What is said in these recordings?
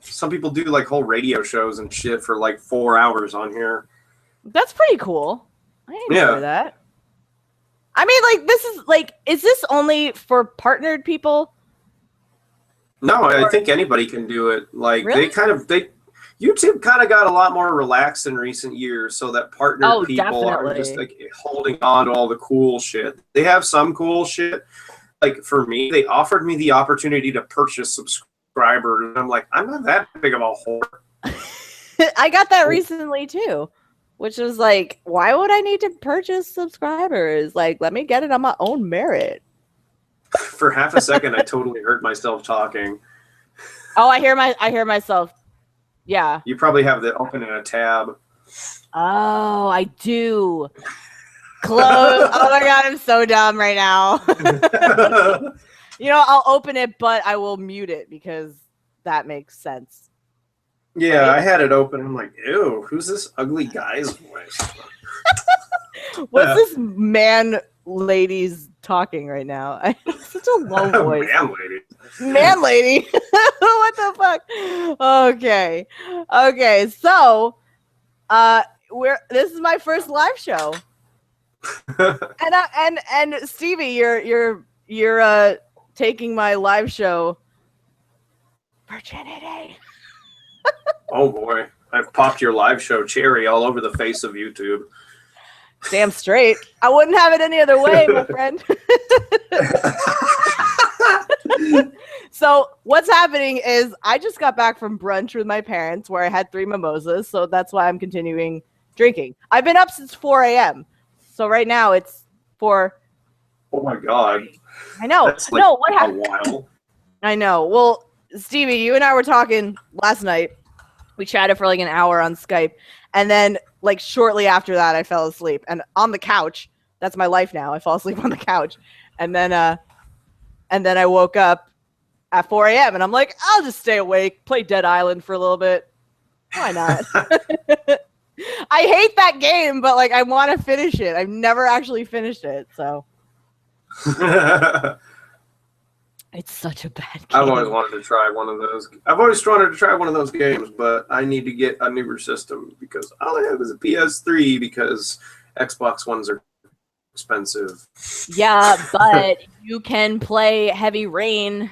Some people do like whole radio shows and shit for like 4 hours on here. That's pretty cool. I enjoy that. I mean, like, is this only for partnered people? No, I think anybody can do it. Like, really? YouTube kind of got a lot more relaxed in recent years, so that partnered people are just like holding on to all the cool shit. They have some cool shit. Like for me, they offered me the opportunity to purchase subscribers, and I'm like, I'm not that big of a whore. I got that recently too, which was like, why would I need to purchase subscribers? Like, let me get it on my own merit. For half a second, I totally heard myself talking. Oh, I hear myself. Yeah. You probably have that open in a tab. Oh, I do. Close. Oh my god, I'm so dumb right now. I'll open it, but I will mute it because that makes sense. Yeah, right? I had it open. I'm like, ew, who's this ugly guy's voice? What's this man lady's talking right now? Such a low voice. Man lady. What the fuck? Okay. So, this is my first live show. and Stevie, you're taking my live show virginity. Oh boy, I've popped your live show cherry all over the face of YouTube. Damn straight. I wouldn't have it any other way, my friend. So what's happening is I just got back from brunch with my parents where I had 3 mimosas, so that's why I'm continuing drinking. I've been up since 4 a.m. So right now it's 4. Oh my god. I know. That's like no, what happened? A while. I know. Well, Stevie, you and I were talking last night. We chatted for like an hour on Skype, and then like shortly after that I fell asleep and on the couch. That's my life now. I fall asleep on the couch. And then I woke up at 4 a.m. and I'm like, I'll just stay awake, play Dead Island for a little bit. Why not? I hate that game, but like I want to finish it. I've never actually finished it, so it's such a bad game. I've always wanted to try one of those. I've always wanted to try one of those games, but I need to get a newer system because all I have is a PS3 because Xbox ones are expensive. Yeah, but you can play Heavy Rain.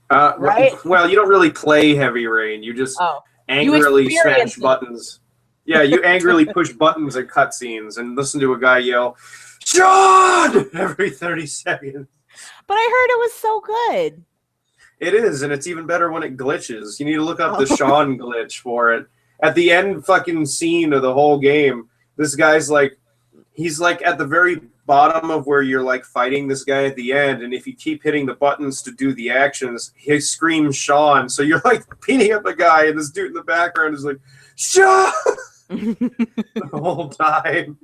Right? Well, you don't really play Heavy Rain. You just angrily smash buttons. Yeah, you angrily push buttons at cutscenes and listen to a guy yell, "Sean!" every 30 seconds. But I heard it was so good. It is, and it's even better when it glitches. You need to look up the Sean glitch for it. At the end fucking scene of the whole game, this guy's like, he's like at the very bottom of where you're like fighting this guy at the end, and if you keep hitting the buttons to do the actions, he screams Sean. So you're like beating up a guy, and this dude in the background is like, Sean! The whole time.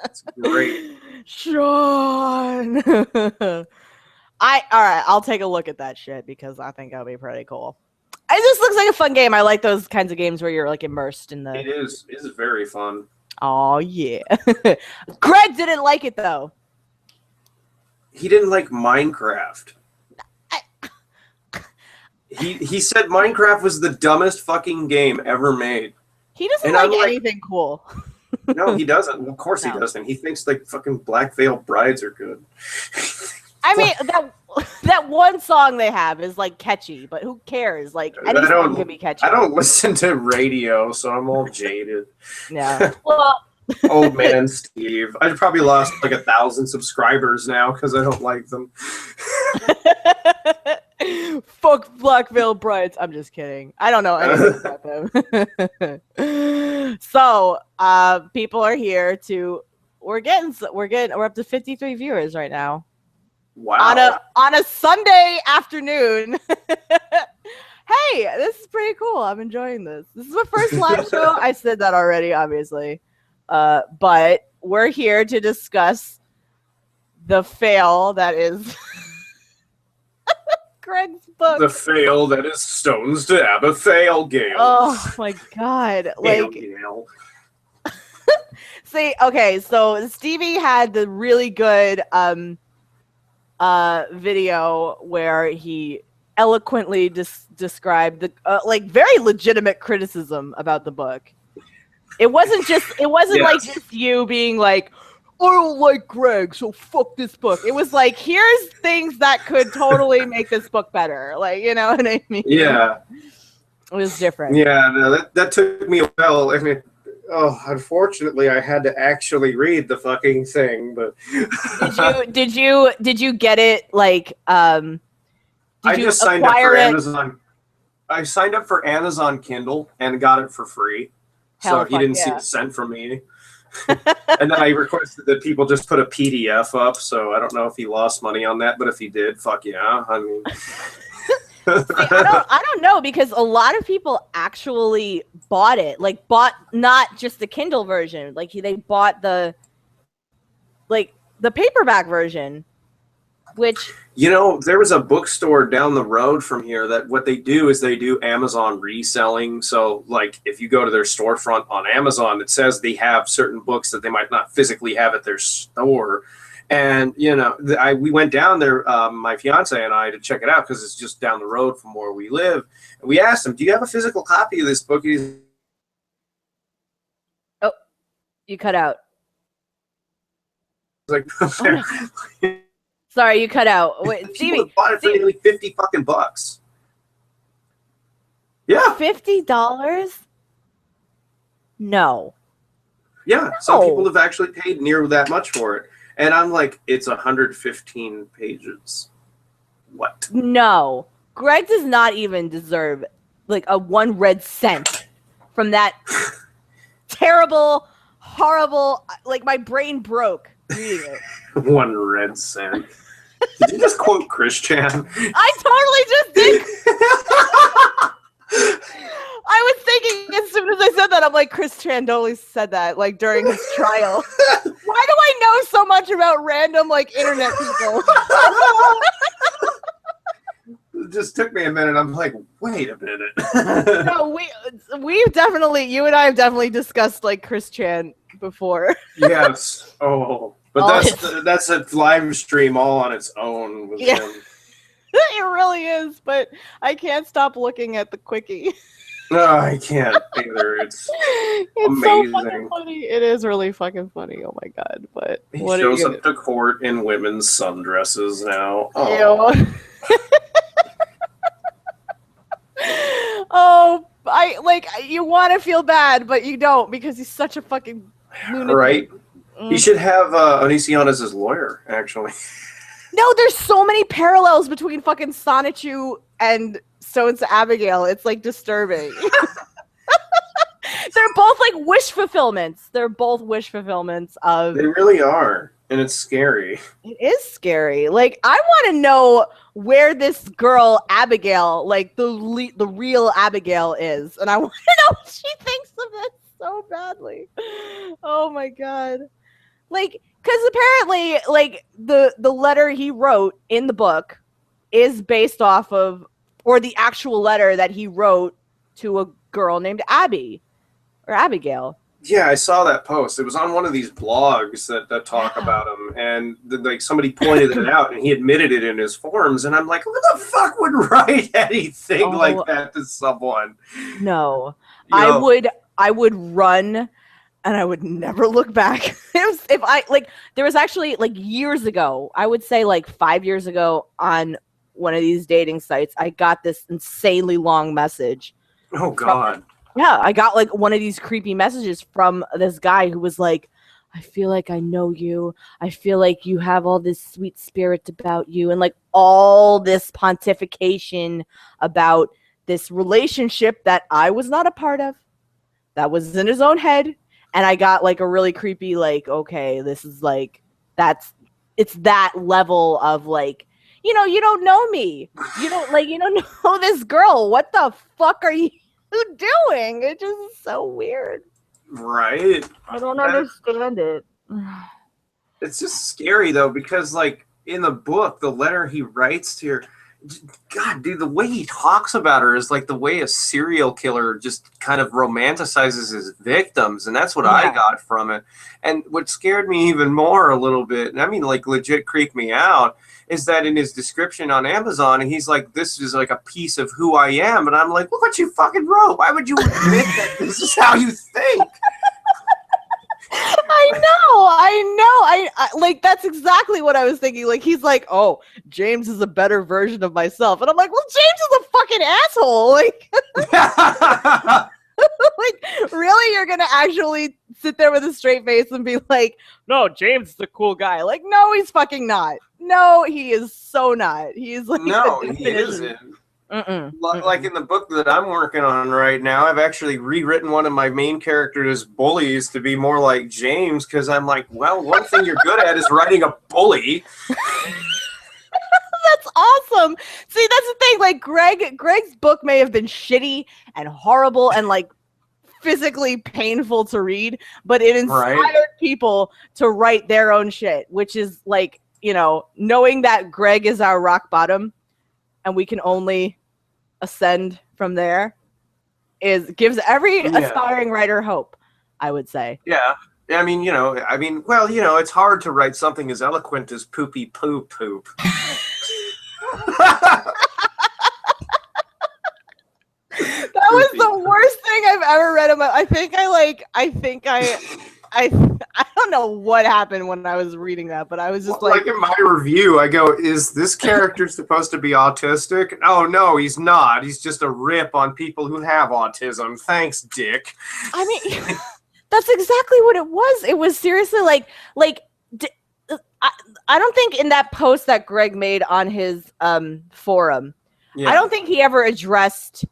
It's great. Sean! Alright, I'll take a look at that shit because I think that'll be pretty cool. It just looks like a fun game. I like those kinds of games where you're like immersed in the... It is very fun. Oh, yeah. Greg didn't like it, though. He didn't like Minecraft. He said Minecraft was the dumbest fucking game ever made. He doesn't like anything cool. No, he doesn't. Of course he doesn't. He thinks like fucking Black Veil Brides are good. I mean, that one song they have is like catchy, but who cares? Like any song can be catchy. I don't listen to radio, so I'm all jaded. Yeah. Well, old man Steve. I probably lost like 1,000 subscribers now because I don't like them. Fuck Black Veil Brides. I'm just kidding. I don't know anything about them. So, people are here to. We're up to 53 viewers right now. Wow. On a Sunday afternoon. Hey, this is pretty cool. I'm enjoying this. This is my first live show. I said that already, obviously. But we're here to discuss the fail that is Greg's book. The fail that is Stones to Abigail. Oh my god. Like See, okay, so Stevie had the really good video where he eloquently described the like very legitimate criticism about the book. It wasn't like just you being like, I don't like Greg, so fuck this book. It was like, here's things that could totally make this book better. Like, you know what I mean? Yeah. It was different. Yeah, no, that took me a while. I mean, unfortunately, I had to actually read the fucking thing. But did you get it like? I just signed up for Amazon. I signed up for Amazon Kindle and got it for free. So he didn't see a cent from me. And then I requested that people just put a PDF up. So I don't know if he lost money on that, but if he did, fuck yeah. I mean. See, I don't know, because a lot of people actually bought it, like bought not just the Kindle version, like they bought the paperback version, which, you know, there was a bookstore down the road from here that what they do is they do Amazon reselling. So like if you go to their storefront on Amazon, it says they have certain books that they might not physically have at their store. And, you know, we went down there, my fiance and I, to check it out because it's just down the road from where we live. And we asked him, do you have a physical copy of this book? He's oh, you cut out. Like, oh, no. Sorry, you cut out. Wait, Stevie, bought it for nearly $50 fucking bucks. Yeah. $50? No. Yeah, some people have actually paid near that much for it. And I'm like, it's 115 pages. What? No. Greg does not even deserve like a one red cent from that terrible, horrible, like my brain broke reading it. 1 red cent. Did you just quote Chris Chan? I totally just did. I was thinking as soon as I said that, I'm like, Chris Chan totally said that, like, during his trial. Why do I know so much about random, like, internet people? It just took me a minute. I'm like, wait a minute. No, we've definitely, you and I have definitely discussed, like, Chris Chan before. Yes. Oh, but that's a live stream all on its own with him. It really is, but I can't stop looking at the quickie. No, I can't either. It's amazing. So fucking funny. It is really fucking funny. Oh my god! But he shows up to court in women's sundresses now. Oh, oh, you want to feel bad, but you don't because he's such a fucking lunatic. Right? He should have Onision as his lawyer, actually. No, there's so many parallels between fucking Sonichu and So-and-so Abigail. It's like disturbing. They're both like wish fulfillments. They're both wish fulfillments of. They really are, and it's scary. It is scary. Like, I want to know where this girl Abigail, like the real Abigail, is, and I want to know what she thinks of it so badly. Oh my god! Like, because apparently, like the letter he wrote in the book is based off of, or the actual letter that he wrote to a girl named Abby. Or Abigail. Yeah, I saw that post. It was on one of these blogs that talk about him, and like somebody pointed it out, and he admitted it in his forums. And I'm like, who the fuck would wite anything like that to someone? No, you know? I would run, and I would never look back. There was actually like years ago. I would say like 5 years ago on one of these dating sites, I got this insanely long message. Oh God. Yeah, I got like one of these creepy messages from this guy who was like, I feel like I know you. I feel like you have all this sweet spirit about you. And like all this pontification about this relationship that I was not a part of. That was in his own head. And I got like a really creepy, like, okay, this is like, it's that level of like, you know, you don't know me. You don't know this girl. What the fuck are you doing? It just is so weird. Right. I don't understand it. It's just scary though, because like in the book, the letter he writes to her, God, dude, the way he talks about her is like the way a serial killer just kind of romanticizes his victims, and that's what I got from it. And what scared me even more a little bit, and I mean like legit creeped me out, is that in his description on Amazon, he's like, this is like a piece of who I am. And I'm like, look what you fucking wrote. Why would you admit that this is how you think? I know. Like, that's exactly what I was thinking. Like, he's like, oh, James is a better version of myself. And I'm like, well, James is a fucking asshole. Like, like, really? You're going to actually sit there with a straight face and be like, no, James is the cool guy. Like, no, he's fucking not. No, he is so not. He's like, no, he isn't. Like in the book that I'm working on right now, I've actually rewritten one of my main characters' bullies to be more like James, because I'm like, well, one thing you're good at is writing a bully. That's awesome. See, that's the thing. Like, Greg's book may have been shitty and horrible and like physically painful to read, but it inspired people to write their own shit, which is like, you know, knowing that Greg is our rock bottom and we can only ascend from there gives every aspiring writer hope, I would say. Yeah. I mean, well, it's hard to write something as eloquent as poopy poo poop. That was the worst thing I've ever read about. I don't know what happened when I was reading that, but I was just like in my review, I go, is this character supposed to be autistic? Oh, no, he's not. He's just a rip on people who have autism. Thanks, Dick. I mean, that's exactly what it was. It was seriously I don't think in that post that Greg made on his forum, I don't think he ever addressed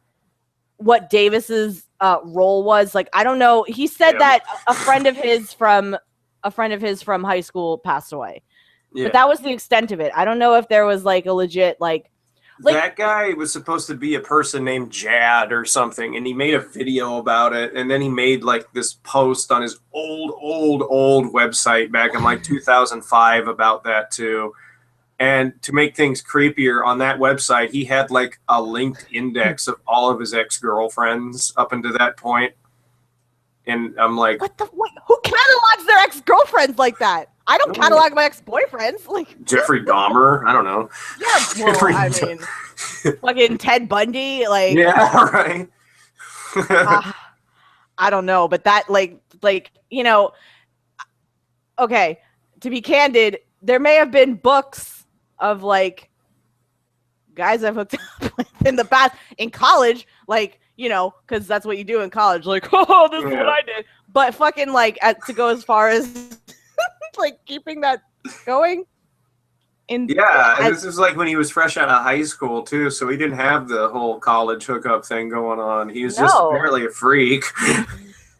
what Davis's role was. Like, I don't know. He said that a friend of his from high school passed away, but that was the extent of it. I don't know if there was like a legit like that guy was supposed to be a person named Jad or something, and he made a video about it, and then he made like this post on his old website back in like 2005 about that too. And to make things creepier, on that website, he had like a linked index of all of his ex-girlfriends up until that point. And I'm like, what? Who catalogs their ex-girlfriends like that? I don't catalog my ex-boyfriends. Like Jeffrey Dahmer. I don't know. Yeah, well, I mean, fucking Ted Bundy. Like, yeah, right. I don't know, but that okay. To be candid, there may have been books of like guys I've hooked up with in the past in college, like, because that's what you do in college. Like, oh, this is what I did. But fucking to go as far as like keeping that going. And this is like when he was fresh out of high school too, so he didn't have the whole college hookup thing going on. He was just apparently a freak.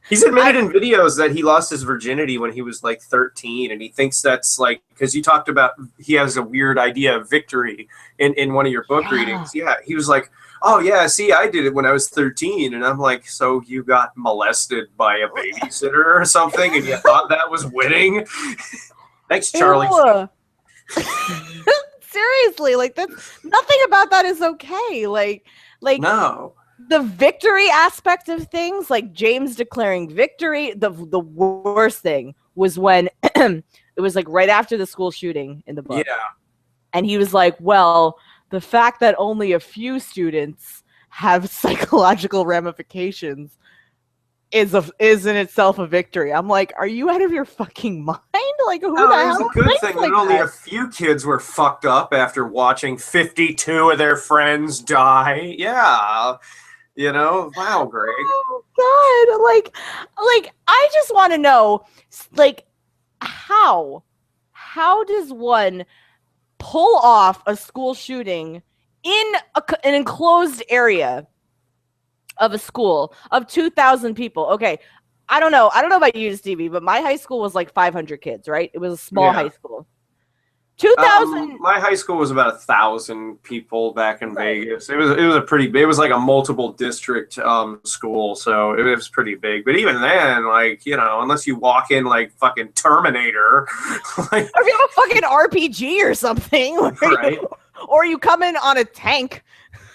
He's admitted in videos that he lost his virginity when he was like 13, and he thinks that's like, because you talked about he has a weird idea of victory in one of your book readings. Yeah, he was like, oh yeah, see, I did it when I was 13, and I'm like, so you got molested by a babysitter or something, and you thought that was winning? Thanks, Charlie. Seriously, like that's nothing about that is okay. Like no. The victory aspect of things, like James declaring victory, the worst thing was when it was like right after the school shooting in the book. Yeah. And he was like, well, the fact that only a few students have psychological ramifications is in itself a victory. I'm like, are you out of your fucking mind? Like, who the hell? It's a good thing that only a few kids were fucked up after watching 52 of their friends die. Yeah. Wow, Greg. Oh God, like I just want to know, like, how does one pull off a school shooting in an enclosed area of a school of 2,000 people? Okay, I don't know about you, Stevie, but my high school was like 500 kids, right? It was a small high school. 2,000. My high school was about 1,000 people back in Vegas. It was a pretty big. It was like a multiple district school, so it was pretty big. But even then, like, unless you walk in like fucking Terminator, like, or if you have a fucking RPG or something, right? Or you come in on a tank.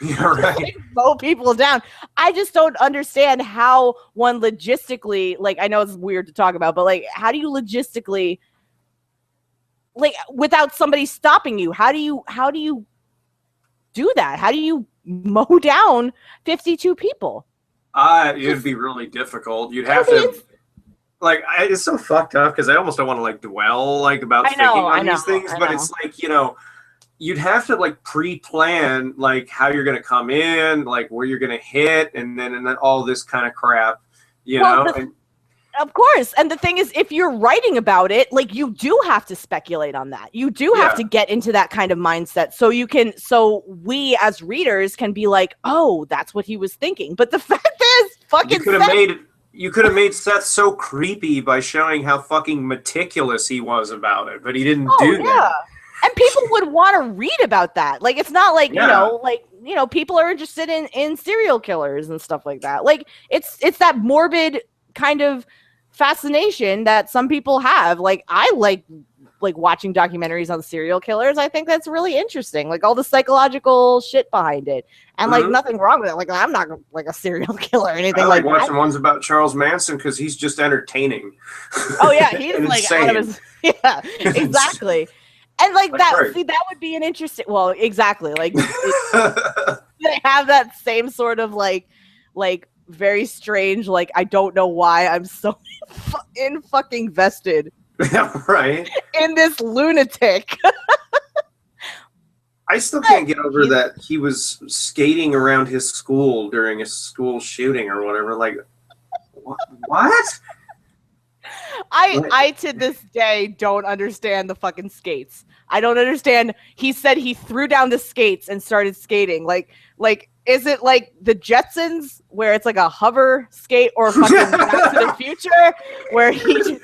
Yeah, right. Mow people down. I just don't understand how one logistically, like, I know it's weird to talk about, but like, how do you logistically like without somebody stopping you? How do you do that? How do you mow down 52 people? It'd be really difficult. You'd have to. Like, it's so fucked up because I almost don't want to like dwell like about thinking on these things, but it's like, you know, you'd have to like pre-plan like how you're going to come in, like where you're going to hit, and then all this kind of crap, you know. Of course. And the thing is, if you're writing about it, like you do have to speculate on that. You do have to get into that kind of mindset so we as readers can be like, oh, that's what he was thinking. But the fact is, fucking you could have made Seth so creepy by showing how fucking meticulous he was about it, but he didn't do that. And people would want to read about that. Like, it's not like, you know, people are interested in serial killers and stuff like that. Like, it's that morbid kind of fascination that some people have. Like, I like watching documentaries on serial killers. I think that's really interesting. Like, all the psychological shit behind it. And like nothing wrong with it. Like, I'm not like a serial killer or anything like that. I like watching ones about Charles Manson because he's just entertaining. Oh yeah, he's like out of his exactly. And like that, see, that would be an interesting. Well, exactly. Like they have that same sort of like very strange. Like, I don't know why I'm so fucking vested. Right. In this lunatic. I still can't get over that he was skating around his school during a school shooting or whatever. Like, what? I to this day don't understand the fucking skates. I don't understand. He said he threw down the skates and started skating. Like, is it like the Jetsons where it's like a hover skate, or fucking Back to the Future where he just,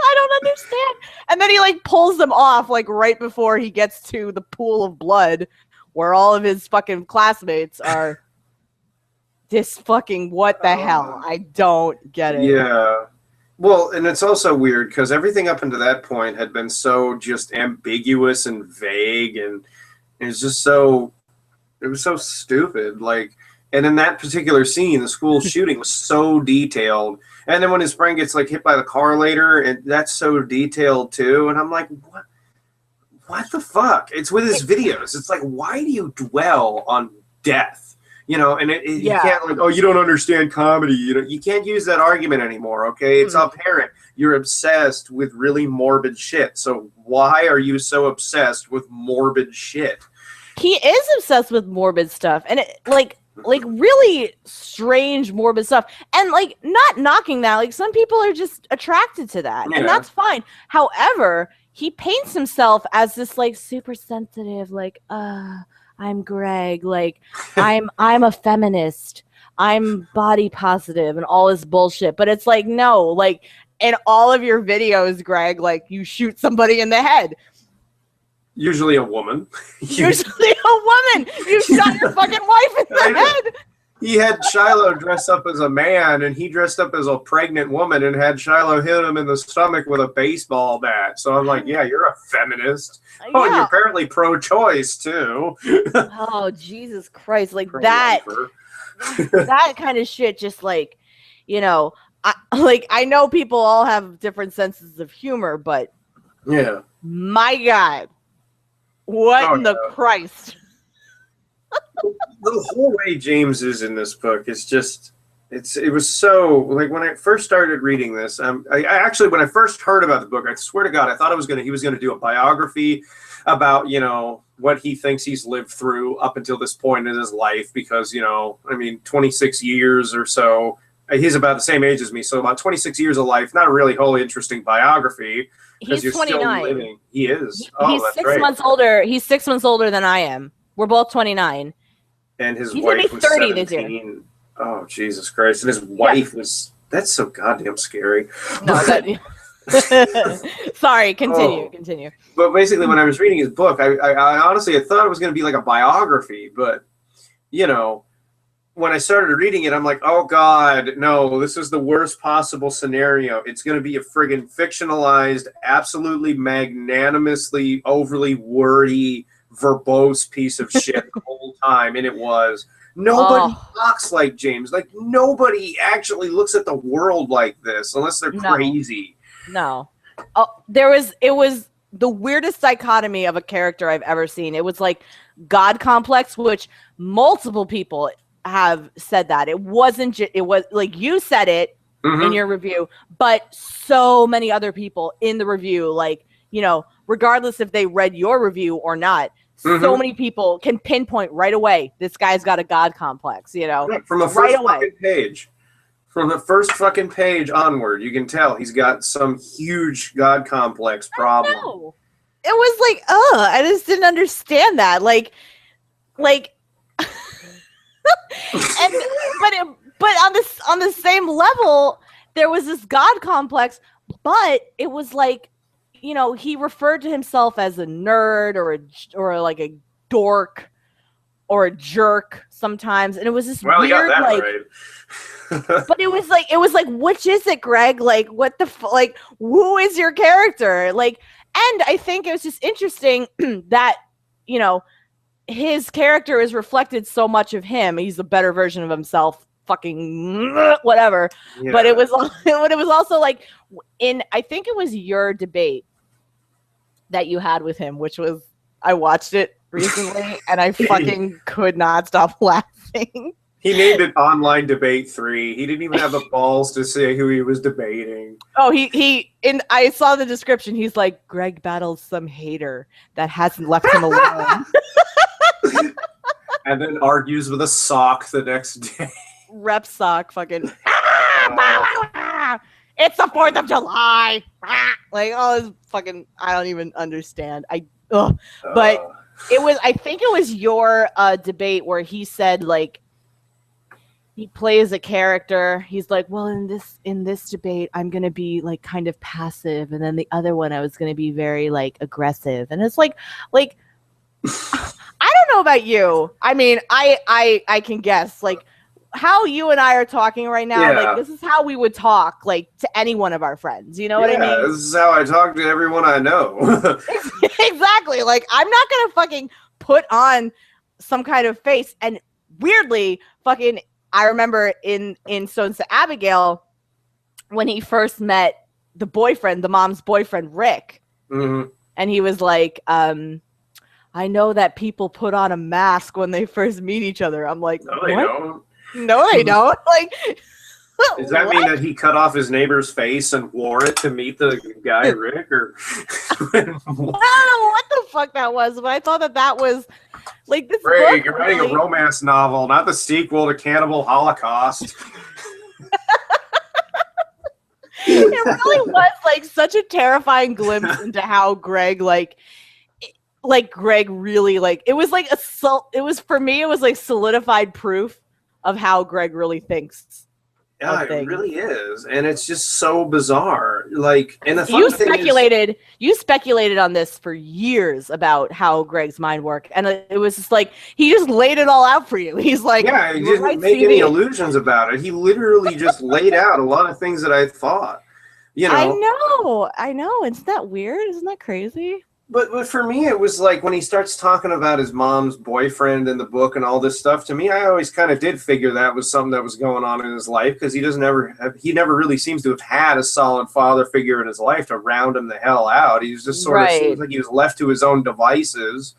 I don't understand. And then he like pulls them off like right before he gets to the pool of blood where all of his fucking classmates are. This fucking what the hell? I don't get it. Yeah. Well, and it's also weird because everything up until that point had been so just ambiguous and vague, and it was so stupid. Like, and in that particular scene, the school shooting was so detailed. And then when his friend gets like hit by the car later, and that's so detailed too. And I'm like, what the fuck? It's with his videos. It's like, why do you dwell on death? You know, and you can't like, oh, you don't understand comedy. You can't use that argument anymore, okay? It's apparent you're obsessed with really morbid shit. So why are you so obsessed with morbid shit? He is obsessed with morbid stuff, and it, like really strange morbid stuff. And like, not knocking that. Like, some people are just attracted to that, and that's fine. However, he paints himself as this like super sensitive, like I'm Greg, like I'm a feminist, I'm body positive and all this bullshit. But it's like, no, like in all of your videos, Greg, like you shoot somebody in the head. Usually a woman. Usually a woman. You shot your fucking wife in the head. He had Shiloh dress up as a man, and he dressed up as a pregnant woman and had Shiloh hit him in the stomach with a baseball bat. So I'm like, yeah, you're a feminist. Oh, and you're apparently pro-choice, too. Oh, Jesus Christ. Like that that kind of shit just like, you know, I know people all have different senses of humor, but yeah, my God, what in the Christ? The whole way James is in this book is just, it was so, like, when I first started reading this, I actually, when I first heard about the book, I swear to God, I thought he was going to do a biography about, you know, what he thinks he's lived through up until this point in his life, because, you know, I mean, 26 years or so, he's about the same age as me, so about 26 years of life, not a really wholly interesting biography, because you're 29. Still living. He is. He's that's 6 great. months older. He's 6 months older than I am. We're both 29. And his He's wife was 30 this year. 17. Oh, Jesus Christ. And his wife was, that's so goddamn scary. No, sorry, continue. But basically, when I was reading his book, I honestly, I thought it was going to be like a biography, but, you know, when I started reading it, I'm like, oh God, no, this is the worst possible scenario. It's going to be a friggin' fictionalized, absolutely magnanimously, overly wordy, verbose piece of shit the whole time, and it was. Nobody talks like James. Like, nobody actually looks at the world like this unless they're crazy. No. Oh, it was the weirdest dichotomy of a character I've ever seen. It was like God complex, which multiple people have said that. It wasn't it was like you said it in your review, but so many other people in the review, like, you know, regardless if they read your review or not, so many people can pinpoint right away, this guy's got a God complex, you know, from the first fucking page. From the first fucking page onward, you can tell he's got some huge God complex problem. I know. It was like, I just didn't understand that. Like, and but on the same level, there was this God complex, but it was like, you know, he referred to himself as a nerd or like a dork or a jerk sometimes, and it was this weird, he got that like, right. But it was like, which is it, Greg? Like, what the like, who is your character? Like, and I think it was just interesting that, you know, his character is reflected so much of him. He's a better version of himself. Fucking whatever. Yeah. But it was also like I think it was your debate that you had with him, which was, I watched it recently and I fucking could not stop laughing. He named it Online Debate 3. He didn't even have the balls to say who he was debating. Oh, I saw the description. He's like, Greg battles some hater that hasn't left him alone. And then argues with a sock the next day. Rep sock, fucking. It's the 4th of July. Like, all this fucking, I don't even understand. But I think it was your debate where he said, like, he plays a character. He's like, well, in this debate, I'm going to be like kind of passive. And then the other one, I was going to be very like aggressive. And it's like, I don't know about you. I mean, I can guess like how you and I are talking right now. Yeah. Like, this is how we would talk like to any one of our friends. You know what I mean? This is how I talk to everyone I know. Exactly. Like, I'm not going to fucking put on some kind of face. And weirdly, fucking, I remember in Stones to Abigail, when he first met the mom's boyfriend, Rick. Mm-hmm. And he was like, I know that people put on a mask when they first meet each other. I'm like, no, they don't. No, they don't. Like, does that mean that he cut off his neighbor's face and wore it to meet the guy, Rick? Or I don't know what the fuck that was, but I thought that was like this. Greg, you're writing a romance novel, not the sequel to Cannibal Holocaust. It really was like such a terrifying glimpse into how Greg Greg really like it was like it was for me, it was like solidified proof of how Greg really thinks. Yeah, it really is, and it's just so bizarre. Like, and the funny thing is, you speculated on this for years about how Greg's mind worked, and it was just like he just laid it all out for you. He's like, yeah, he didn't make any illusions about it. He literally just laid out a lot of things that I thought. You know, I know. Isn't that weird? Isn't that crazy? But for me, it was like when he starts talking about his mom's boyfriend in the book and all this stuff. To me, I always kind of did figure that was something that was going on in his life because he never really seems to have had a solid father figure in his life to round him the hell out. He's just sort of seems like he was left to his own devices.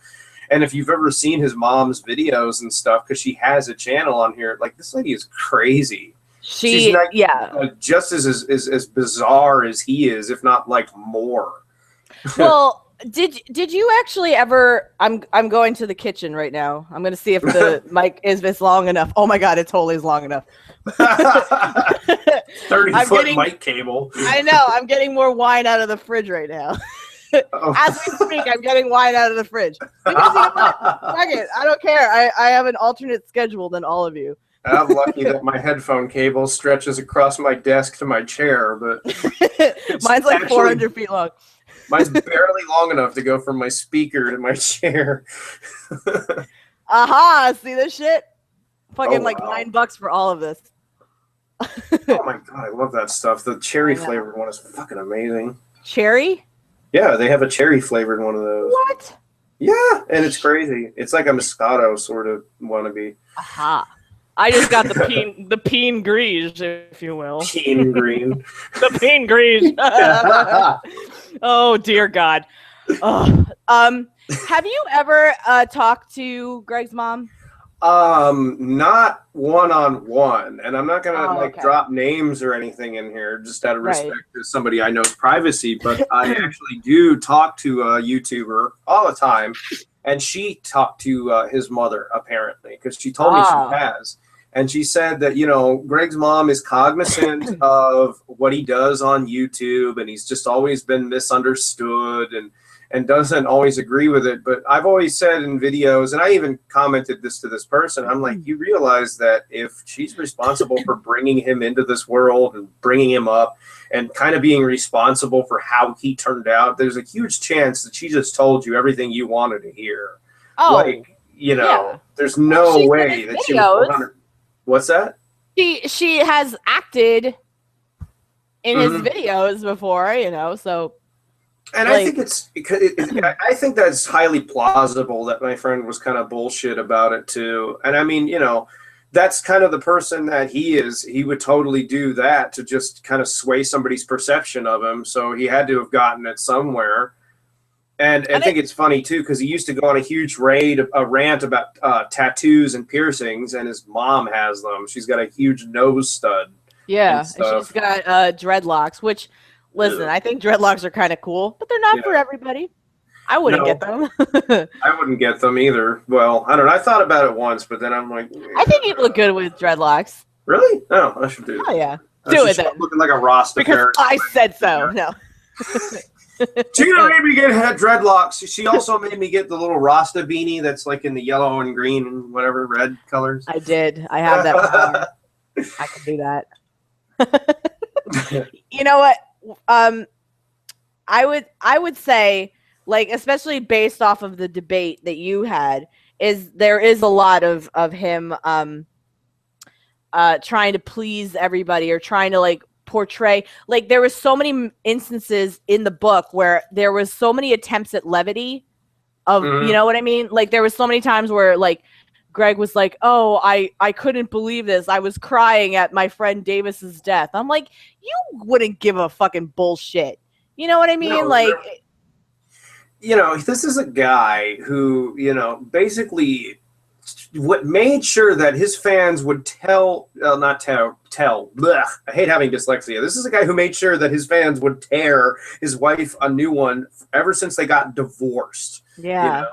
And if you've ever seen his mom's videos and stuff, because she has a channel on here, like, this lady is crazy. She's not, just as bizarre as he is, if not like more. Well. Did you actually ever? I'm going to the kitchen right now. I'm going to see if the mic is this long enough. Oh my god, it totally is long enough. 30-foot mic cable. I know. I'm getting more wine out of the fridge right now. As we speak, I'm getting wine out of the fridge. Fuck it. I don't care. I have an alternate schedule than all of you. I'm lucky that my headphone cable stretches across my desk to my chair, but mine's like 400 feet long. Mine's barely long enough to go from my speaker to my chair. Aha! See this shit? Fucking like $9 for all of this. Oh my god, I love that stuff. The cherry flavored one is fucking amazing. Cherry? Yeah, they have a cherry flavored one of those. What? Yeah, and it's crazy. It's like a Moscato sort of wannabe. Aha. I just got the peen grise, if you will. Keen green. The peen grise. Oh dear God. Oh. Have you ever talked to Greg's mom? Not one-on-one, and I'm not gonna okay. drop names or anything in here, just out of respect to somebody I know's privacy. But I actually do talk to a YouTuber all the time, and she talked to his mother apparently because she told me she has, and she said that Greg's mom is cognizant of what he does on YouTube, and he's just always been misunderstood and doesn't always agree with it. But I've always said in videos, and I even commented this to this person, I'm like, you realize that if she's responsible for bringing him into this world and bringing him up and kind of being responsible for how he turned out, there's a huge chance that she just told you everything you wanted to hear. There's no way that she was 100. What's that? She has acted in his videos before, so... And I think I think that's highly plausible that my friend was kind of bullshit about it too. And I mean, that's kind of the person that he is. He would totally do that to just kind of sway somebody's perception of him. So he had to have gotten it somewhere. And I think it's funny too, because he used to go on a huge rant about tattoos and piercings, and his mom has them. She's got a huge nose stud. Yeah, and she's got dreadlocks, which... Listen, I think dreadlocks are kind of cool, but they're not for everybody. I wouldn't get them. I wouldn't get them either. Well, I don't know. I thought about it once, but then I'm like... I think you'd look good with dreadlocks. Really? No, I should do it. Oh, yeah. Do it then. Looking like a Rasta because parrot. I said so. No. Tina made me get dreadlocks. She also made me get the little Rasta beanie that's like in the yellow and green and whatever, red colors. I did. I have that power. I can do that. You know what? I would say, like, especially based off of the debate that you had, there is a lot of him trying to please everybody or trying to like portray, like, there was so many instances in the book where there was so many attempts at levity of you know what I mean, like there was so many times where like Greg was like, oh, I couldn't believe this. I was crying at my friend Davis's death. I'm like, you wouldn't give a fucking bullshit. You know what I mean? This is a guy who, basically what made sure that his fans would tell. Blech, I hate having dyslexia. This is a guy who made sure that his fans would tear his wife a new one ever since they got divorced. Yeah.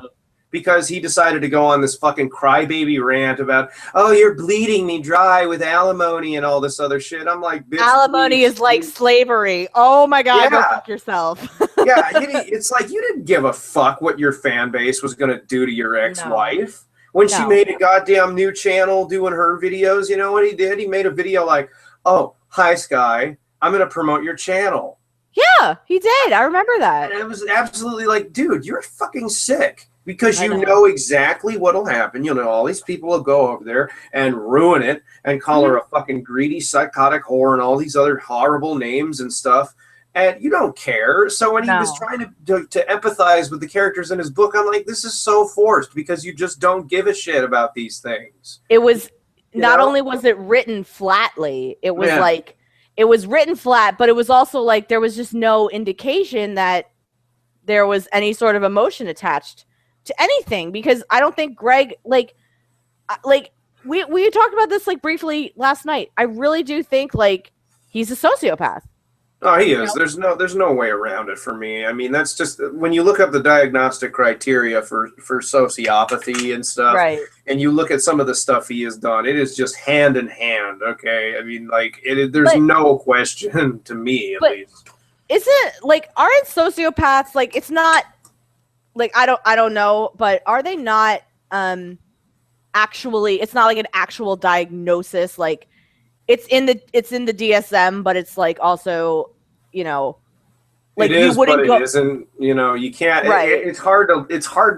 Because he decided to go on this fucking crybaby rant about, oh, you're bleeding me dry with alimony and all this other shit. I'm like, bitch, alimony is like slavery. Oh my God, go fuck yourself. Yeah, it's like you didn't give a fuck what your fan base was going to do to your ex-wife. When she made a goddamn new channel doing her videos, you know what he did? He made a video like, oh, hi, Sky, I'm going to promote your channel. Yeah, he did. I remember that. And it was absolutely like, dude, you're fucking sick. Because you know exactly what'll happen. All these people will go over there and ruin it and call her a fucking greedy, psychotic whore and all these other horrible names and stuff. And you don't care. So when he was trying to empathize with the characters in his book, I'm like, this is so forced because you just don't give a shit about these things. It was not only was it written flatly, it was like it was written flat, but it was also like there was just no indication that there was any sort of emotion attached to anything, because I don't think Greg like we talked about this like briefly last night. I really do think like he's a sociopath. Oh, he is. There's no way around it for me. I mean, that's just when you look up the diagnostic criteria for sociopathy and stuff, right? And you look at some of the stuff he has done, it is just hand in hand. Okay, I mean, like there's no question to me at least. Isn't like aren't sociopaths like it's not. Like I don't know, but are they not actually? It's not like an actual diagnosis. Like it's in the DSM, but it's like also, like it is, you wouldn't but it isn't. You can't. Right. It's hard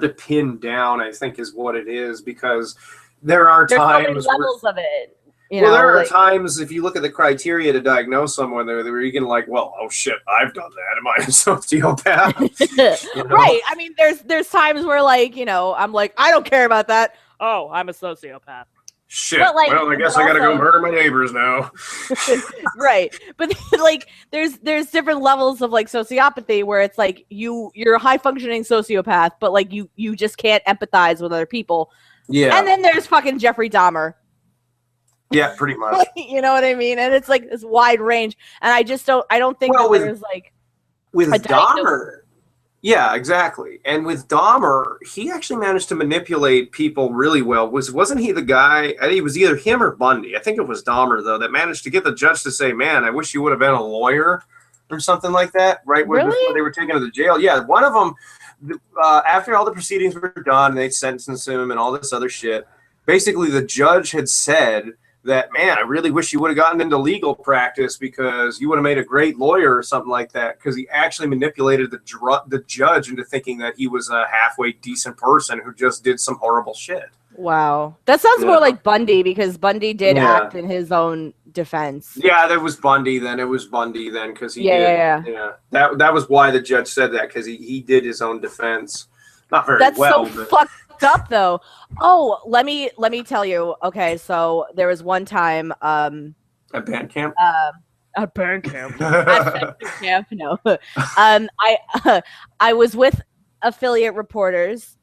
to pin down. I think is what it is, because there's times so many levels of it. Well, there are times if you look at the criteria to diagnose someone, where you can like, well, oh shit, I've done that. Am I a sociopath? You know? Right. I mean, there's times where like, I'm like, I don't care about that. Oh, I'm a sociopath. Shit. But, like, well, I guess I gotta go murder my neighbors now. Right. But like, there's different levels of like sociopathy where it's like you're a high functioning sociopath, but like you just can't empathize with other people. Yeah. And then there's fucking Jeffrey Dahmer. Yeah, pretty much. You know what I mean? And it's like this wide range. And I don't think that there's like with Dahmer. Yeah, exactly. And with Dahmer, he actually managed to manipulate people really well. Wasn't he the guy? I think it was either him or Bundy. I think it was Dahmer though that managed to get the judge to say, "Man, I wish you would have been a lawyer," or something like that. Right before they were taken to the jail. Yeah, one of them. After all the proceedings were done, they sentenced him and all this other shit. Basically, the judge had said that, man, I really wish you would have gotten into legal practice because you would have made a great lawyer or something like that, because he actually manipulated the judge into thinking that he was a halfway decent person who just did some horrible shit. Wow. That sounds more like Bundy, because Bundy did act in his own defense. Yeah, that was Bundy then. It was Bundy then because he did. Yeah. That was why the judge said that, because he did his own defense. Not very well. That's so fucked up though. Oh, let me tell you. Okay, so there was one time at band camp. At band camp. At camp, no. I was with affiliate reporters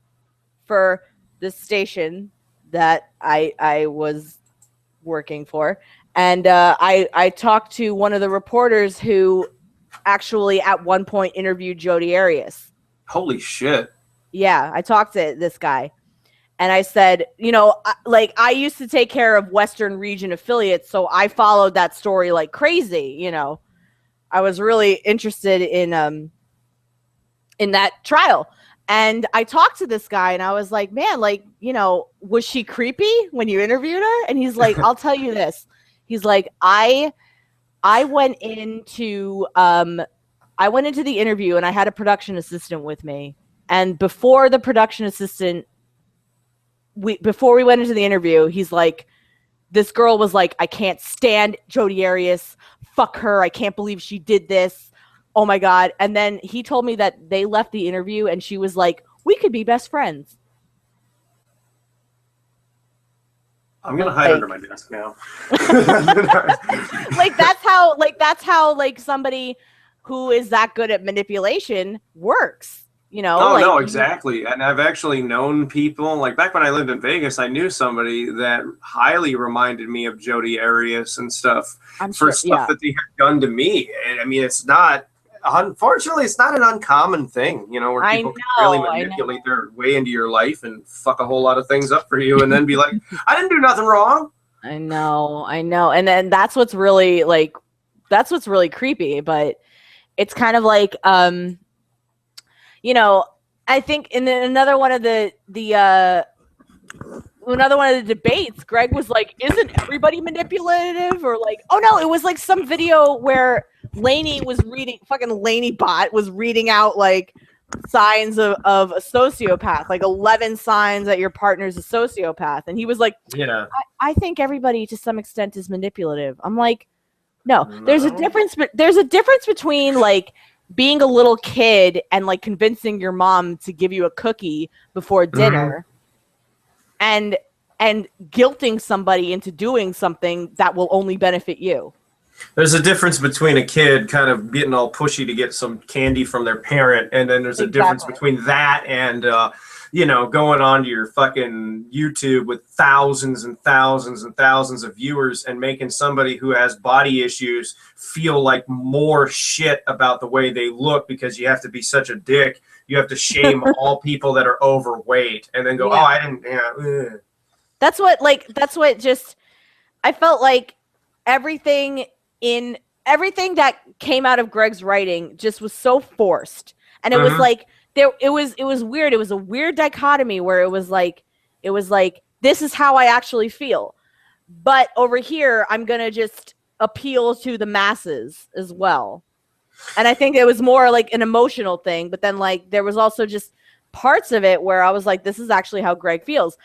for the station that I was working for, and I talked to one of the reporters who actually at one point interviewed Jodi Arias. Holy shit. Yeah, I talked to this guy, and I said, I used to take care of Western region affiliates, so I followed that story like crazy. I was really interested in that trial, and I talked to this guy, and I was like, man, was she creepy when you interviewed her? And he's like, I'll tell you this. He's like, I went into the interview, and I had a production assistant with me. And before the production assistant, before we went into the interview, he's like, this girl was like, I can't stand Jodi Arias. Fuck her. I can't believe she did this. Oh my God. And then he told me that they left the interview and she was like, we could be best friends. I'm going to hide under my desk now. that's how somebody who is that good at manipulation works. No, exactly. And I've actually known people, like back when I lived in Vegas, I knew somebody that highly reminded me of Jodi Arias and stuff stuff that they had done to me. And I mean, unfortunately, it's not an uncommon thing, where people can really manipulate their way into your life and fuck a whole lot of things up for you and then be like, I didn't do nothing wrong. I know. And then that's what's really creepy, but it's kind of like, I think in another one of the debates, Greg was like, isn't everybody manipulative? Or like, oh no, it was like some video where Laney Bot was reading out like signs of a sociopath, like 11 signs that your partner's a sociopath. And he was like, I think everybody to some extent is manipulative. I'm like, no, there's a difference between like being a little kid and like convincing your mom to give you a cookie before dinner and guilting somebody into doing something that will only benefit you. There's a difference between a kid kind of getting all pushy to get some candy from their parent, and then there's a difference between that and going onto your fucking YouTube with thousands and thousands and thousands of viewers and making somebody who has body issues feel like more shit about the way they look because you have to be such a dick. You have to shame all people that are overweight and then go, oh, I didn't. That's what I felt like everything that came out of Greg's writing just was so forced. And it was like, it was weird. It was a weird dichotomy where it was like, this is how I actually feel. But over here, I'm going to just appeal to the masses as well. And I think it was more like an emotional thing. But then like, there was also just parts of it where I was like, this is actually how Greg feels.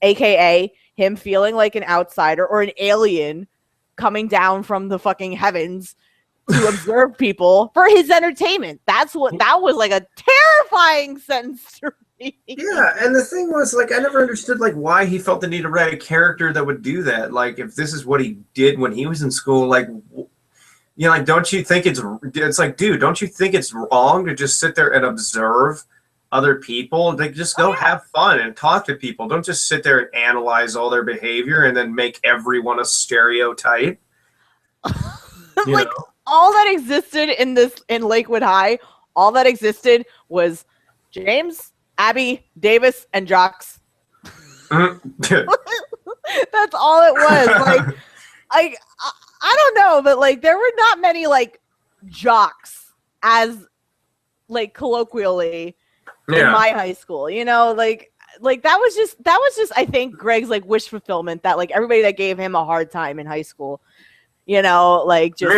aka him feeling like an outsider or an alien coming down from the fucking heavens to observe people for his entertainment. That was like a terrifying sentence to read. Yeah, and the thing was, like, I never understood, like, why he felt the need to write a character that would do that. Like, if this is what he did when he was in school, like, you know, like, don't you think it's like, dude, don't you think it's wrong to just sit there and observe other people? Like, just go have fun and talk to people. Don't just sit there and analyze all their behavior and then make everyone a stereotype. Like, all that existed in Lakewood High, all that existed was James, Abby, Davis, and Jocks. That's all it was. Like, I don't know, but like there were not many like jocks as like colloquially in my high school, you know, like that was just I think Greg's like wish fulfillment, that like everybody that gave him a hard time in high school, you know, like just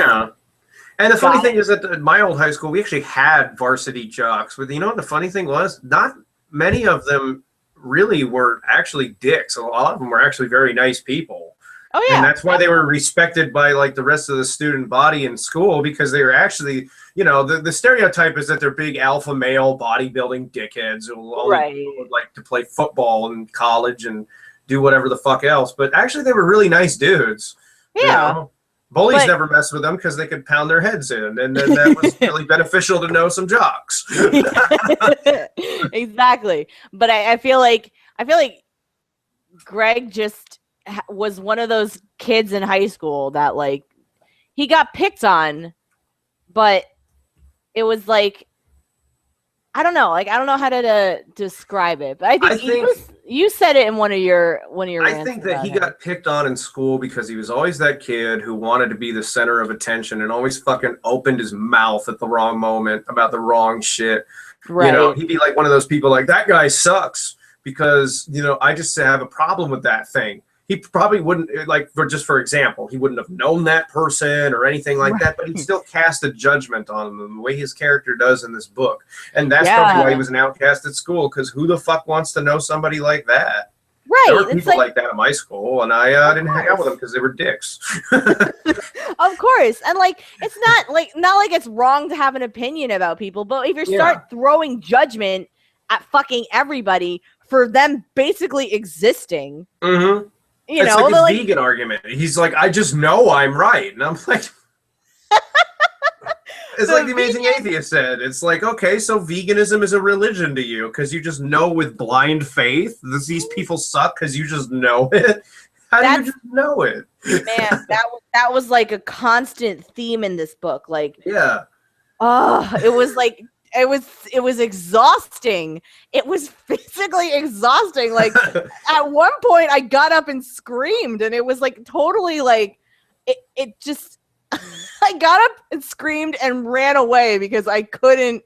And the funny thing is that at my old high school, we actually had varsity jocks. But you know what the funny thing was? Not many of them really were actually dicks. A lot of them were actually very nice people. Oh, yeah. And that's why they were respected by, like, the rest of the student body in school, because they were actually, you know, the stereotype is that they're big alpha male bodybuilding dickheads who would like to play football in college and do whatever the fuck else. But actually, they were really nice dudes. Yeah. You know? Bullies never messed with them because they could pound their heads in, and then that was really beneficial to know some jocks. Exactly. But I feel like Greg just was one of those kids in high school that like he got picked on, but it was like I don't know how to describe it, but I think you said it in one of your I think that he got picked on in school because he was always that kid who wanted to be the center of attention and always fucking opened his mouth at the wrong moment about the wrong shit. Right. You know, he'd be like one of those people like, that guy sucks because, you know, I just have a problem with that thing. He probably wouldn't, like, for example, he wouldn't have known that person or anything like that, but he'd still cast a judgment on them the way his character does in this book. And that's probably why he was an outcast at school, because who the fuck wants to know somebody like that? Right. There were people like that in my school, and I didn't hang out with them because they were dicks. Of course. And, like, it's not like it's wrong to have an opinion about people, but if you start throwing judgment at fucking everybody for them basically existing, you it's know, like his vegan argument. He's like, I just know I'm right. And I'm like, it's like the Amazing Atheist said. It's like, okay, so veganism is a religion to you because you just know with blind faith that these people suck because you just know it. How do you just know it? Man, that was like a constant theme in this book. Like, it was like, it was exhausting. It was physically exhausting. Like at one point I got up and screamed, and it was like totally like it just I got up and screamed and ran away because I could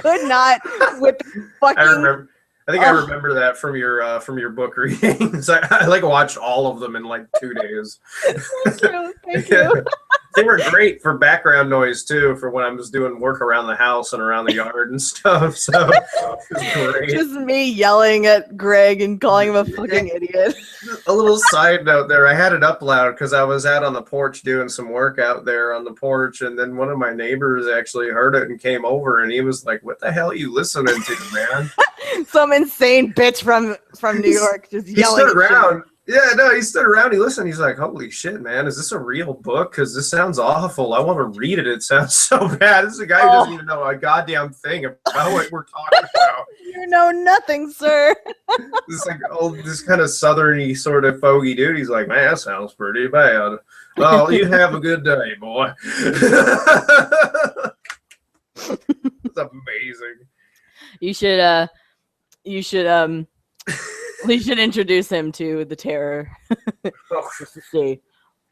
not with fucking I think I remember that from your book readings. I like watched all of them in like 2 days. Thank you. They were great for background noise too, for when I was doing work around the house and around the yard and stuff. So it was great. Just me yelling at Greg and calling him a fucking idiot. A little side note there, I had it up loud because I was out on the porch doing some work out there on the porch, and then one of my neighbors actually heard it and came over, and he was like, "What the hell are you listening to, man?" Some insane bitch from New York just yelling. He stood around. Yeah, no, he stood around. He listened. He's like, "Holy shit, man! Is this a real book? Because this sounds awful. I want to read it. It sounds so bad." This is a guy who doesn't even know a goddamn thing about what we're talking about. You know nothing, sir. This like this kind of southerny sort of fogey dude. He's like, "Man, that sounds pretty bad." Oh, you have a good day, boy. It's amazing. You should introduce him to the terror. Just to see.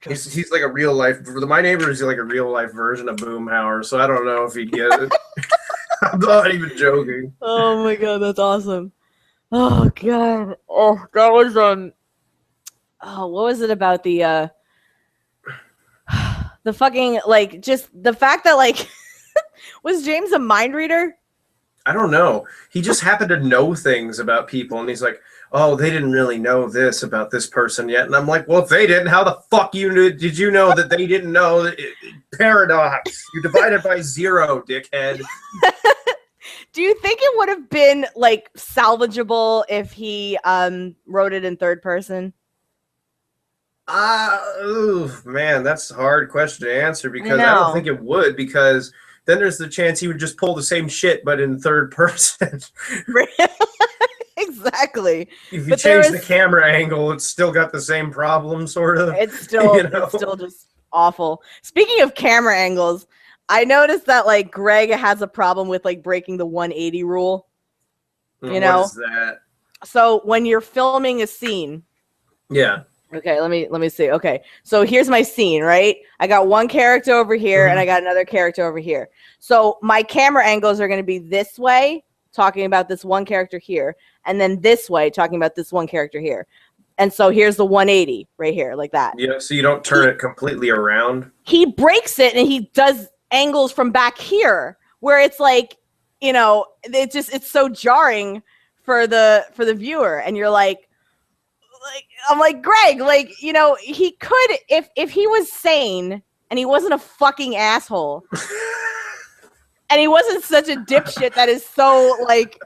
He's like a real life. My neighbor is like a real life version of Boomhauer, so I don't know if he'd get it. I'm not even joking. Oh my god, that's awesome. Oh god. Oh, that was Oh, what was it about the fucking like just the fact that like was James a mind reader? I don't know. He just happened to know things about people, and he's like, "Oh, they didn't really know this about this person yet." And I'm like, "Well, if they didn't, how the fuck did you know that they didn't know?" Paradox. You divided by 0, dickhead. Do you think it would have been like salvageable if he wrote it in third person? Man, that's a hard question to answer because I don't think it would, because then there's the chance he would just pull the same shit but in third person. Exactly. If you change the camera angle, it's still got the same problem, sort of. It's still it's still just awful. Speaking of camera angles, I noticed that like Greg has a problem with like breaking the 180 rule. You know? What is that? So when you're filming a scene. Yeah. Okay, let me see. Okay, so here's my scene, right? I got one character over here and I got another character over here. So my camera angles are going to be this way, talking about this one character here, and then this way, talking about this one character here. And so here's the 180 right here, like that. Yeah, so you don't turn it completely around. He breaks it and he does angles from back here, where it's like, you know, it's so jarring for the viewer, and you're like I'm like, Greg, like, you know, he could, if he was sane and he wasn't a fucking asshole and he wasn't such a dipshit that is so like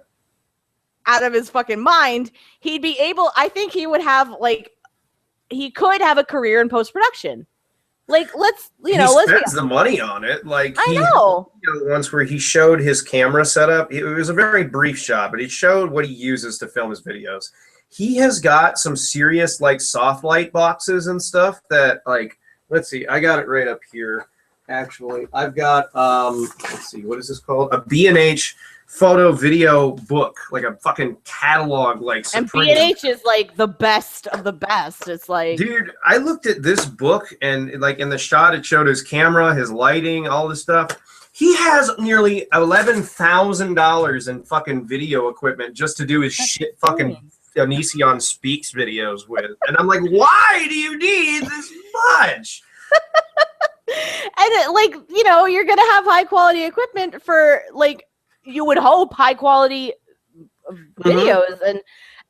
out of his fucking mind, he'd be able, I think he would have like, he could have a career in post-production. Like, let's spends the money on it. Like, I know. Once where he showed his camera setup, it was a very brief shot, but he showed what he uses to film his videos. He has got some serious like soft light boxes and stuff that, like, let's see, I got it right up here. Actually, I've got let's see, what is this called? A B&H photo video book, like a fucking catalog, like Supreme. And B&H is like the best of the best. It's like, dude, I looked at this book and like in the shot it showed his camera, his lighting, all this stuff. He has nearly $11,000 in fucking video equipment just to do his shit fucking Onision Speaks videos with. And I'm like, why do you need this much? And like, you know, you're gonna have high quality equipment for, like, you would hope, high quality videos. And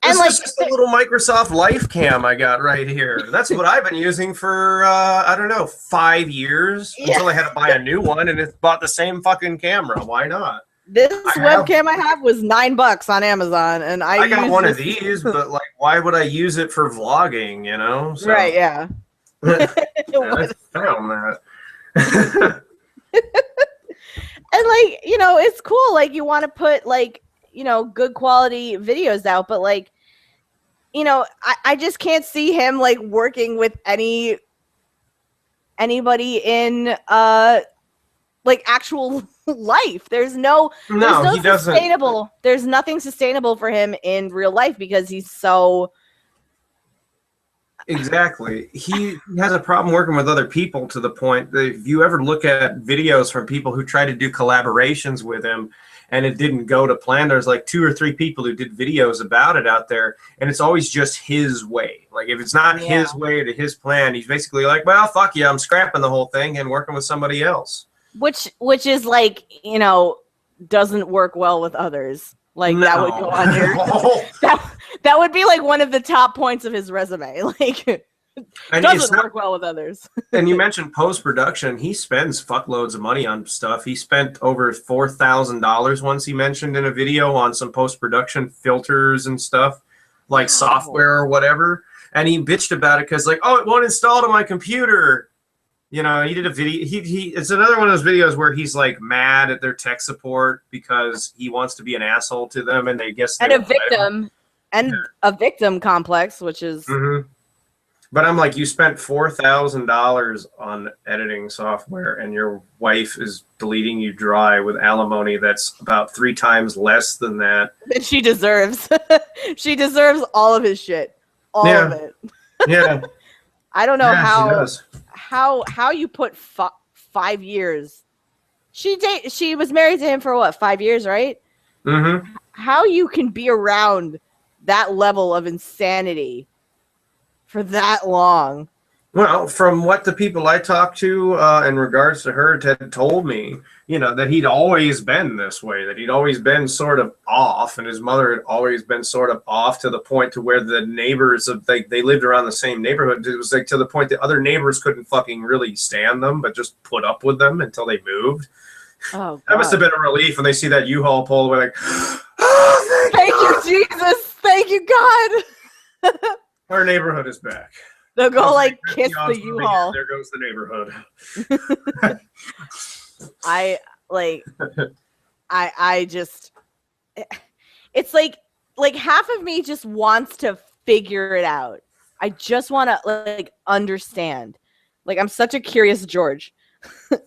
this like, is just a little Microsoft Life Cam I got right here. That's what I've been using for I don't know, 5 years until I had to buy a new one, and it bought the same fucking camera. Why not? This webcam I have was $9 on Amazon, and I got one of these, but like, why would I use it for vlogging? You know, so. Right? Yeah. I found that. And like, you know, it's cool. Like, you want to put like, you know, good quality videos out, but like, you know, I just can't see him like working with anybody in like actual life. There's sustainable. There's nothing sustainable for him in real life because he's so. Exactly. He has a problem working with other people to the point that if you ever look at videos from people who try to do collaborations with him and it didn't go to plan, there's like 2 or 3 people who did videos about it out there, and it's always just his way. Like, if it's not his way to his plan, he's basically like, well, fuck yeah, I'm scrapping the whole thing and working with somebody else. Which is like, you know, doesn't work well with others. Like, that would go on your that would be like one of the top points of his resume. Like, doesn't work well with others. And you mentioned post-production. He spends fuckloads of money on stuff. He spent over $4,000 once, he mentioned in a video, on some post-production filters and stuff, like software or whatever. And he bitched about it because, like, oh, it won't install to my computer. You know, he did a video. It's another one of those videos where he's like mad at their tech support because he wants to be an asshole to them, and they guess and a victim, and a victim complex, which is. But I'm like, you spent $4,000 on editing software, and your wife is bleeding you dry with alimony that's about 3 times less than that. That she deserves. She deserves all of his shit, all of it. Yeah. I don't know how you put 5 years. She was married to him for what, 5 years, right? Mm-hmm. How you can be around that level of insanity for that long? Well, from what the people I talked to in regards to her had told me, that he'd always been this way, that he'd always been sort of off, and his mother had always been sort of off to the point to where the neighbors they lived around the same neighborhood. It was like to the point that other neighbors couldn't fucking really stand them, but just put up with them until they moved. Oh, God. That must have been a relief when they see that U-Haul pull away, like, oh, thank you, Jesus, thank you, God. Our neighborhood is back. They'll go like kiss the U-Haul. There goes the neighborhood. I just, it's like half of me just wants to figure it out. I just want to like understand. Like, I'm such a curious George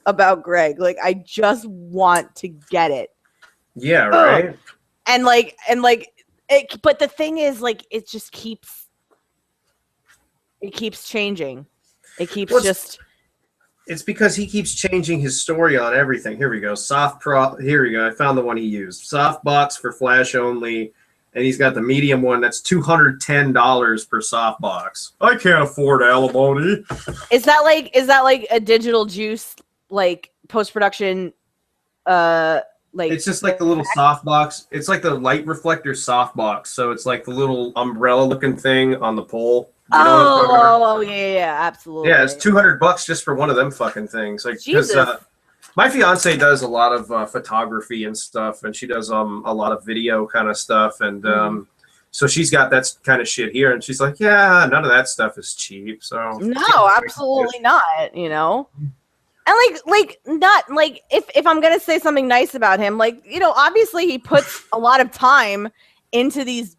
about Greg. Like, I just want to get it. Yeah, right. And but the thing is, like, it just keeps changing. It keeps It's because he keeps changing his story on everything. Here we go. Here we go. I found the one he used. Softbox for Flash only. And he's got the medium one that's $210 per softbox. I can't afford alimony. Is that like a digital juice, like post-production, like? It's just like the little softbox. It's like the light reflector softbox. So it's like the little umbrella looking thing on the pole. Yeah, absolutely. Yeah, it's $200 just for one of them fucking things. Like, because my fiance does a lot of photography and stuff, and she does a lot of video kind of stuff, and so she's got that kind of shit here, and she's like, yeah, none of that stuff is cheap. So no, absolutely not. And like not like if I'm gonna say something nice about him, like, obviously he puts a lot of time into these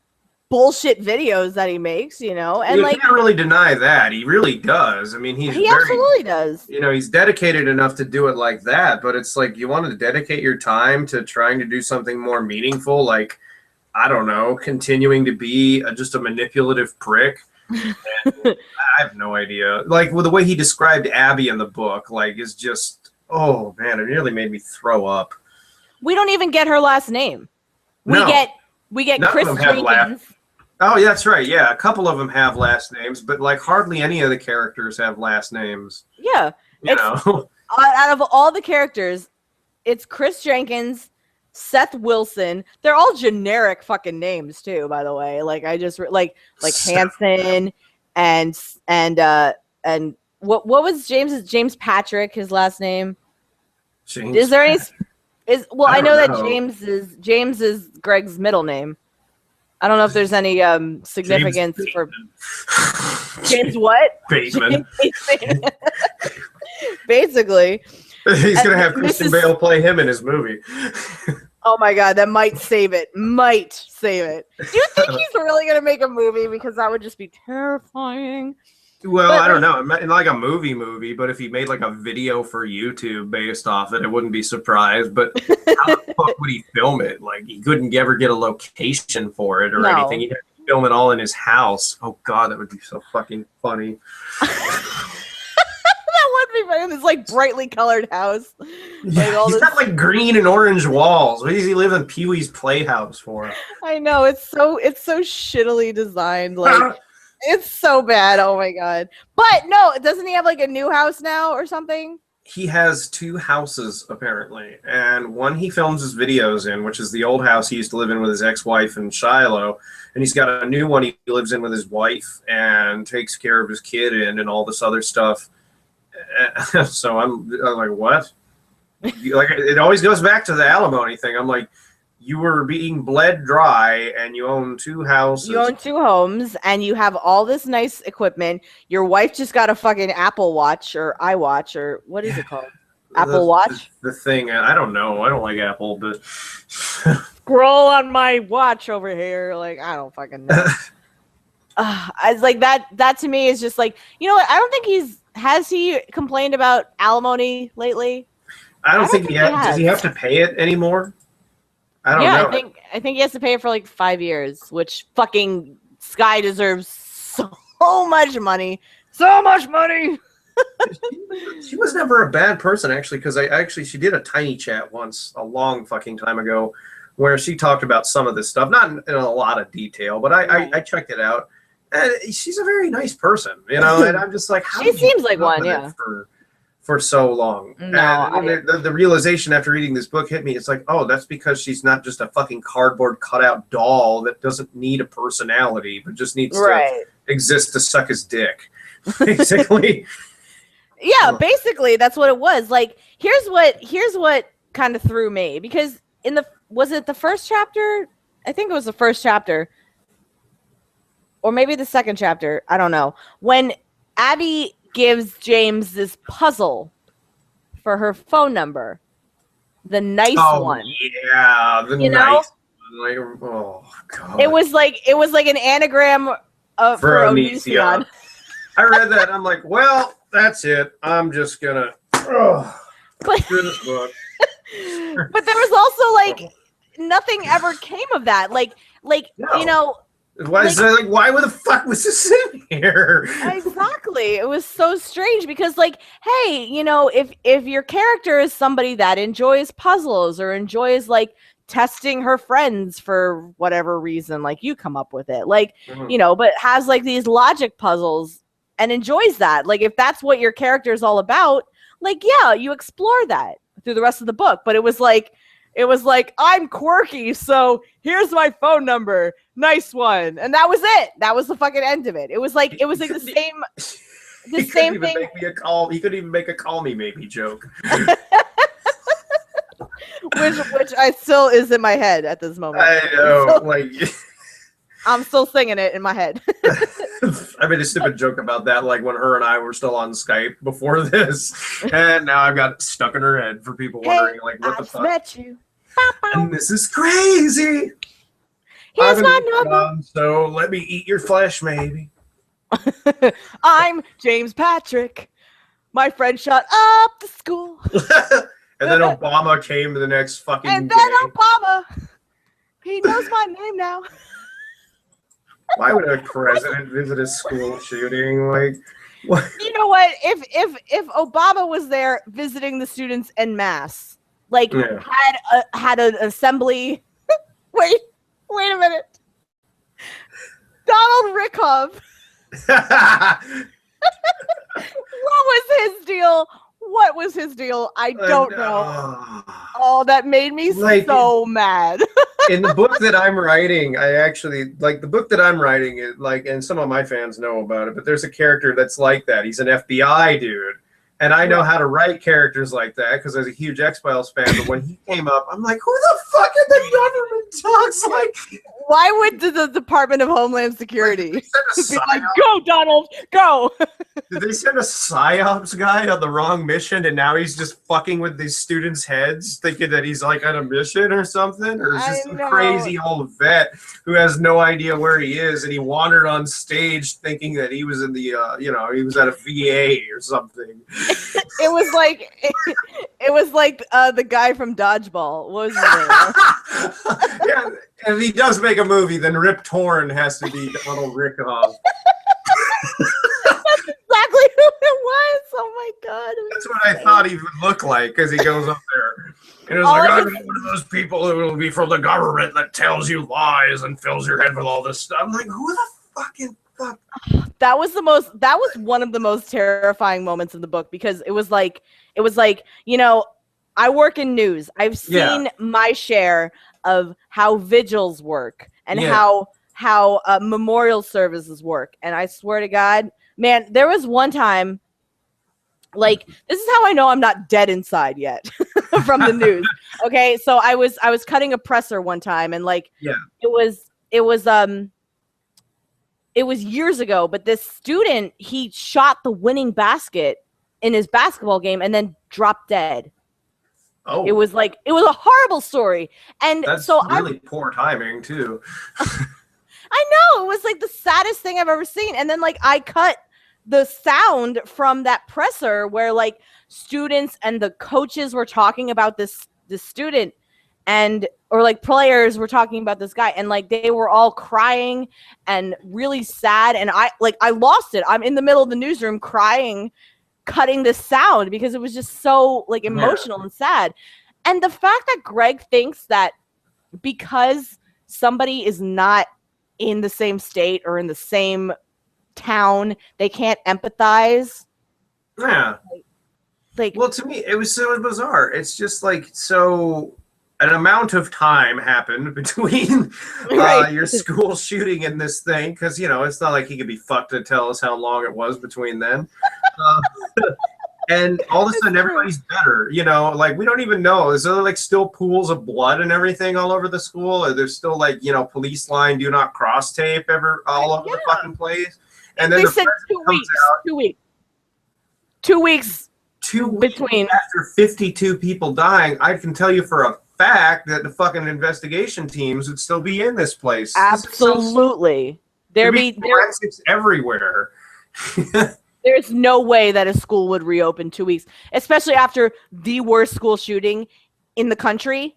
bullshit videos that he makes, and you can't really deny that. He really does. I mean, he absolutely does. He's dedicated enough to do it like that, but it's like, you want to dedicate your time to trying to do something more meaningful, like, I don't know, continuing to be just a manipulative prick. And I have no idea. Like, with the way he described Abby in the book, like, is just, oh man, it nearly made me throw up. We don't even get her last name. We get None Chris Jenkins. Oh, yeah, that's right. Yeah, a couple of them have last names, but like hardly any of the characters have last names. Yeah, out of all the characters, it's Chris Jenkins, Seth Wilson. They're all generic fucking names too, by the way. Like, I just like Hanson and what was James Patrick, his last name? James. Is there any? I know that James is Greg's middle name. I don't know if there's any significance for James what? Bateman. Basically. He's going to have Christian Bale play him in his movie. Oh my God, that might save it. Do you think he's really going to make a movie? Because that would just be terrifying. Well, I don't know. In like a movie, but if he made like a video for YouTube based off it, I wouldn't be surprised. But how the fuck would he film it? Like, he couldn't ever get a location for it or anything. He'd have to film it all in his house. Oh God, that would be so fucking funny. That would be funny. This like brightly colored house. Yeah, he's got like green and orange walls. What does he live in Pee-wee's Playhouse for? I know, it's so shittily designed. Like. It's so bad. Oh my God. But no, doesn't he have like a new house now or something? He has two houses apparently, and one he films his videos in, which is the old house he used to live in with his ex-wife in Shiloh, and he's got a new one he lives in with his wife and takes care of his kid in and all this other stuff. So I'm like, what? Like, it always goes back to the alimony thing. I'm like, you were being bled dry, and you own two houses. You own two homes, and you have all this nice equipment. Your wife just got a fucking Apple Watch or iWatch, or what is it called? Apple Watch? The thing, I don't know. I don't like Apple, but... Scroll on my watch over here. Like, I don't fucking know. I was like, that to me is just like, you know what? I don't think has he complained about alimony lately? I don't think he has. Does he have to pay it anymore? I don't know. I think he has to pay it for like 5 years, which fucking Sky deserves so much money. So much money. She was never a bad person, actually, because she did a tiny chat once a long fucking time ago where she talked about some of this stuff, not in a lot of detail, but I checked it out. And she's a very nice person, you know. And I'm just like, how She did you seems like put up one, with yeah. it for so long. No, and the realization after reading this book hit me. It's like, oh, that's because she's not just a fucking cardboard cutout doll that doesn't need a personality, but just needs to exist to suck his dick, basically. Yeah, basically that's what it was. Like, here's what kind of threw me, because was it the first chapter? I think it was the first chapter, or maybe the second chapter. I don't know. When Abby gives James this puzzle for her phone number, the nice one. Yeah, the nice one. Like, oh god. It was like an anagram for Onision. I read that. I'm like, well, that's it. I'm just gonna do this book. But there was also like nothing ever came of that. Like no. You know. Why the fuck was this in here? Exactly. It was so strange because, like, hey, you know, if your character is somebody that enjoys puzzles or enjoys like testing her friends for whatever reason, like you come up with it, like, you know, but has like these logic puzzles and enjoys that. Like, if that's what your character is all about, like, yeah, you explore that through the rest of the book. But it was like, I'm quirky, so here's my phone number. Nice one. And that was it. That was the fucking end of it. It was like the same thing. Make me a call. He couldn't even make a call me maybe joke. which I still is in my head at this moment. I know, I'm still singing it in my head. I made a stupid joke about that, like when her and I were still on Skype before this, and now I've got it stuck in her head for people wondering, like, what the fuck? Met you. And this is crazy. Here's my number. So let me eat your flesh, maybe. I'm James Patrick. My friend shot up the school. And then Obama came to the next fucking And then Obama. He knows my name now. Why would a president visit a school shooting? Like, what? You know what? If Obama was there visiting the students en masse, like had an assembly. Wait a minute. Donald Rickhoff. What was his deal? I don't know. Oh, that made me so mad. In the book that I'm writing, I actually like the book that I'm writing is like, and some of my fans know about it, but there's a character that's like that. He's an FBI dude. And I know how to write characters like that because I was a huge X-Files fan. But when he came up, I'm like, who the fuck in the government talks like? Why would the Department of Homeland Security be like, go, Donald, go? Did they send a PSYOPs guy on the wrong mission and now he's just fucking with these students' heads thinking that he's like on a mission or something? Or is this some crazy old vet who has no idea where he is and he wandered on stage thinking that he was in the, he was at a VA or something? It was like the guy from Dodgeball. What was his name? Yeah, if he does make a movie, then Rip Torn has to be Donald Rickhoff. That's exactly who it was. Oh my god! That's what I thought he would look like because he goes up there and it's like, I'm one of those people who will be from the government that tells you lies and fills your head with all this stuff. I'm like, who the fucking fuck? That was one of the most terrifying moments in the book because it was like, you know, I work in news. I've seen my share of how vigils work and how memorial services work. And I swear to God, man, there was one time, like, this is how I know I'm not dead inside yet from the news. Okay. So I was cutting a presser one time and like, it was years ago, but this student, he shot the winning basket in his basketball game and then dropped dead. Oh, it was a horrible story. And that's so really poor timing too. I know, it was like the saddest thing I've ever seen. And then like I cut the sound from that presser where like students and the coaches were talking about this student or like players were talking about this guy and like they were all crying and really sad. And I lost it. I'm in the middle of the newsroom crying, cutting this sound because it was just so like emotional and sad. And the fact that Greg thinks that because somebody is not in the same state or in the same town. They can't empathize. Yeah. Like, well, to me, it was so bizarre. It's just like, so an amount of time happened between right. your school shooting and this thing, because, you know, it's not like he could be fucked to tell us how long it was between then. And all of a sudden, everybody's better. You know, like, we don't even know. Is there, like, still pools of blood and everything all over the school? Or there's still, like, you know, police line, do not cross tape all over the fucking place? And then they said 2 weeks. Out, 2 weeks. 2 weeks. 2 weeks between after 52 people dying, I can tell you for a fact that the fucking investigation teams would still be in this place. Absolutely. There'd be forensics everywhere. There's no way that a school would reopen 2 weeks, especially after the worst school shooting in the country.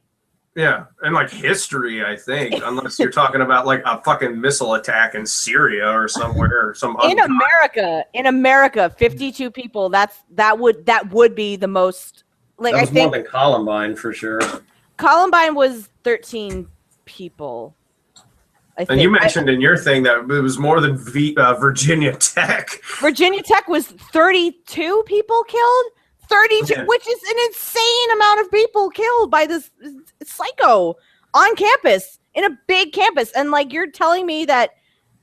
Yeah, and like history, I think, unless you're talking about like a fucking missile attack in Syria or somewhere, or some in America, 52 people. That would be the most. Like, that was I think more than Columbine for sure. Columbine was 13 people. And you mentioned in your thing that it was more than Virginia Tech. Virginia Tech was 32 people killed. 32, yeah. Which is an insane amount of people killed by this psycho on campus, in a big campus. And like, you're telling me that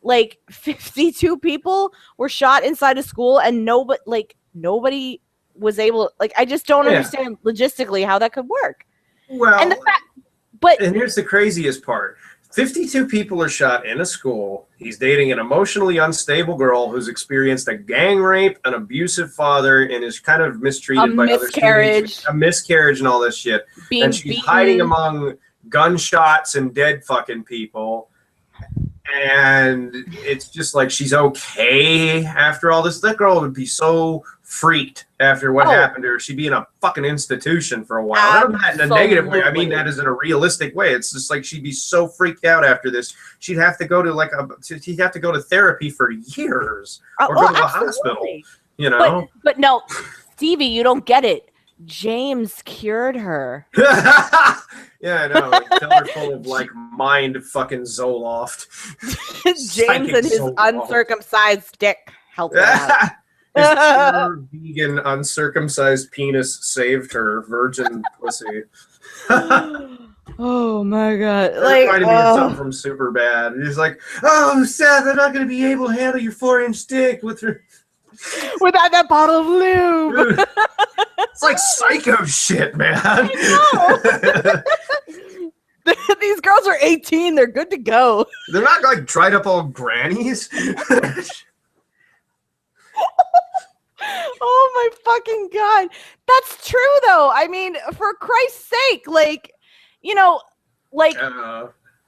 like 52 people were shot inside a school and nobody was able, like, I just don't understand logistically how that could work. Well, and here's the craziest part. 52 people are shot in a school. He's dating an emotionally unstable girl who's experienced a gang rape, an abusive father, and is kind of mistreated by other students. A miscarriage and all this shit. And she's hiding among gunshots and dead fucking people. And it's just like, she's okay after all this. That girl would be so freaked after what happened to her. She'd be in a fucking institution for a while. I don't mean that in a negative way. I mean that as in a realistic way. It's just like, she'd be so freaked out after this. She'd have to go to she'd have to go to therapy for years or go to the hospital. You know? But no, Stevie, you don't get it. James cured her. Yeah, I know. Like, tell her full of like mind fucking Zoloft. James and his uncircumcised dick helped her out. His pure vegan uncircumcised penis saved her virgin pussy. Oh my god! Like, reminded me of something from Superbad. He's like, "Oh, Seth, I'm not going to be able to handle your 4-inch dick without that bottle of lube." It's like psycho shit, man. I know. These girls are 18. They're good to go. They're not like dried up old grannies. Oh my fucking god. That's true though. I mean, for Christ's sake, like, you know, like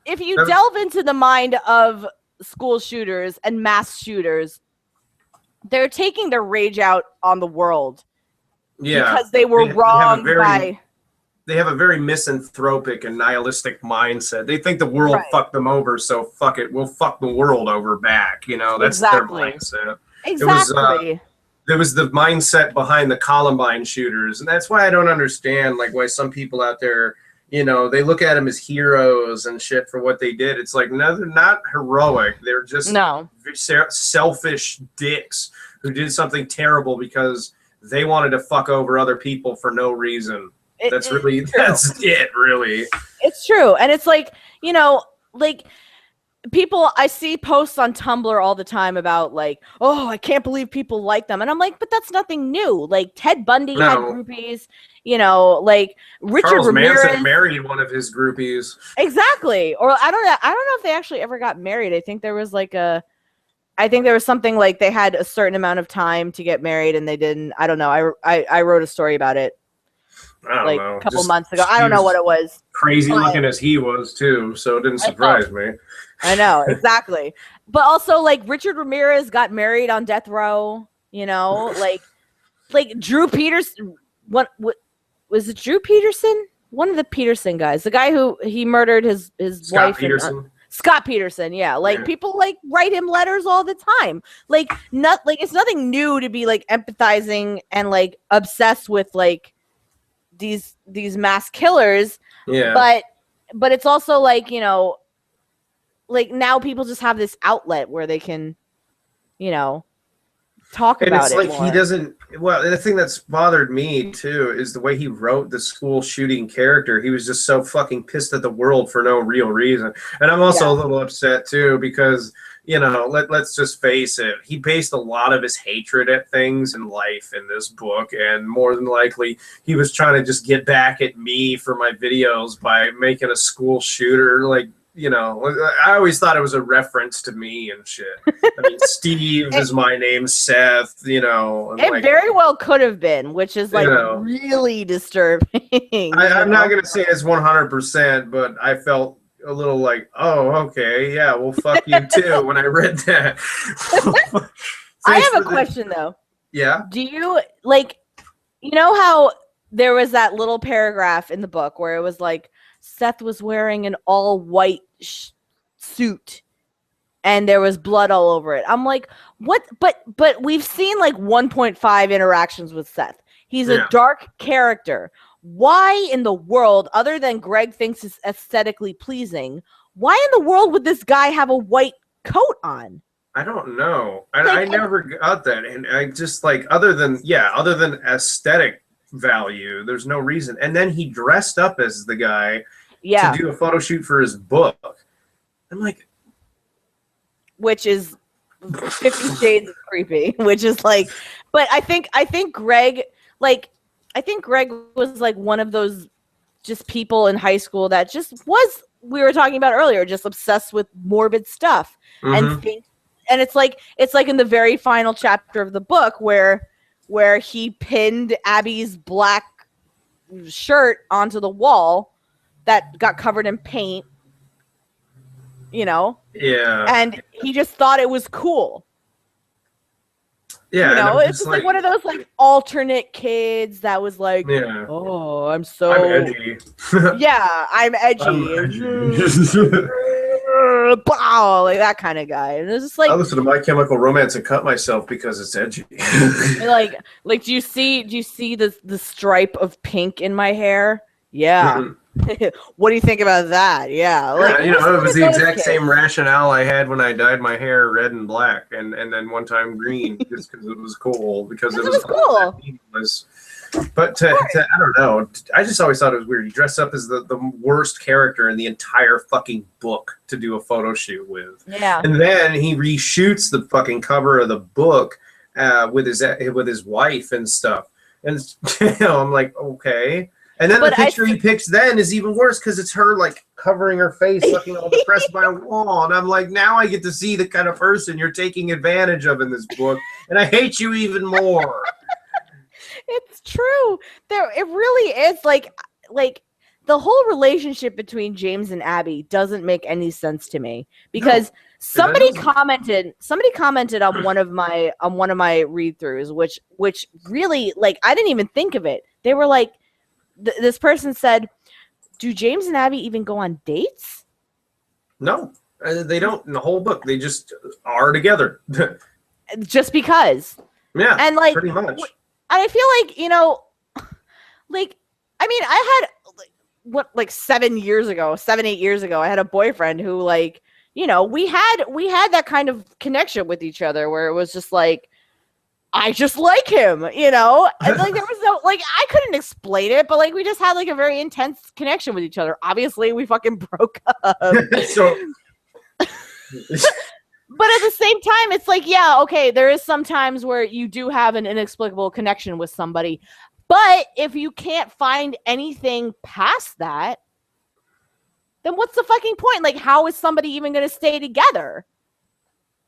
if you delve into the mind of school shooters and mass shooters, they're taking their rage out on the world. Yeah. Because they were wronged by... They have a very misanthropic and nihilistic mindset. They think the world fucked them over, so fuck it, we'll fuck the world over back. You know, that's their mindset. Exactly. It was the mindset behind the Columbine shooters, and that's why I don't understand, like, why some people out there, you know, they look at them as heroes and shit for what they did. It's like, no, they're not heroic. They're just selfish dicks who did something terrible because they wanted to fuck over other people for no reason. That's it, really. It's true. And it's like, you know, like, people, I see posts on Tumblr all the time about like, oh, I can't believe people like them. And I'm like, but that's nothing new. Like, Ted Bundy had groupies, you know, like Richard Ramirez. Manson married one of his groupies. Exactly. Or I don't know if they actually ever got married. I think there was something like they had a certain amount of time to get married and they didn't. I don't know. I wrote a story about it. I don't know. A couple months ago. I don't know what it was. Crazy looking as he was too, so it didn't surprise me. I know, exactly. But also, like, Richard Ramirez got married on death row, you know, like Drew Peterson. What was it? Drew Peterson? One of the Peterson guys, the guy who he murdered his wife. Scott Peterson, yeah. Like, people like write him letters all the time. Like, it's nothing new to be like empathizing and like obsessed with like these mass killers. Yeah. But it's also like, you know, like, now people just have this outlet where they can talk And about it's it like more. he doesn't. Well, the thing that's bothered me too is the way he wrote the school shooting character. He was just so fucking pissed at the world for no real reason. And I'm also a little upset too because let's just face it. He based a lot of his hatred at things in life in this book, and more than likely he was trying to just get back at me for my videos by making a school shooter. Like, I always thought it was a reference to me and shit. I mean, Steve is my name, Seth, It very well could have been, which is like really disturbing. I'm not going to say it's 100%, but I felt a little like, oh, okay, yeah, well, fuck you too when I read that. I have a question though. Yeah. Do you how there was that little paragraph in the book where it was like Seth was wearing an all white suit and there was blood all over it. I'm like, what? But we've seen like 1.5 interactions with Seth. He's a dark character. Why in the world, other than Greg thinks it's aesthetically pleasing, why in the world would this guy have a white coat on? I don't know. I never got that. And I just like, other than aesthetic value, there's no reason. And then he dressed up as the guy to do a photo shoot for his book. I'm like, which is 50 Shades of creepy, which is like, but I think Greg, I think Greg was like one of those just people in high school that just was, we were talking about earlier, just obsessed with morbid stuff and it's like in the very final chapter of the book where he pinned Abby's black shirt onto the wall that got covered in paint, and he just thought it was cool. Yeah, it's just like one of those like alternate kids that was like, oh, I'm edgy. Yeah, I'm edgy. Wow, like that kind of guy. And it's just like, I listen to My Chemical Romance and cut myself because it's edgy. like do you see the stripe of pink in my hair? Yeah. What do you think about that? Yeah, like it was the exact same rationale I had when I dyed my hair red and black, and then one time green, just because it was cool. Because it was cool. But I don't know. I just always thought it was weird. He dressed up as the worst character in the entire fucking book to do a photo shoot with. Yeah. And then he reshoots the fucking cover of the book with his wife and stuff. And I'm like, okay. And then the picture he picks then is even worse because it's her like covering her face, looking all depressed by a wall. And I'm like, now I get to see the kind of person you're taking advantage of in this book, and I hate you even more. It's true. It really is like the whole relationship between James and Abby doesn't make any sense to me because somebody commented on one of my read-throughs, which really, like, I didn't even think of it. They were like, this person said, do James and Abby even go on dates? No, they don't in the whole book. They just are together. Just because. Yeah, and like, pretty much. And I feel like, like, I mean, I had 7, 8 years ago, I had a boyfriend who, like, we had that kind of connection with each other where it was just like, I just like him, and like there was no, like, I couldn't explain it, but like we just had like a very intense connection with each other. Obviously, we fucking broke up. So, but at the same time, it's like, yeah, okay, there is some times where you do have an inexplicable connection with somebody, but if you can't find anything past that, then what's the fucking point? Like, how is somebody even going to stay together?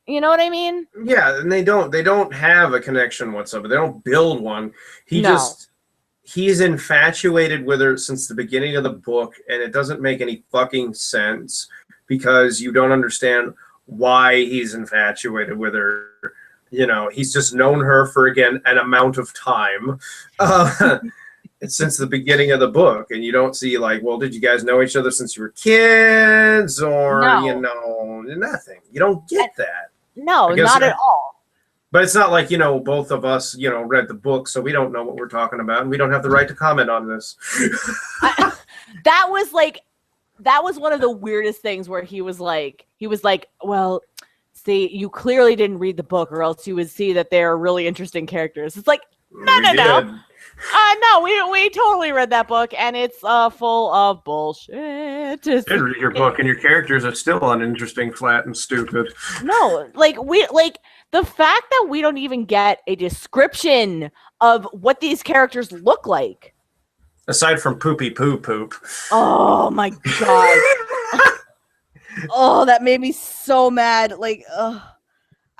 You know what I mean? Yeah, and they don't have a connection whatsoever. They don't build one. He's infatuated with her since the beginning of the book, and it doesn't make any fucking sense because you don't understand why he's infatuated with her. He's just known her for, again, an amount of time since the beginning of the book, and you don't see like, well, did you guys know each other since you were kids, or nothing. You don't get that. No, not at all. But it's not like, both of us, read the book, so we don't know what we're talking about, and we don't have the right to comment on this. That was one of the weirdest things where he was like, well, See, you clearly didn't read the book, or else you would see that they are really interesting characters. It's like, no. No, we totally read that book, and it's full of bullshit. Did read your book, and your characters are still uninteresting, flat, and stupid. No, the fact that we don't even get a description of what these characters look like. Aside from poopy poop. Oh my god. Oh, that made me so mad.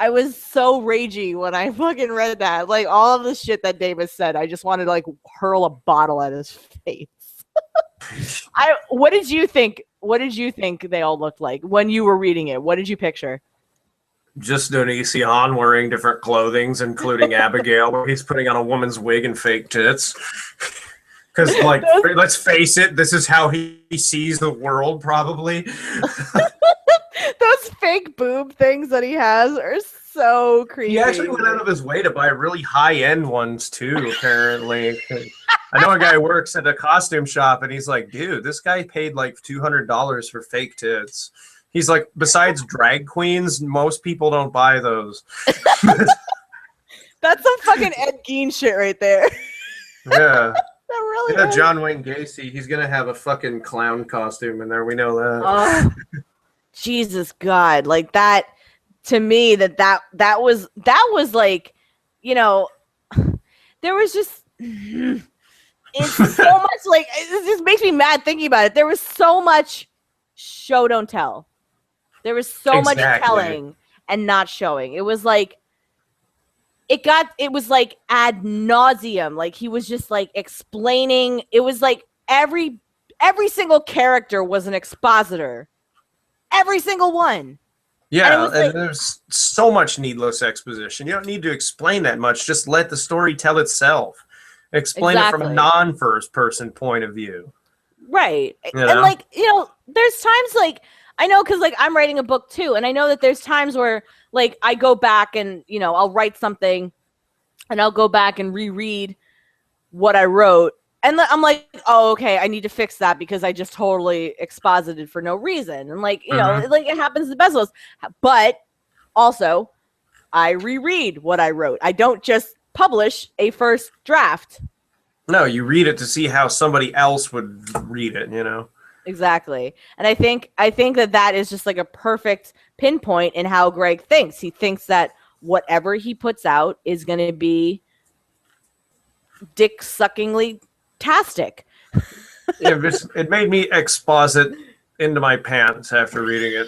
I was so ragey when I fucking read that. Like, all of the shit that Davis said, I just wanted to like hurl a bottle at his face. What did you think? What did you think they all looked like when you were reading it? What did you picture? Just Onision wearing different clothings, including Abigail, where he's putting on a woman's wig and fake tits. Because, like, let's face it, this is how he sees the world, probably. Those fake boob things that he has are so creepy. He actually went out of his way to buy really high-end ones, too, apparently. I know a guy works at a costume shop, and he's like, dude, this guy paid, like, $200 for fake tits. He's like, besides drag queens, most people don't buy those. That's some fucking Ed Gein shit right there. Yeah. Really yeah, John Wayne Gacy, he's going to have a fucking clown costume in there. We know that. Oh, Jesus God. Like, that, to me, that was like, you know, there was just, it's so much, like, it just makes me mad thinking about it. There was so much show, don't tell. There was so much telling and not showing. It was like, it was like ad nauseum. Like, he was just like explaining. It was like every single character was an expositor. Every single one. Yeah, and there's so much needless exposition. You don't need to explain that much. Just let the story tell itself. Explain it from a non-first person point of view. Right. You know? And like, you know, there's times like, I know, because like I'm writing a book too, and I know that there's times where like I go back and, you know, I'll write something and I'll go back and reread what I wrote, and I'm like, oh, okay, I need to fix that because I just totally exposited for no reason. And like, you know, like it happens to the best of us. But also, I reread what I wrote. I don't just publish a first draft. No, you read it to see how somebody else would read it, you know? Exactly. And I think that is just like a perfect pinpoint in how Greg thinks. He thinks that whatever he puts out is going to be dick-suckingly tastic. Yeah, it made me exposit into my pants after reading it.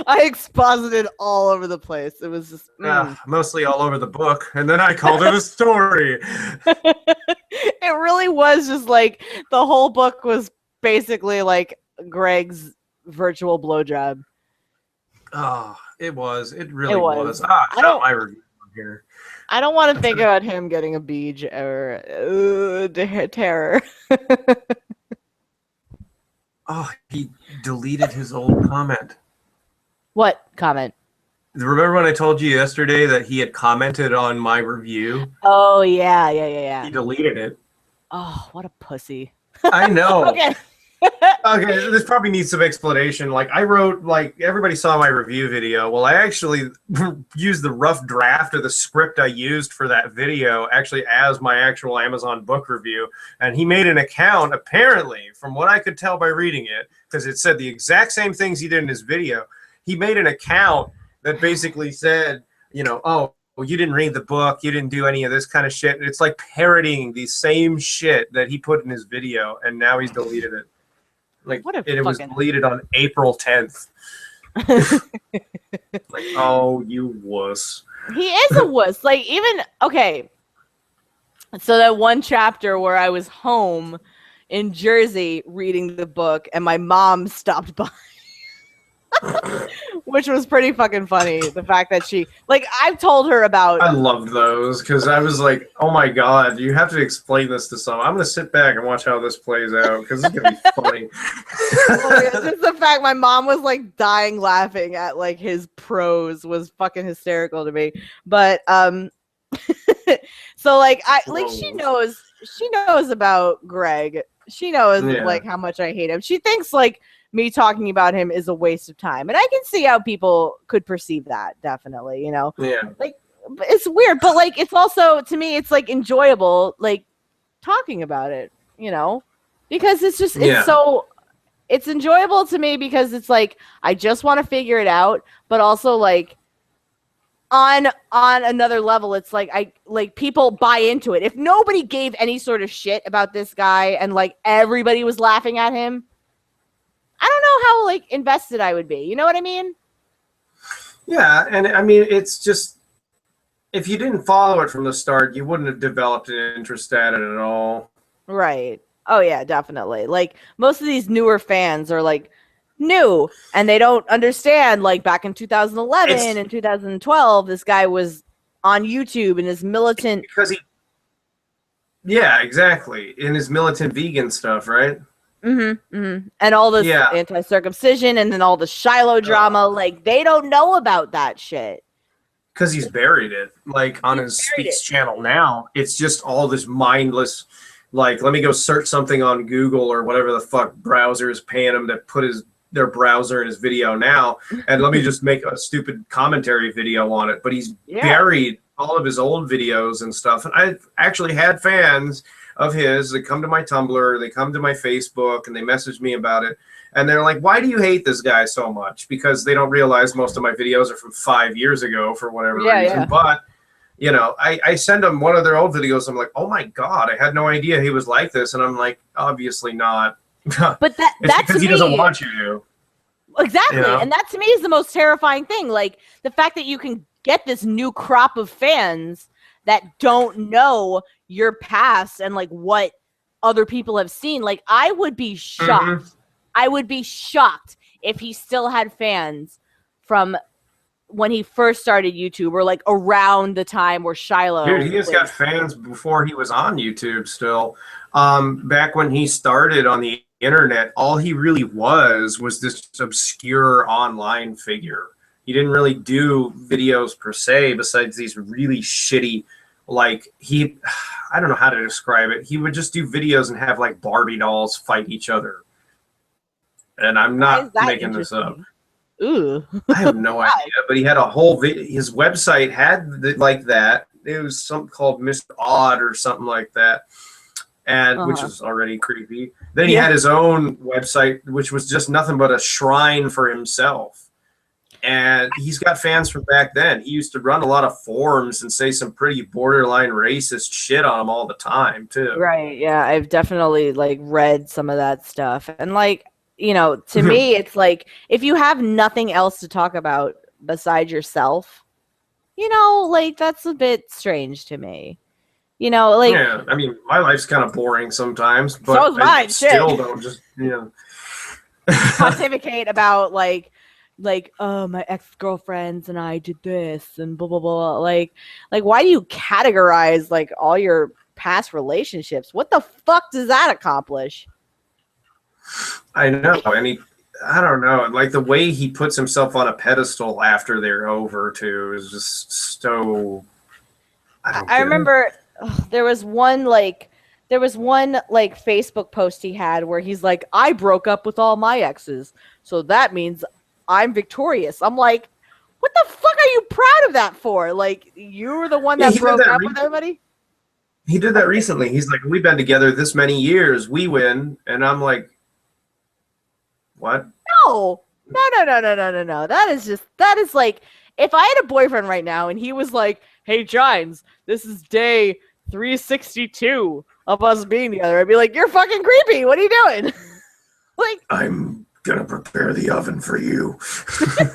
I exposited all over the place. It was just mostly all over the book, and then I called it a story. It really was just like the whole book was basically like Greg's virtual blowjob. Oh, it was. It really was. It's I not my review here. I don't want to think about him getting a beach or terror. Oh, he deleted his old comment. What comment? Remember when I told you yesterday that he had commented on my review? Oh, yeah. He deleted it. Oh, what a pussy. I know. Okay. Okay, this probably needs some explanation. Like, I wrote, like, everybody saw my review video. Well, I actually used the rough draft of the script I used for that video actually as my actual Amazon book review. And he made an account, apparently, from what I could tell by reading it, because it said the exact same things he did in his video. He made an account that basically said, you know, oh, well, you didn't read the book, you didn't do any of this kind of shit. And it's like parodying the same shit that he put in his video, and now he's deleted it. Like, it was deleted on April 10th. Like, oh, you wuss. He is a wuss. Like, even, okay. So that one chapter where I was home in Jersey reading the book, and my mom stopped by. Which was pretty fucking funny. The fact that she, like, I've told her about. I loved those because I was like, oh my God, you have to explain this to someone. I'm going to sit back and watch how this plays out because it's going to be funny. Just the fact my mom was like dying laughing at like his prose was fucking hysterical to me. But, so like, she knows about Greg. She knows like how much I hate him. She thinks like me talking about him is a waste of time. And I can see how people could perceive that, definitely, you know? Yeah. Like, it's weird, but like, it's also, to me, it's like enjoyable, like, talking about it, you know? Because it's just, it's enjoyable to me because it's like, I just want to figure it out, but also like, on another level, it's like people buy into it. If nobody gave any sort of shit about this guy and like everybody was laughing at him, I don't know how like invested I would be. You know what I mean? Yeah, and I mean it's just if you didn't follow it from the start, you wouldn't have developed an interest at it at all. Right. Oh yeah, definitely. Like most of these newer fans are like new and they don't understand like back in 2011 and 2012 this guy was on YouTube and his militant because yeah, exactly, in his militant vegan stuff, right? And all this anti-circumcision and then all the Shiloh drama, like they don't know about that shit because he's buried it like on his Speaks channel now. It's just all this mindless, like, let me go search something on Google or whatever the fuck browser is paying him to put their browser in his video now, and let me just make a stupid commentary video on it. But he's buried all of his old videos and stuff. And I've actually had fans of his that come to my Tumblr, they come to my Facebook, and they message me about it. And they're like, why do you hate this guy so much? Because they don't realize most of my videos are from 5 years ago for whatever reason. Yeah. But, you know, I send them one of their old videos. I'm like, oh my God, I had no idea he was like this. And I'm like, obviously not. But that's because he doesn't want you to. Exactly. You know? And that to me is the most terrifying thing. Like the fact that you can get this new crop of fans that don't know your past and like what other people have seen. Like I would be shocked. I would be shocked if he still had fans from when he first started YouTube or like around the time where Shiloh. Dude, he has got fans before he was on YouTube still. Back when he started on the internet, all he really was this obscure online figure. He didn't really do videos per se besides these really shitty, like I don't know how to describe it. He would just do videos and have like Barbie dolls fight each other. And I'm not making this up. Ooh. I have no idea, but he had a whole his website had like that. It was something called Mr. Odd or something like that. And which is already creepy. Then he had his own website, which was just nothing but a shrine for himself. And he's got fans from back then. He used to run a lot of forums and say some pretty borderline racist shit on them all the time, too. Right. Yeah, I've definitely like read some of that stuff. And like, you know, to me, it's like if you have nothing else to talk about besides yourself, you know, like that's a bit strange to me. You know, like yeah, I mean, my life's kind of boring sometimes, but so is mine, I still don't just pontificate about like oh, my ex-girlfriends and I did this and blah blah blah. Like why do you categorize like all your past relationships? What the fuck does that accomplish? I know, and I don't know, like the way he puts himself on a pedestal after they're over too is just so. I remember. There was one Facebook post he had where he's like, I broke up with all my exes, so that means I'm victorious. I'm like, what the fuck are you proud of that for? Like, you were the one that broke up with everybody? He did that recently. He's like, we've been together this many years, we win. And I'm like, what? No. That is like, if I had a boyfriend right now and he was like, hey, Gines, this is day 362 of us being together, I'd be like, you're fucking creepy. What are you doing? Like, I'm gonna prepare the oven for you.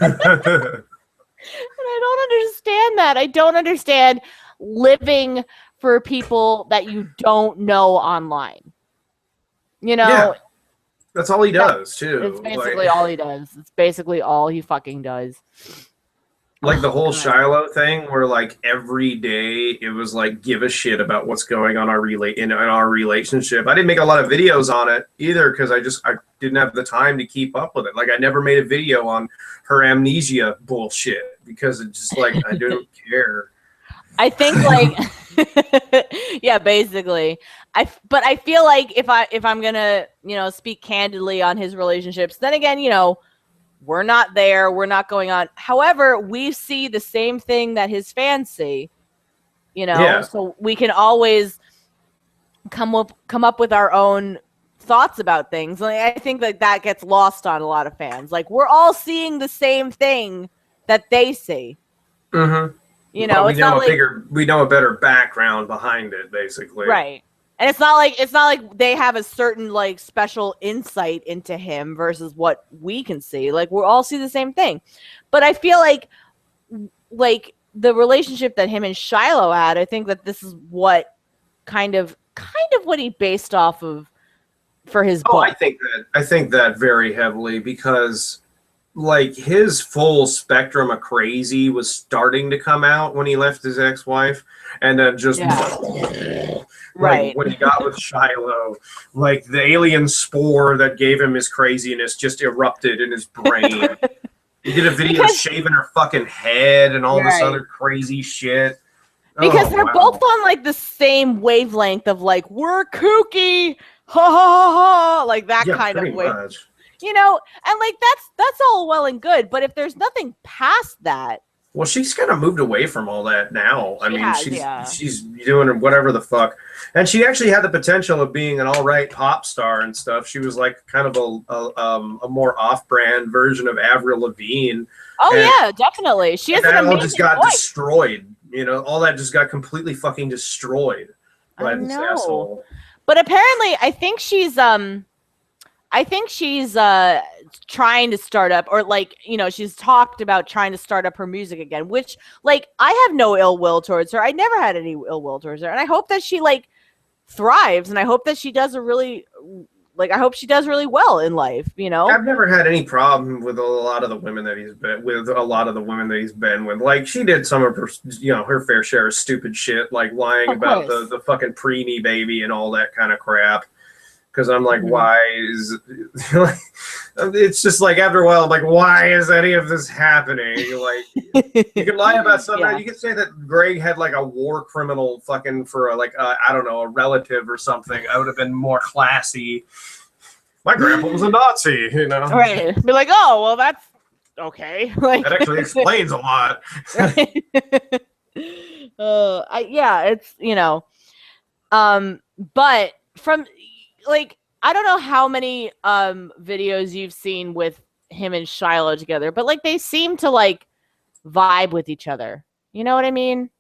And I don't understand that. I don't understand living for people that you don't know online. You know? Yeah. That's all he does, too. It's basically all he does. It's basically all he fucking does. Like the whole Shiloh thing where like every day it was like give a shit about what's going on in our relationship. I didn't make a lot of videos on it either because I didn't have the time to keep up with it. Like I never made a video on her amnesia bullshit because it's just like I don't care. I think like yeah, basically. But I feel like if I'm gonna, speak candidly on his relationships, then again, we're not there, we're not going on. However, we see the same thing that his fans see, Yeah. so we can always come up with our own thoughts about things. And I think that gets lost on a lot of fans. Like, we're all seeing the same thing that they see. Mm-hmm. But we know we know a better background behind it, basically. Right. And it's not like they have a certain like special insight into him versus what we can see. Like, we all see the same thing. But I feel like the relationship that him and Shiloh had, I think that this is what kind of what he based off of for his book. I think that very heavily, because like his full spectrum of crazy was starting to come out when he left his ex-wife, and then just right when he got with Shiloh, like the alien spore that gave him his craziness just erupted in his brain. He did a video shaving her fucking head and all this other crazy shit. Because they're both on like the same wavelength of like, we're kooky, ha ha ha ha, like that kind of way. And like that's all well and good, but if there's nothing past that. Well, she's kind of moved away from all that now. She's doing whatever the fuck. And she actually had the potential of being an all right pop star and stuff. She was like kind of a more off-brand version of Avril Lavigne. Oh, yeah, definitely. She has an amazing all just got voice. Destroyed. All that just got completely fucking destroyed by this asshole. But apparently, I think she's trying to start up, or like, she's talked about trying to start up her music again, which like I have no ill will towards her. I never had any ill will towards her, and I hope that she like thrives, and I hope that she does really well in life. I've never had any problem with a lot of the women that he's been with. Like, she did some of her, her fair share of stupid shit, like lying about the fucking preemie baby and all that kind of crap. Because I'm like, why is it's just like after a while, I'm like, why is any of this happening? Like, you can lie about something. You can say that Greg had like a war criminal fucking for I don't know, a relative or something. I would have been more classy. My grandpa was a Nazi, Right. Be like, oh, well, that's okay. Like, that actually explains a lot. It's but from. Like, I don't know how many videos you've seen with him and Shiloh together, but like they seem to like vibe with each other. You know what I mean?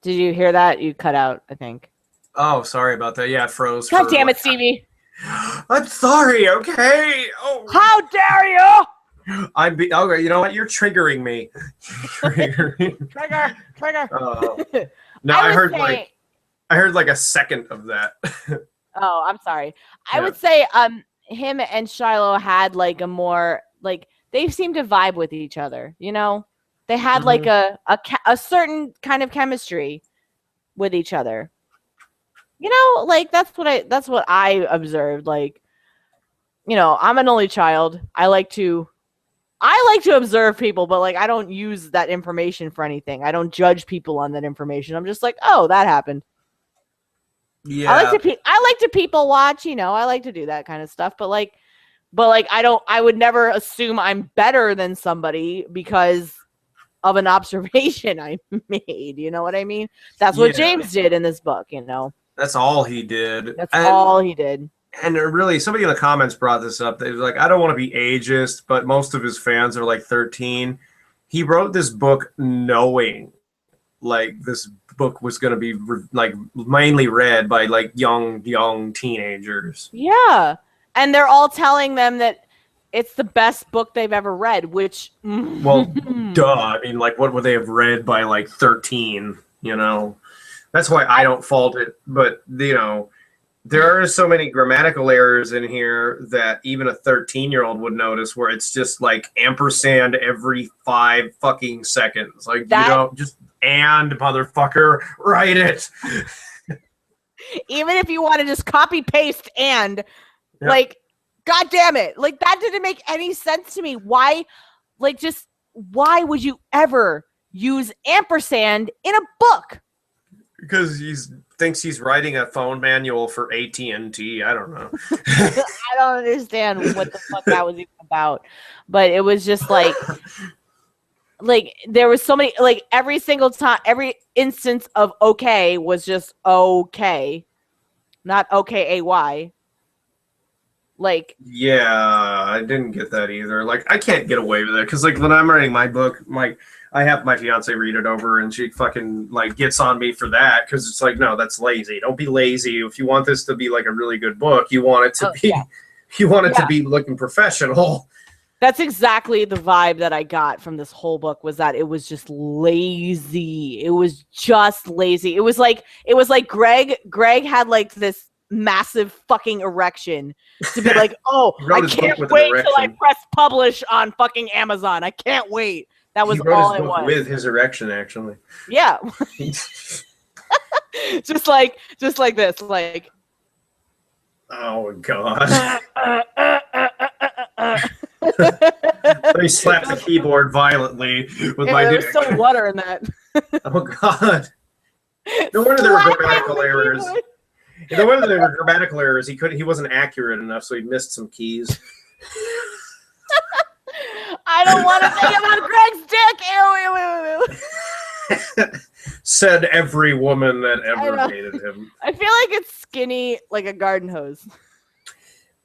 Did you hear that? You cut out, I think. Oh, sorry about that. Yeah, it froze. God damn it, Stevie. I'm sorry, okay? Oh. How dare you? Okay, you know what? You're triggering me. Trigger. No, I heard like a second of that. Oh, I'm sorry. I would say him and Shiloh had like a more like they seemed to vibe with each other, They had like a certain kind of chemistry with each other. Like that's what I observed. Like, I'm an only child. I like to observe people, but like I don't use that information for anything. I don't judge people on that information. I'm just like, oh, that happened. Yeah. I like to people watch, I like to do that kind of stuff, but I would never assume I'm better than somebody because of an observation I made. You know what I mean? That's what James did in this book, That's all he did. All he did. And really, somebody in the comments brought this up. They was like, I don't want to be ageist, but most of his fans are like 13. He wrote this book knowing, like, this book was going to be like mainly read by like young teenagers. Yeah, and they're all telling them that it's the best book they've ever read. Which, well, duh. I mean, like, what would they have read by like 13? That's why I don't fault it. But there are so many grammatical errors in here that even a 13-year-old would notice, where it's just like ampersand every 5 fucking seconds. Like, you don't just motherfucker, write it. Even if you want to just copy paste like, God damn it. Like, that didn't make any sense to me. Why? Like, just why would you ever use ampersand in a book? Because he thinks he's writing a phone manual for AT&T. I don't know. I don't understand what the fuck that was even about. But it was just like there was so many, like every single time, every instance of okay was just okay, not okay. Like, yeah, I didn't get that either. Like, I can't get away with it because, like, when I'm writing my book, like, I have my fiance read it over, and she fucking like gets on me for that because it's like, no, that's lazy. Don't be lazy. If you want this to be like a really good book, you want it to to be looking professional. That's exactly the vibe that I got from this whole book, was that it was just lazy. It was just lazy. It was like Greg had like this massive fucking erection to be like, oh, I can't wait till I press publish on fucking Amazon. I can't wait. That was all it was. With his erection, actually. Yeah. just like this, like. Oh God. He slapped the keyboard violently with my dick. There's some water in that. Oh God. No wonder there were grammatical errors. No wonder there were grammatical errors. He wasn't accurate enough, so he missed some keys. I don't want to think about Greg's dick. Ew. Said every woman that ever hated him. I feel like it's skinny like a garden hose.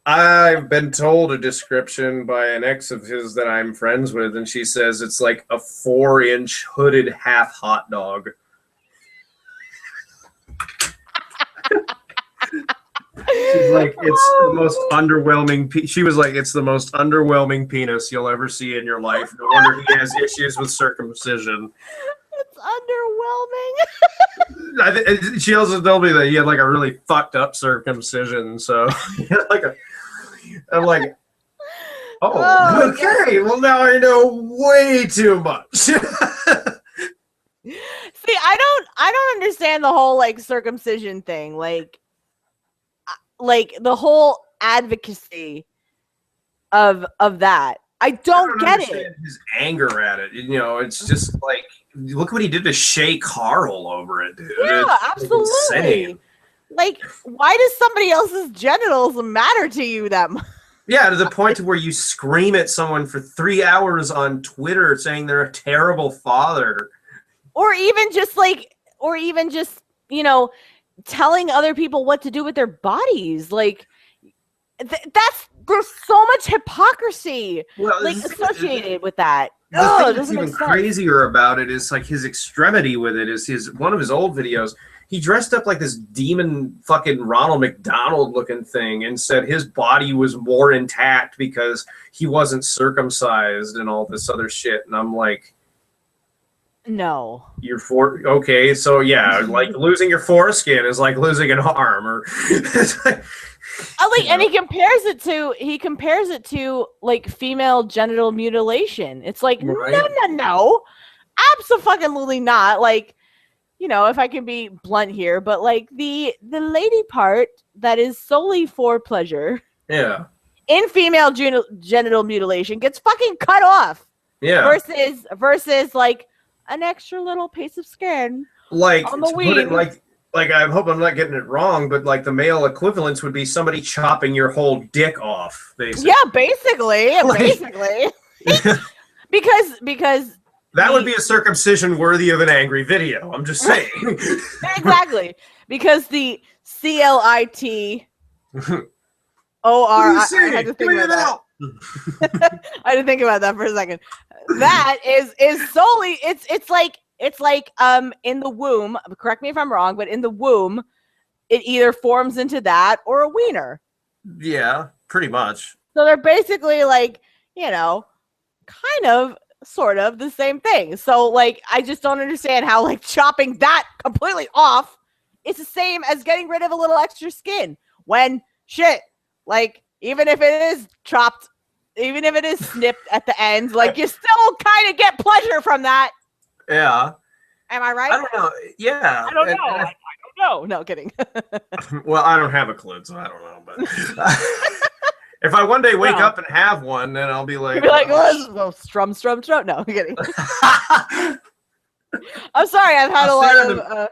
I've been told a description by an ex of his that I'm friends with, and she says it's like a 4-inch hooded half hot dog. She's like, it's the most underwhelming. She was like, it's the most underwhelming penis you'll ever see in your life. No wonder he has issues with circumcision. It's underwhelming. She also told me that he had like a really fucked up circumcision. So I'm like, oh, okay. Well, now I know way too much. See, I don't understand the whole like circumcision thing. Like the whole advocacy of that. I don't get it. His anger at it, you know, it's just like, look what he did to Shay Carl over it, dude. Yeah, absolutely. Like, why does somebody else's genitals matter to you that much? Yeah, to the point to where you scream at someone for 3 hours on Twitter saying they're a terrible father. Or even just, you know, telling other people what to do with their bodies. Like, there's so much hypocrisy associated with that. The thing that's even crazier about it is like his extremity with it is one of his old videos. He dressed up like this demon fucking Ronald McDonald looking thing and said his body was more intact because he wasn't circumcised and all this other shit. And I'm like, no. Okay, so yeah, like losing your foreskin is like losing an arm, or and he compares it to like female genital mutilation. It's like, right? No, absolutely not. Like, you know, if I can be blunt here, but like the lady part that is solely for pleasure, yeah, in female genital mutilation gets fucking cut off. Yeah, versus like an extra little piece of skin, like on the weave. Like I hope I'm not getting it wrong, but like the male equivalents would be somebody chopping your whole dick off, basically. Yeah, basically. because that would be a circumcision worthy of an angry video. I'm just saying. Exactly, because the CLIT OR. I had to think about that. I had to think about that for a second. That is solely it's like in the womb, correct me if I'm wrong, but in the womb it either forms into that or a wiener. Yeah, pretty much. So they're basically like, you know, kind of sort of the same thing. So like I just don't understand how like chopping that completely off is the same as getting rid of a little extra skin. When shit, like even if it is chopped, even if it is snipped at the end, like you still kind of get pleasure from that. Yeah. Am I right? I don't know. Yeah. I don't know. I don't know. No, kidding. Well, I don't have a clit, so I don't know. But If I one day wake up and have one, then I'll be like, well, strum. No, I'm kidding. I'm sorry. I've had a lot of.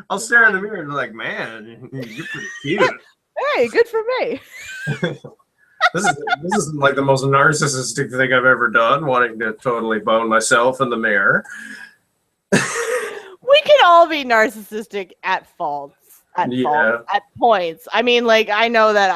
I'll stare in the mirror and be like, man, you're pretty cute. Hey, good for me. This isn't like the most narcissistic thing I've ever done, wanting to totally bone myself in the mirror. We can all be narcissistic at faults. At points. I mean, like, I know that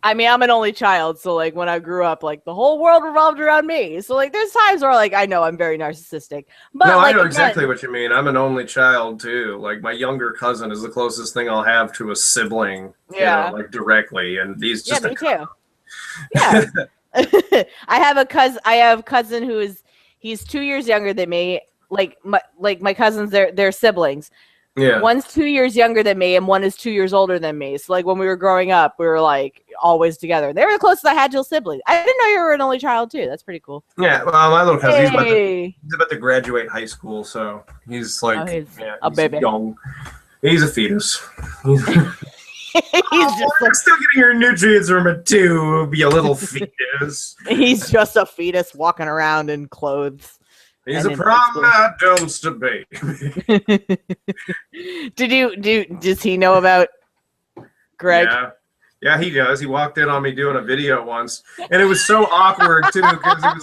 I mean, I'm an only child, so like when I grew up, like the whole world revolved around me. So like there's times where like I know I'm very narcissistic. But no, like, I know exactly what you mean. I'm an only child too. Like my younger cousin is the closest thing I'll have to a sibling, like directly, and he's just me too. Yeah. I have a cousin he's 2 years younger than me. Like my cousins, they're siblings. Yeah. One's 2 years younger than me, and one is 2 years older than me. So, like, when we were growing up, we were, like, always together. They were the closest I had to siblings. I didn't know you were an only child, too. That's pretty cool. Yeah, well, my little cousin, he's about to graduate high school, so he's, like, he's a baby. Young. He's a fetus. He's just still getting your nutrients from a tube, be a little fetus. He's just a fetus walking around in clothes. He's a promenade dumpster baby. Does he know about Greg? Yeah, he does. He walked in on me doing a video once, and it was so awkward too, because it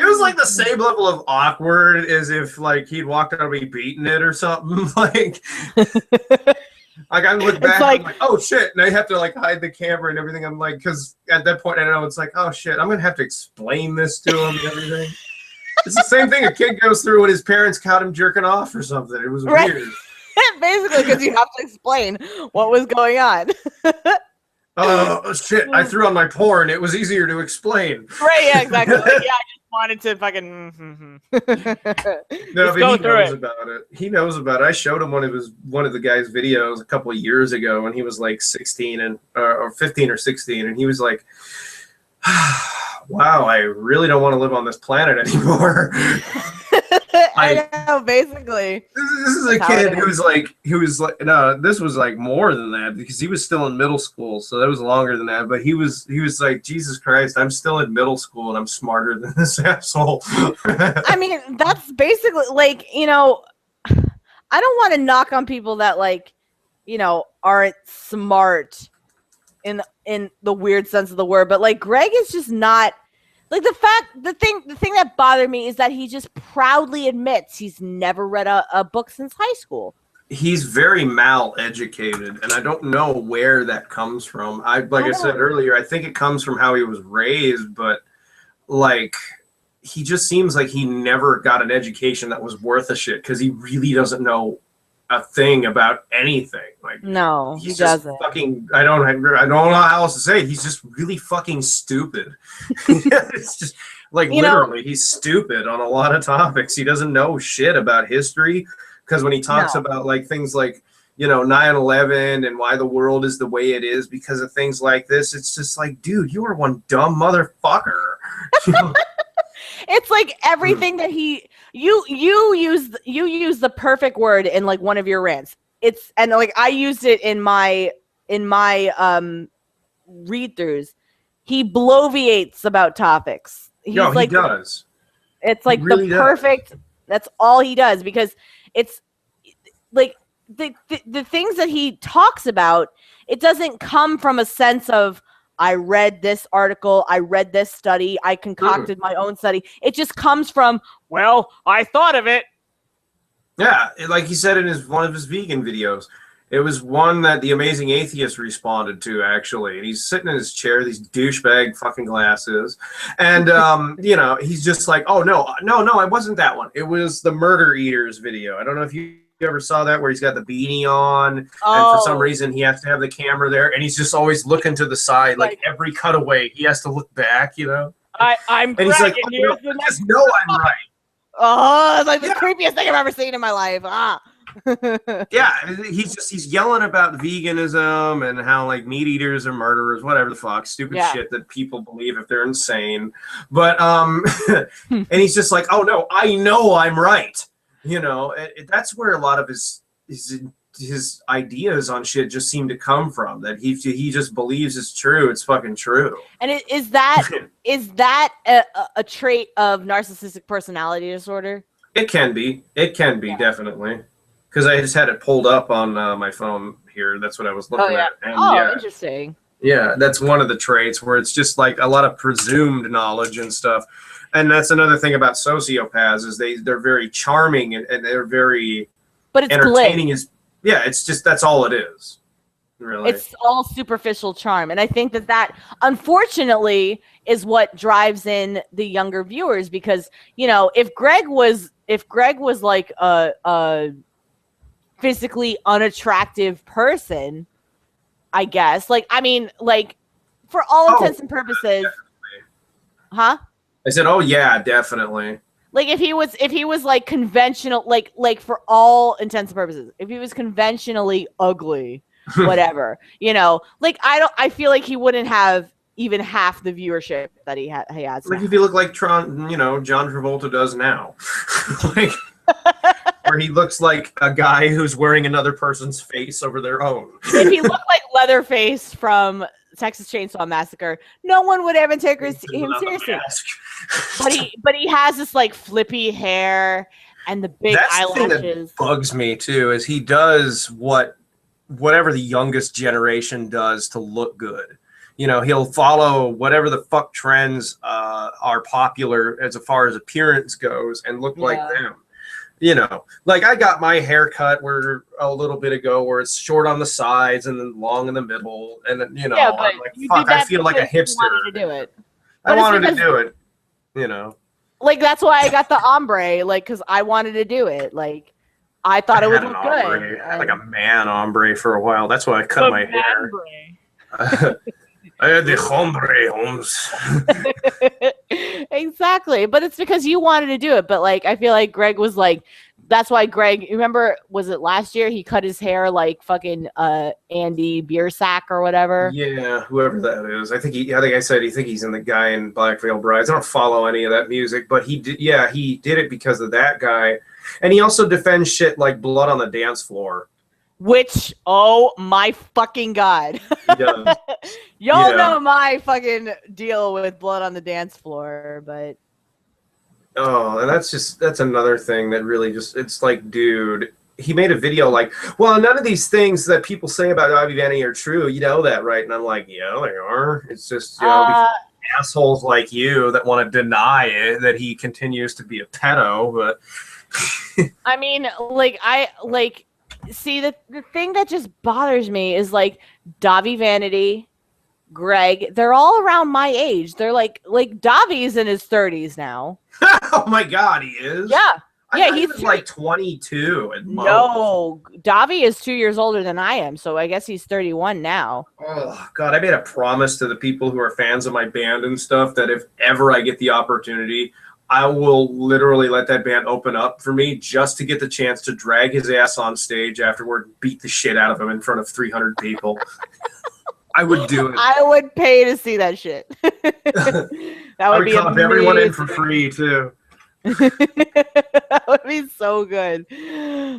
was like the same level of awkward as if like he'd walked on me beating it or something. Like I look back, and I'm like, oh shit, and I have to like hide the camera and everything. I'm like, because at that point I know it's like, oh shit, I'm gonna have to explain this to him and everything. It's the same thing a kid goes through when his parents caught him jerking off or something. It was weird. Basically, because you have to explain what was going on. Oh, shit. I threw on my porn. It was easier to explain. Right, yeah, exactly. Like, yeah, I just wanted to fucking... No, but he knows about it. He knows about it. I showed him one of the guy's videos a couple of years ago when he was like 16 or 15 or 16, and he was like, wow, I really don't want to live on this planet anymore. I know, basically. This is a kid who was like, no, this was like more than that because he was still in middle school, so that was longer than that. But he was like, Jesus Christ, I'm still in middle school and I'm smarter than this asshole. I mean, that's basically like, I don't want to knock on people that like, aren't smart in the weird sense of the word, but like Greg is just not like the thing that bothered me is that he just proudly admits he's never read a book since high school. He's very mal-educated, and I don't know where that comes from. I said earlier, I think it comes from how he was raised, but like he just seems like he never got an education that was worth a shit because he really doesn't know a thing about anything. Like, no, he doesn't. Fucking, I don't know how else to say it. He's just really fucking stupid. It's just like literally, he's stupid on a lot of topics. He doesn't know shit about history because when he talks about like things like 9/11 and why the world is the way it is because of things like this, it's just like, dude, you are one dumb motherfucker. It's like everything that you use the perfect word in like one of your rants. And like I used it in my read-throughs. He bloviates about topics. He does. It's like really the perfect. Does. That's all he does because it's like the things that he talks about. It doesn't come from a sense of I read this article, I read this study, I concocted my own study. It just comes from, well, I thought of it. Yeah, like he said in one of his vegan videos. It was one that the Amazing Atheist responded to, actually. And he's sitting in his chair, these douchebag fucking glasses. And, he's just like, oh, no, it wasn't that one. It was the Murder Eaters video. I don't know if you ever saw that where he's got the beanie on and for some reason he has to have the camera there and he's just always looking to the side, like every cutaway he has to look back, I'm and he's like, oh, no, I just know I'm right. Oh, it's like the creepiest thing I've ever seen in my life. Yeah, he's yelling about veganism and how like meat eaters are murderers, whatever the fuck, stupid shit that people believe if they're insane. But and he's just like, oh no, I know I'm right. That's where a lot of his his ideas on shit just seem to come from. That he just believes it's true. It's fucking true. And is that a trait of narcissistic personality disorder? It can be. It can be, definitely. Because I just had it pulled up on my phone here. That's what I was looking at. And interesting. Yeah, that's one of the traits where it's just like a lot of presumed knowledge and stuff. And that's another thing about sociopaths is they're very charming and they're very entertaining. It's just that's all it is. Really. It's all superficial charm. And I think that unfortunately is what drives in the younger viewers, because, you know, if Greg was like a physically unattractive person, I guess, like, I mean, like, for all intents and purposes, definitely. Huh? I said, oh yeah, definitely. Like if he was like conventional, like for all intents and purposes, if he was conventionally ugly, whatever, you know, like I feel like he wouldn't have even half the viewership that he has. Like now. if you look like John Travolta does now, like where he looks like a guy who's wearing another person's face over their own. If he looked like Leatherface from Texas Chainsaw Massacre, no one would ever take him seriously. But he has this like flippy hair and the big eyelashes. The thing that bugs me too is he does whatever the youngest generation does to look good. You know, he'll follow whatever the fuck trends are popular as far as appearance goes and look like them. You know, like I got my haircut where a little bit ago where it's short on the sides and then long in the middle. And then, you know, I'm like, fuck, I feel like a hipster. Wanted to do it. I wanted to do it, you know. Like, that's why I got the ombre, like, because I wanted to do it. Like, I thought it would look good. I had like a man ombre for a while. That's why I cut my hair. I had the hombre, Holmes. Exactly. But it's because you wanted to do it. But, like, I feel like Greg was like, that's why Greg, remember, was it last year? He cut his hair like fucking Andy Biersack or whatever. Yeah, whoever that is. I think I said he's in the guy in Black Veil Brides. I don't follow any of that music, but he did it because of that guy. And he also defends shit like Blood on the Dance Floor. Which, oh my fucking God. He does. Y'all know my fucking deal with Blood on the Dance Floor, but... Oh, and that's another thing that really just, it's like, dude, he made a video like, well, none of these things that people say about Ivy Vanny are true. You know that, right? And I'm like, yeah, they are. It's just, you know, assholes like you that want to deny it, that he continues to be a pedo, but... I mean, see, the thing that just bothers me is, like, Davi Vanity, Greg, they're all around my age. They're like Davi's in his 30s now. Oh my God, he is? Yeah. Yeah, he's like 22 at most. No, Davi is 2 years older than I am, so I guess he's 31 now. Oh God, I made a promise to the people who are fans of my band and stuff that if ever I get the opportunity, I will literally let that band open up for me just to get the chance to drag his ass on stage afterward and beat the shit out of him in front of 300 people. I would do it. I would pay to see that shit. That would be amazing. Everyone in for free too. That would be so good.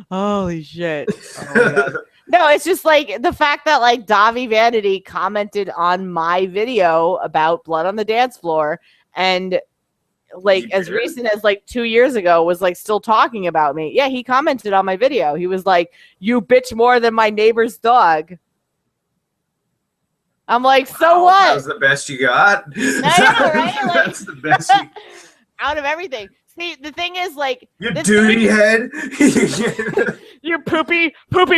Holy shit. Oh my God. No, it's just like the fact that like Davi Vanity commented on my video about Blood on the Dance Floor, and like as recent as like 2 years ago was like still talking about me. Yeah, he commented on my video. He was like, "You bitch more than my neighbor's dog." I'm like, so what? That was the best you got? I know, right? Like, that's the best out of everything. See, the thing is, like... You duty head! You poopy poop. See,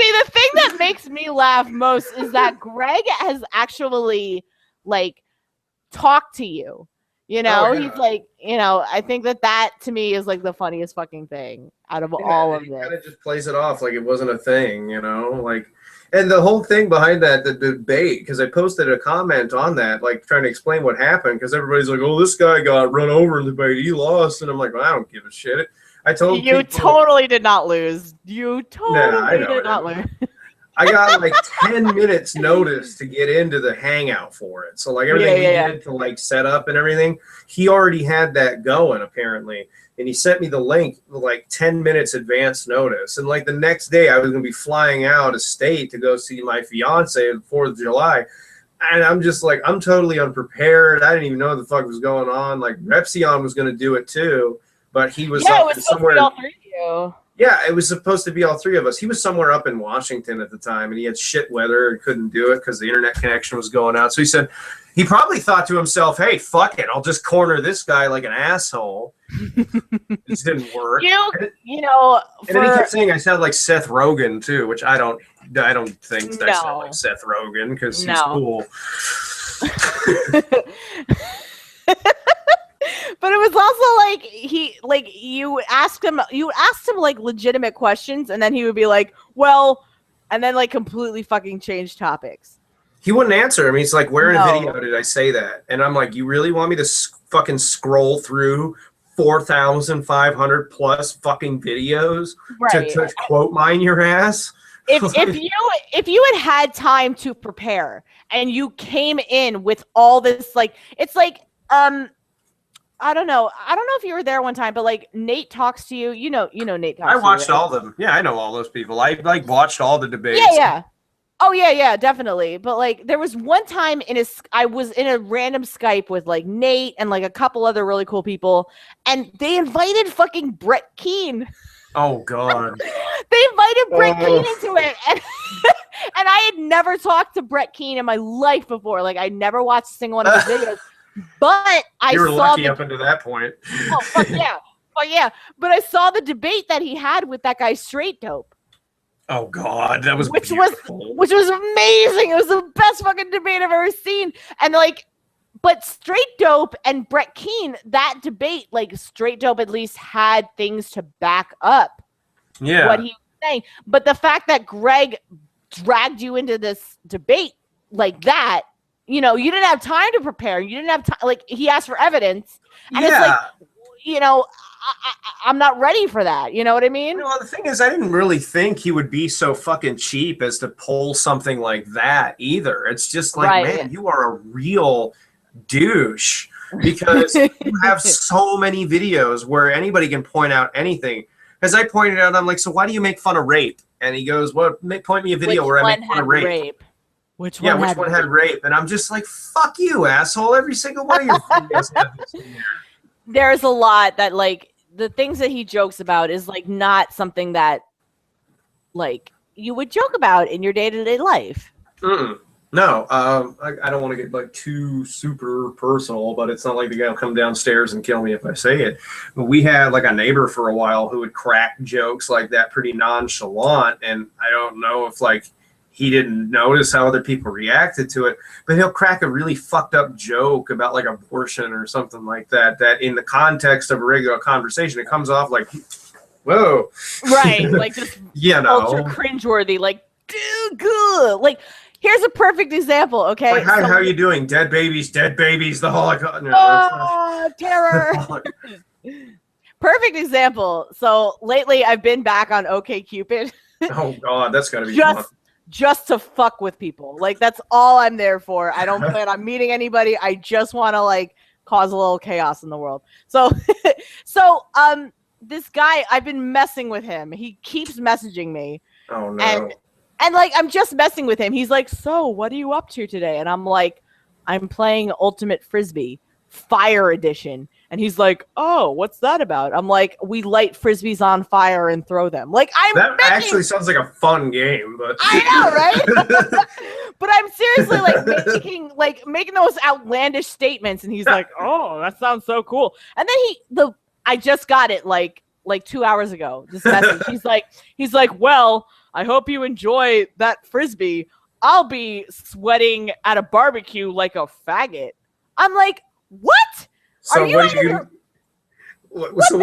the thing that makes me laugh most is that Greg has actually, like, talked to you. You know, he's like, you know, I think that to me is like the funniest fucking thing out of all of this. He kind of just plays it off like it wasn't a thing, you know, like, and the whole thing behind that, the debate, because I posted a comment on that, like trying to explain what happened, because everybody's like, oh, this guy got run over in the debate, he lost, and I'm like, well, I don't give a shit. I told you totally did not lose. You totally did not lose. I got like 10 minutes notice to get into the hangout for it. So like everything we did to like set up and everything, he already had that going apparently. And he sent me the link with like 10 minutes advance notice. And like the next day I was going to be flying out of state to go see my fiance on the 4th of July. And I'm just like, I'm totally unprepared. I didn't even know what the fuck was going on. Like Repsion was going to do it too, but he was up somewhere. All three of you. Yeah, it was supposed to be all three of us. He was somewhere up in Washington at the time, and he had shit weather and couldn't do it because the internet connection was going out. So he said, he probably thought to himself, hey, fuck it. I'll just corner this guy like an asshole. It just didn't work. You know, and then he kept saying I sound like Seth Rogen, too, which I don't think I sound like Seth Rogen because he's cool. But it was also like you asked him like legitimate questions, and then he would be like, well, and then like completely fucking change topics. He wouldn't answer. I mean, he's like, where in a video did I say that? And I'm like, you really want me to fucking scroll through 4,500 plus fucking videos to quote mine your ass? If you had time to prepare and you came in with all this, like, it's like, I don't know if you were there one time, but like Nate talks to you. You know Nate talks to you. I watched all of them. Yeah, I know all those people. I like watched all the debates. Yeah. Oh yeah, definitely. But like there was one time I was in a random Skype with like Nate and like a couple other really cool people, and they invited fucking Brett Keane. Oh God. They invited Brett Keane into it. And I had never talked to Brett Keane in my life before. Like I never watched a single one of his videos. But you were lucky up until that point. Oh fuck yeah. Oh yeah. But I saw the debate that he had with that guy Straight Dope. Oh God, that was which was amazing. It was the best fucking debate I've ever seen. And like, but Straight Dope and Brett Keane, that debate, like Straight Dope at least had things to back up what he was saying. But the fact that Greg dragged you into this debate like that, you know, you didn't have time to prepare. You didn't have time. Like he asked for evidence, and it's like, you know, I'm not ready for that. You know what I mean? Well, the thing is, I didn't really think he would be so fucking cheap as to pull something like that either. It's just like, man, you are a real douche because you have so many videos where anybody can point out anything. As I pointed out, I'm like, so why do you make fun of rape? And he goes, well, point me a video where I make fun of rape. Which one had rape? And I'm just like, fuck you, asshole. Every single one of your videos have this in there. There's a lot that, like, the things that he jokes about is, like, not something that, like, you would joke about in your day-to-day life. No, I don't want to get, like, too super personal, but it's not like the guy will come downstairs and kill me if I say it. But we had, like, a neighbor for a while who would crack jokes like that pretty nonchalant, and I don't know if, like, he didn't notice how other people reacted to it, but he'll crack a really fucked up joke about like abortion or something like that, that in the context of a regular conversation, it comes off like, whoa. Right. Like just ultra cringeworthy, like, dude, good. Like, here's a perfect example, okay? Like, how are you doing? Dead babies, the Holocaust. No, terror. Perfect example. So lately I've been back on OkCupid. Oh God, that's gotta be fun. Just to fuck with people. Like, that's all I'm there for. I don't plan on meeting anybody. I just want to, like, cause a little chaos in the world. So, this guy, I've been messing with him. He keeps messaging me. Oh, no. And like, I'm just messing with him. He's like, so, what are you up to today? And I'm like, I'm playing Ultimate Frisbee, Fire Edition. And he's like, oh, what's that about? I'm like, we light Frisbees on fire and throw them. Like, that actually sounds like a fun game, but I know, right? But I'm seriously making those outlandish statements, and he's like, oh, that sounds so cool. And then I just got it like 2 hours ago. This message. He's like, well, I hope you enjoy that Frisbee. I'll be sweating at a barbecue like a faggot. I'm like, what? So what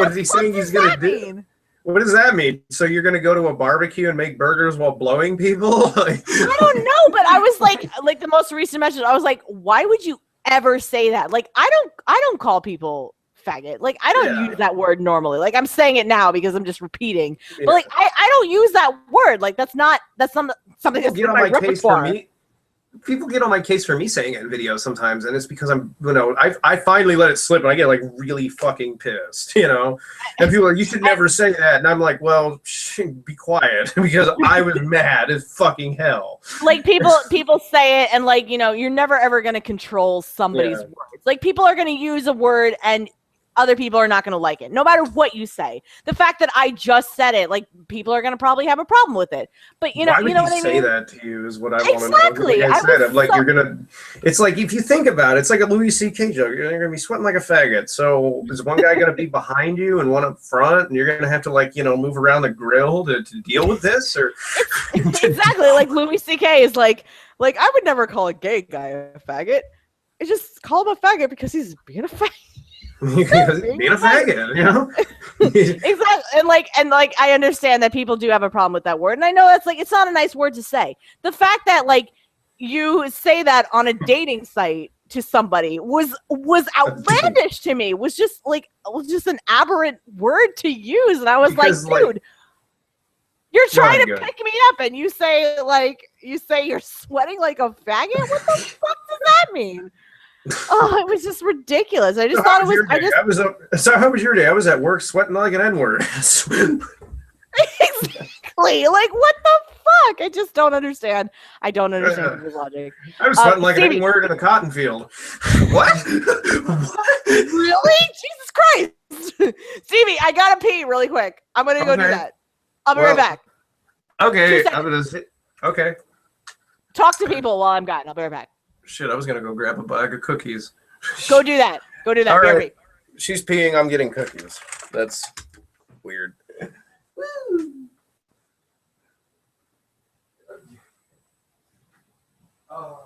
is he saying he's going to do? What does that mean? So you're going to go to a barbecue and make burgers while blowing people? I don't know, but I was like the most recent message, I was like, why would you ever say that? Like, I don't call people faggot. Like, I don't use that word normally. Like, I'm saying it now because I'm just repeating. But like, I don't use that word. Like, that's something that's in my repertoire. People get on my case for me saying it in videos sometimes, and it's because I'm, I finally let it slip, and I get like really fucking pissed, And people are, you should never say that, and I'm like, well, be quiet, because I was mad as fucking hell. Like people say it, and like you're never ever gonna control somebody's words. Like people are gonna use a word, and other people are not going to like it, no matter what you say. The fact that I just said it, like people are going to probably have a problem with it. But why would you know what I mean? Say that to you is what I want to know. Exactly. Like I said, I'm like, you're gonna. It's like if you think about it, it's like a Louis C.K. joke. You're gonna be sweating like a faggot. So is one guy gonna be behind you and one up front, and you're gonna have to like move around the grill to deal with this, or exactly like Louis C.K. is like I would never call a gay guy a faggot. I just call him a faggot because he's being a faggot. Being a faggot, exactly, and like I understand that people do have a problem with that word, and I know that's like it's not a nice word to say. The fact that like you say that on a dating site to somebody was outlandish to me. Was just an aberrant word to use, and I was because, like, dude. You're trying to pick me up, and you say you're sweating like a faggot. What the fuck does that mean? Oh, it was just ridiculous. I just thought it was. So how was your day? I was at work sweating like an N-word. Exactly. Like what the fuck? I just don't understand. I don't understand the logic. I was sweating like Stevie. An N-word in a cotton field. What? What? Really? Jesus Christ, Stevie! I gotta pee really quick. I'm gonna go do that. I'll be right back. Okay, I'm gonna. Okay. Talk to people while I'm gone. I'll be right back. Shit, I was gonna go grab a bag of cookies. Go do that. Go do that. All right. She's peeing. I'm getting cookies. That's weird. Oh.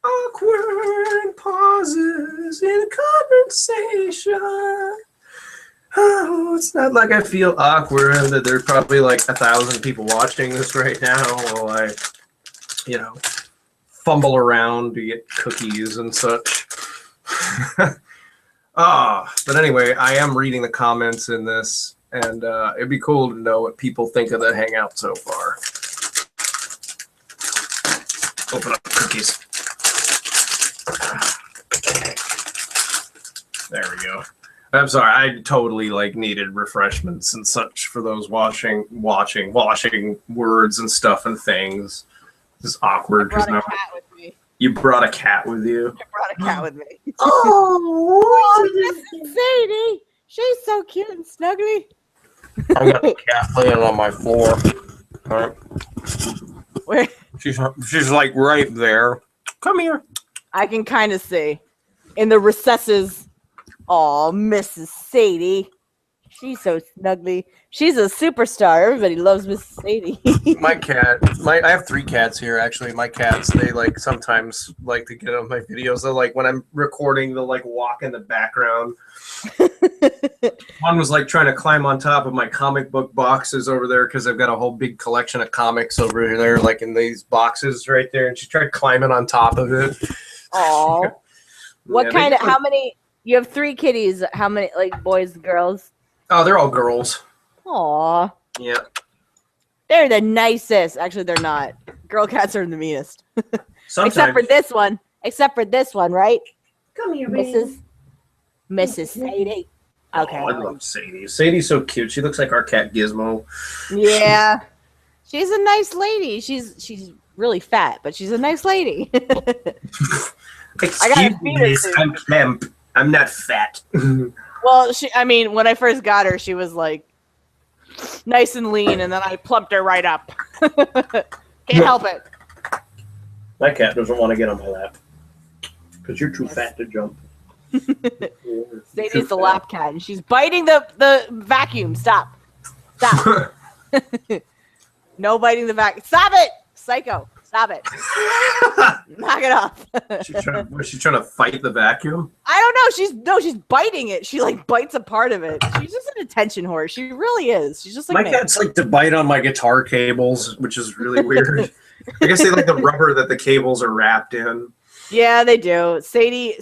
Awkward pauses in a conversation. Oh, it's not like I feel awkward that there's probably like 1,000 people watching this right now while I, fumble around to get cookies and such. But anyway, I am reading the comments in this, and it'd be cool to know what people think of the hangout so far. Open up cookies. There we go. I'm sorry, I totally needed refreshments and such for those washing words and stuff and things. This is awkward because now you brought a cat with you. I brought a cat with me. Oh, Sadie, she's so cute and snuggly. I got the cat laying on my floor. All right. Where? She's like right there. Come here. I can kind of see in the recesses. Oh, Mrs. Sadie. She's so snuggly. She's a superstar. Everybody loves Mrs. Sadie. My cat. I have 3 cats here, actually. My cats, they sometimes like to get on my videos. They're when I'm recording, they'll walk in the background. One was trying to climb on top of my comic book boxes over there because I've got a whole big collection of comics over there, in these boxes right there. And she tried climbing on top of it. Oh. How many? You have 3 kitties. How many, boys, girls? Oh, they're all girls. Aw. Yeah. They're the nicest. Actually, they're not. Girl cats are the meanest. Sometimes. Except for this one, right? Come here, Mrs. Sadie. Okay. Oh, I love Sadie. Sadie's so cute. She looks like our cat Gizmo. Yeah. She's a nice lady. She's really fat, but she's a nice lady. Excuse me, miss. I'm plump. I'm not fat. Well, when I first got her, she was like nice and lean, and then I plumped her right up. Can't help it. My cat doesn't want to get on my lap because you're too fat to jump. Sadie's the lap cat, and she's biting the vacuum. Stop. No biting the vacuum. Stop it, psycho. Stop it. Knock it off. Was she trying to fight the vacuum? I don't know. She's biting it. She like bites a part of it. She's just an attention whore. She really is. She's just like my cats like to bite on my guitar cables, which is really weird. I guess they like the rubber that the cables are wrapped in. Yeah, they do. Sadie.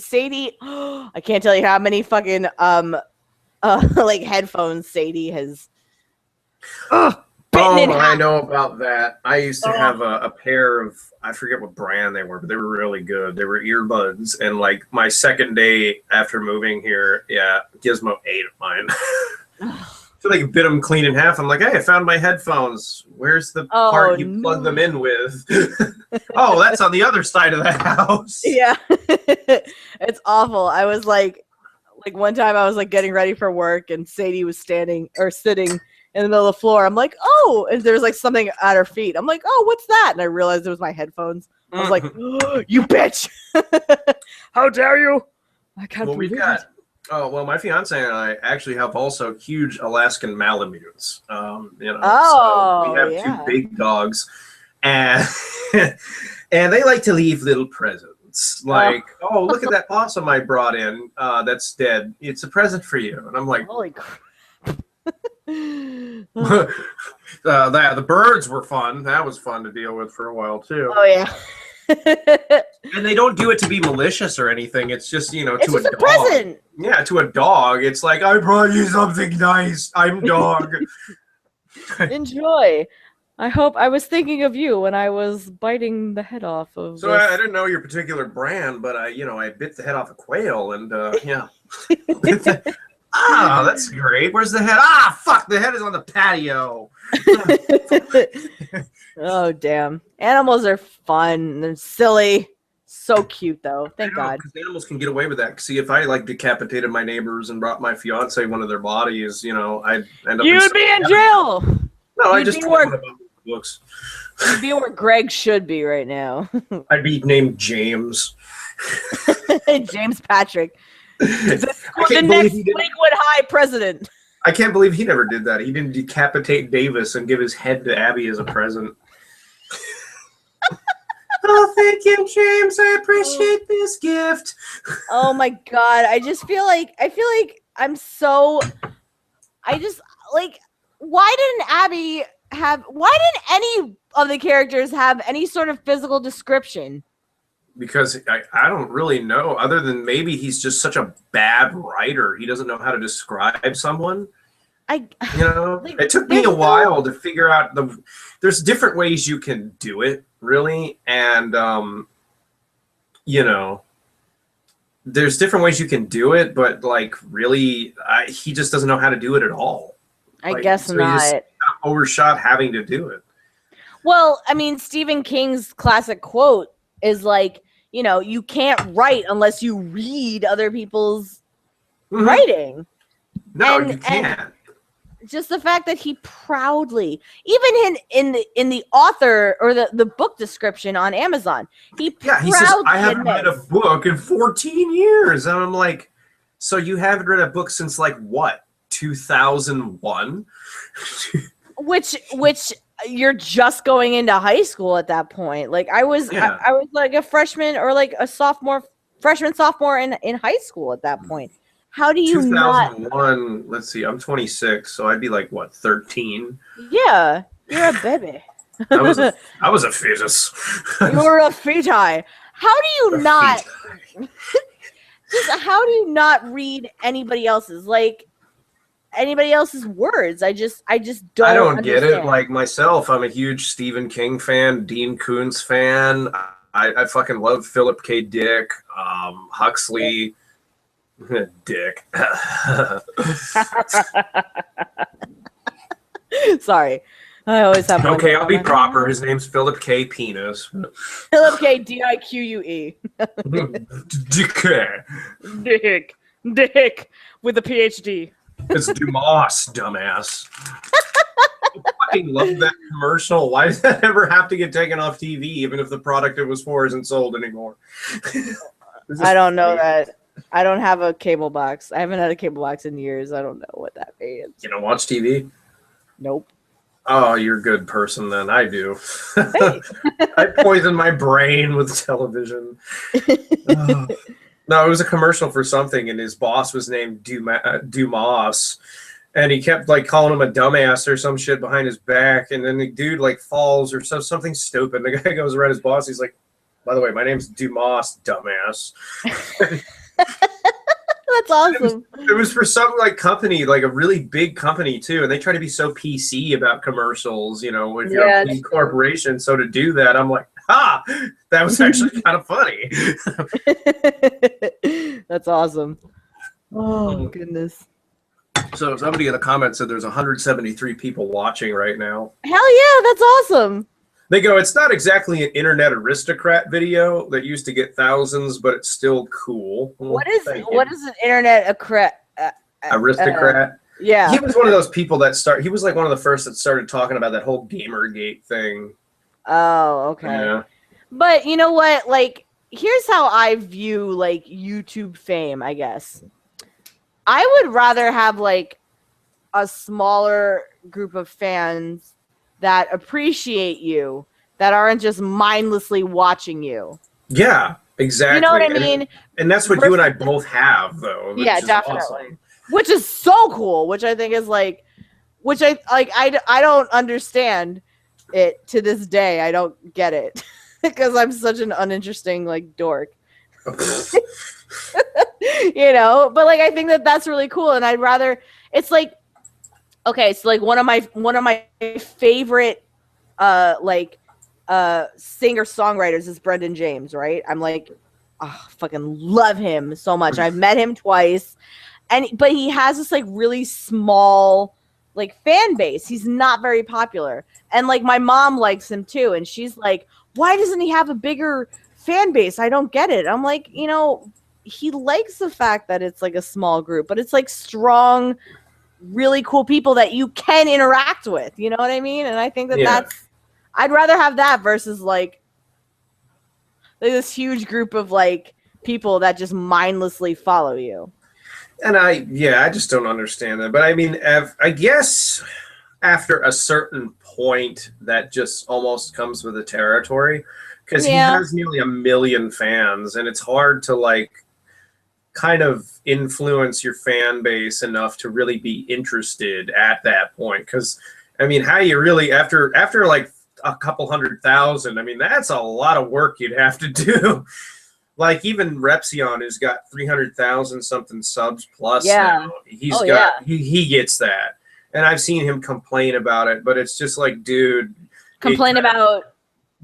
I can't tell you how many fucking like headphones Sadie has. I know about that. I used to have a pair of, I forget what brand they were, but they were really good. They were earbuds, and like my second day after moving here, Gizmo ate mine. I feel like bit them clean in half. I'm like, hey, I found my headphones. Where's the part you plug them in with? Oh, that's on the other side of the house. Yeah. It's awful. I was like one time I was like getting ready for work, and Sadie was sitting in the middle of the floor. I'm like, oh, and there's like something at her feet. I'm like, oh, what's that? And I realized it was my headphones. I was like, oh, you bitch. How dare you? I can't believe it. My fiance and I actually have also huge Alaskan Malamutes. So we have two big dogs, and and they like to leave little presents. Like, oh, look at that possum I brought in that's dead. It's a present for you. And I'm like, holy crap. The birds were fun. That was fun to deal with for a while too. Oh yeah. And they don't do it to be malicious or anything. It's just, it's to just a dog. Present. Yeah, to a dog. It's like, I brought you something nice. I'm dog. Enjoy. I was thinking of you when I was biting the head off of. So I didn't know your particular brand, but I bit the head off a quail, and yeah. Ah, that's great. Where's the head? Ah, fuck, the head is on the patio. Oh, damn. Animals are fun. They're silly. So cute, though. Thank God. Because animals can get away with that. See, if I, decapitated my neighbors and brought my fiance one of their bodies, I'd end up You'd be in jail! No, I just told them about books. You'd be where Greg should be right now. I'd be named James. James Patrick. The next Lakewood High president. I can't believe he never did that. He didn't decapitate Davis and give his head to Abby as a present. Oh, thank you, James. I appreciate this gift. Oh my God. I feel like I'm so. Why didn't any of the characters have any sort of physical description? Because I don't really know, other than maybe he's just such a bad writer. He doesn't know how to describe someone. It took me a while to figure out there's different ways you can do it, really. And, there's different ways you can do it, but really, he just doesn't know how to do it at all. I guess not. He just overshot having to do it. Well, I mean, Stephen King's classic quote is you can't write unless you read other people's writing. No, you can't. Just the fact that he proudly, even in the author or the book description on Amazon, he says, I haven't read a book in 14 years. And I'm like, so you haven't read a book since 2001? Which you're just going into high school at that point. I was a freshman or a sophomore in high school at that point. How do you 2001, let's see, I'm 26, so I'd be 13? Yeah, you're a baby. I was a fetus. You're a feti. How do you not how do you not read anybody else's words? I just don't. I don't understand. Get it. Like myself, I'm a huge Stephen King fan, Dean Koontz fan. I fucking love Philip K. Dick, Huxley. Dick. Sorry. I always have. Okay, I'll be proper. His name's Philip K. Penis. Philip K. Dique. Dick. Dick with a PhD. It's Dumas, dumbass. I fucking love that commercial. Why does that ever have to get taken off TV, even if the product it was for isn't sold anymore? I don't know that. I don't have a cable box. I haven't had a cable box in years. I don't know what that means. You don't watch TV? Nope. Oh, you're a good person then. I do. I poison my brain with television. No, it was a commercial for something, and his boss was named Dumas, and he kept like calling him a dumbass or some shit behind his back, and then the dude like falls or something stupid. And the guy goes around his boss. He's like, "By the way, my name's Dumas, dumbass." That's awesome. It was for some like company, like a really big company too, and they try to be so PC about commercials, you know, if you're a big corporation. So to do that, I'm like, ha, that was actually kind of funny. That's awesome. Oh goodness. So somebody in the comments said there's 173 people watching right now. Hell yeah, that's awesome. They go, it's not exactly an internet aristocrat video that used to get thousands, but it's still cool. What is an internet aristocrat? Yeah. He was one of those people that he was like one of the first that started talking about that whole Gamergate thing. Oh, okay. Yeah. But you know what? Like, here's how I view like YouTube fame, I guess. I would rather have like a smaller group of fans that appreciate you, that aren't just mindlessly watching you. Yeah, exactly. You know what I mean? And that's what you and I both have, though. Yeah, definitely. Awesome. Which is so cool. Which I think is like, which I don't understand it to this day. I don't get it because I'm such an uninteresting like dork. You know, but like I think that's really cool, and I'd rather it's like. Okay, so like one of my favorite singer-songwriters is Brendan James, right? I'm like, oh, fucking love him so much. I've met him twice, but he has this like really small like fan base. He's not very popular, and like my mom likes him too, and she's like, why doesn't he have a bigger fan base? I don't get it. I'm like, you know, he likes the fact that it's like a small group, but it's like strong, really cool people that you can interact with, you know what I mean? And I think that's I'd rather have that versus like this huge group of like people that just mindlessly follow you. And I just don't understand that. But I mean, I guess after a certain point that just almost comes with the territory, because he has nearly 1 million fans, and it's hard to like kind of influence your fan base enough to really be interested at that point. Because I mean, how you really after like a couple 100,000, I mean, that's a lot of work you'd have to do. Like even Repsion, who's got 300,000 something subs plus now, he gets that, and I've seen him complain about it, but it's just like, dude, complain about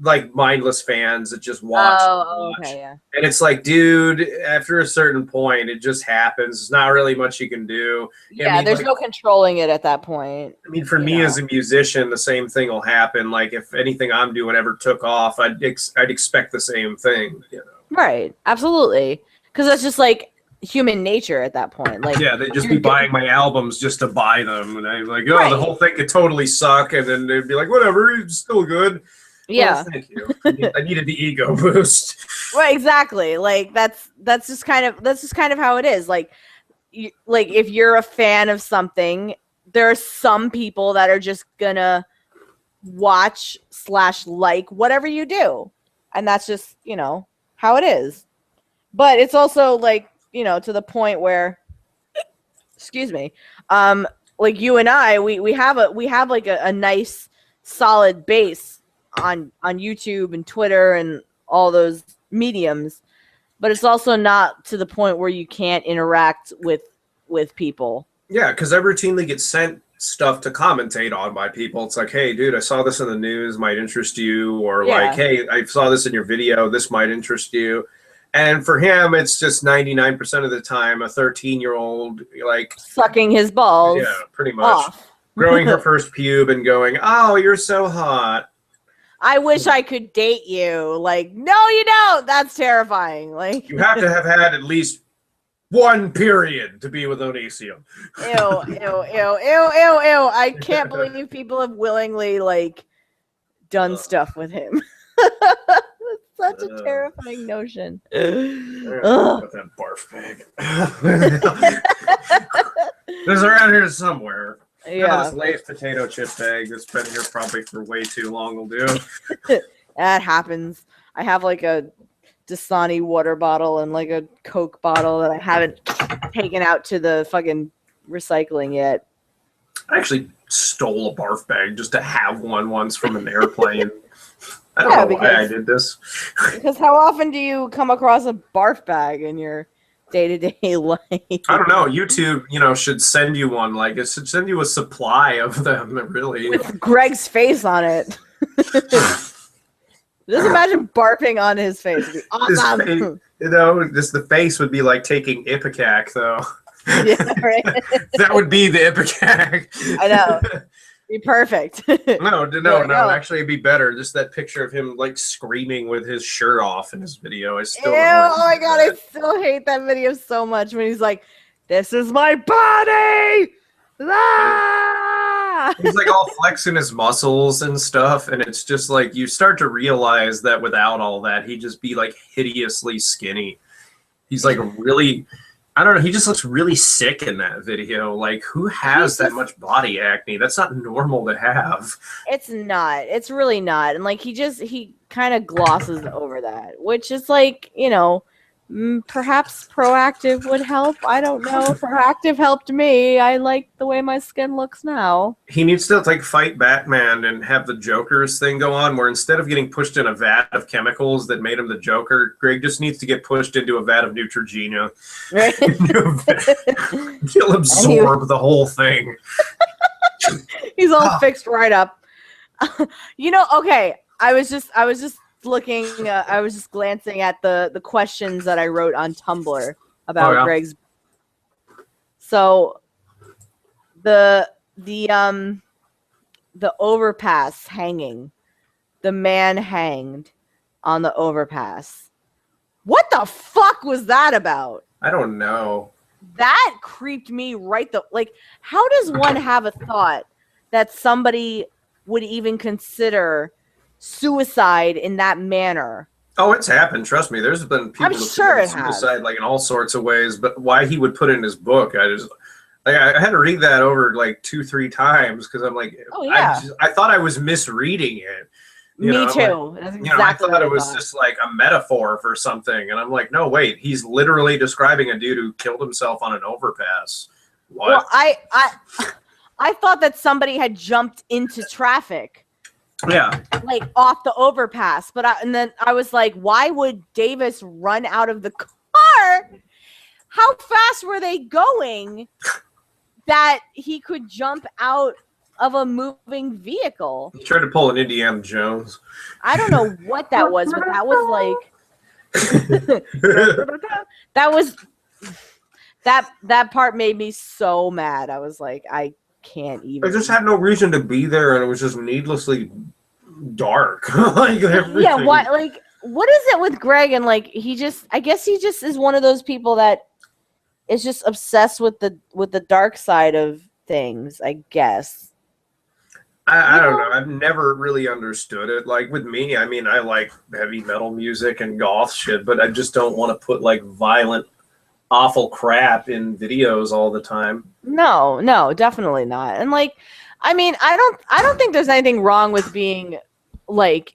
like mindless fans that just watch. Okay, yeah. And it's like, dude, after a certain point, it just happens. There's not really much you can do. Yeah, I mean, there's no controlling it at that point. I mean, for me as a musician, the same thing will happen. Like if anything I'm doing ever took off, I'd expect the same thing. You know? Right. Absolutely. Because that's just like human nature at that point. Like, yeah, they'd just be buying my albums just to buy them, and I'm like, the whole thing could totally suck, and then they'd be like, whatever, it's still good. Yeah. Well, thank you. I needed the ego boost. Right, exactly. Like that's just kind of how it is. Like if you're a fan of something, there are some people that are just gonna watch / like whatever you do, and that's just, you know, how it is. But it's also like, you know, to the point where, excuse me, like you and I, we have like a nice solid base on YouTube and Twitter and all those mediums, but it's also not to the point where you can't interact with people. Yeah, because I routinely get sent stuff to commentate on by people. It's like, hey, dude, I saw this in the news, might interest you, or like, hey, I saw this in your video, this might interest you. And for him, it's just 99% of the time a 13-year-old like sucking his balls. Yeah, pretty much. Growing her first pube and going, "Oh, you're so hot. I wish I could date you." Like, no, you don't. That's terrifying. Like, You have to have had at least one period to be with Onision. Ew, ew, ew, ew, ew, ew. I can't believe people have willingly, like, done stuff with him. It's such a terrifying notion. Got that barf bag. There's around here somewhere. Yeah. This Lay's potato chip bag that's been here probably for way too long will do. That happens. I have, like, a Dasani water bottle and, like, a Coke bottle that I haven't taken out to the fucking recycling yet. I actually stole a barf bag just to have one once from an airplane. I don't know why I did this. Because how often do you come across a barf bag in your day-to-day life? I don't know. YouTube, should send you one. Like, it should send you a supply of them, really. With Greg's face on it. Just imagine barfing on his face. It'd be awesome. Just the face would be like taking Ipecac, though. Yeah, right. That would be the Ipecac. I know. Be perfect. No. Actually, it'd be better. Just that picture of him like screaming with his shirt off in his video. I still. Ew, oh my god, I still hate that video so much when he's like, "This is my body." Ah! He's like all flexing his muscles and stuff, and it's just like you start to realize that without all that, he'd just be like hideously skinny. He's like really. I don't know. He just looks really sick in that video. Like, who has that much body acne? That's not normal to have. It's not. It's really not. And like, he kind of glosses over that, which is like, perhaps Proactive would help. I don't know. Proactive helped me. I like the way my skin looks now. He needs to like fight Batman and have the Joker's thing go on, where instead of getting pushed in a vat of chemicals that made him the Joker, Greg just needs to get pushed into a vat of Neutrogena. Right. He'll absorb the whole thing. He's all fixed right up. Okay. I was just looking, I was just glancing at the questions that I wrote on Tumblr about Greg's. So the overpass hanging, the man hanged on the overpass. What the fuck was that about? I don't know. That creeped me how does one have a thought that somebody would even consider suicide in that manner? Oh, it's happened. Trust me. There's been people who commit suicide like in all sorts of ways. But why he would put it in his book, I had to read that over like 2-3 times because I'm like, I thought I was misreading it. Me too. That's exactly I thought it was just like a metaphor for something, and I'm like, no, wait, he's literally describing a dude who killed himself on an overpass. What? Well, I thought that somebody had jumped into traffic. Yeah. Like off the overpass. And then I was like, why would Davis run out of the car? How fast were they going that he could jump out of a moving vehicle? He tried to pull an Indiana Jones. I don't know what that was, but that was like that part made me so mad. I was like, I can't even. I just had no reason to be there, and it was just needlessly dark. Yeah, what? Like, what is it with Greg? And like, I guess he just is one of those people that is just obsessed with the dark side of things, I guess. I don't know. I've never really understood it. Like with me, I mean, I like heavy metal music and goth shit, but I just don't want to put like violent, awful crap in videos all the time. No, definitely not. And like, I mean, I don't think there's anything wrong with being like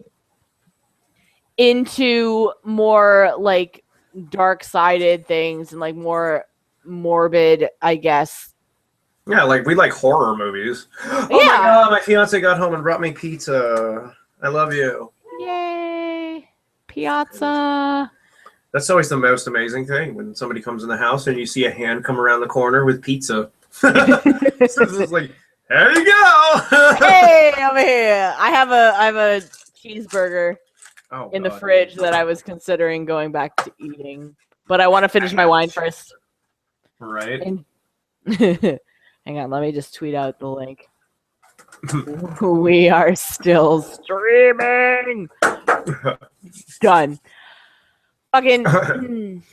into more like dark-sided things and like more morbid, I guess. Yeah, like we like horror movies. Oh my god, my fiance got home and brought me pizza. I love you. Yay, pizza. That's always the most amazing thing when somebody comes in the house and you see a hand come around the corner with pizza. So it's like, there you go. Hey, over here. I have a cheeseburger Oh, in the God. fridge that I was considering going back to eating. But I want to finish my wine first. Right. And hang on, let me just tweet out the link. We are still streaming. Done. Fucking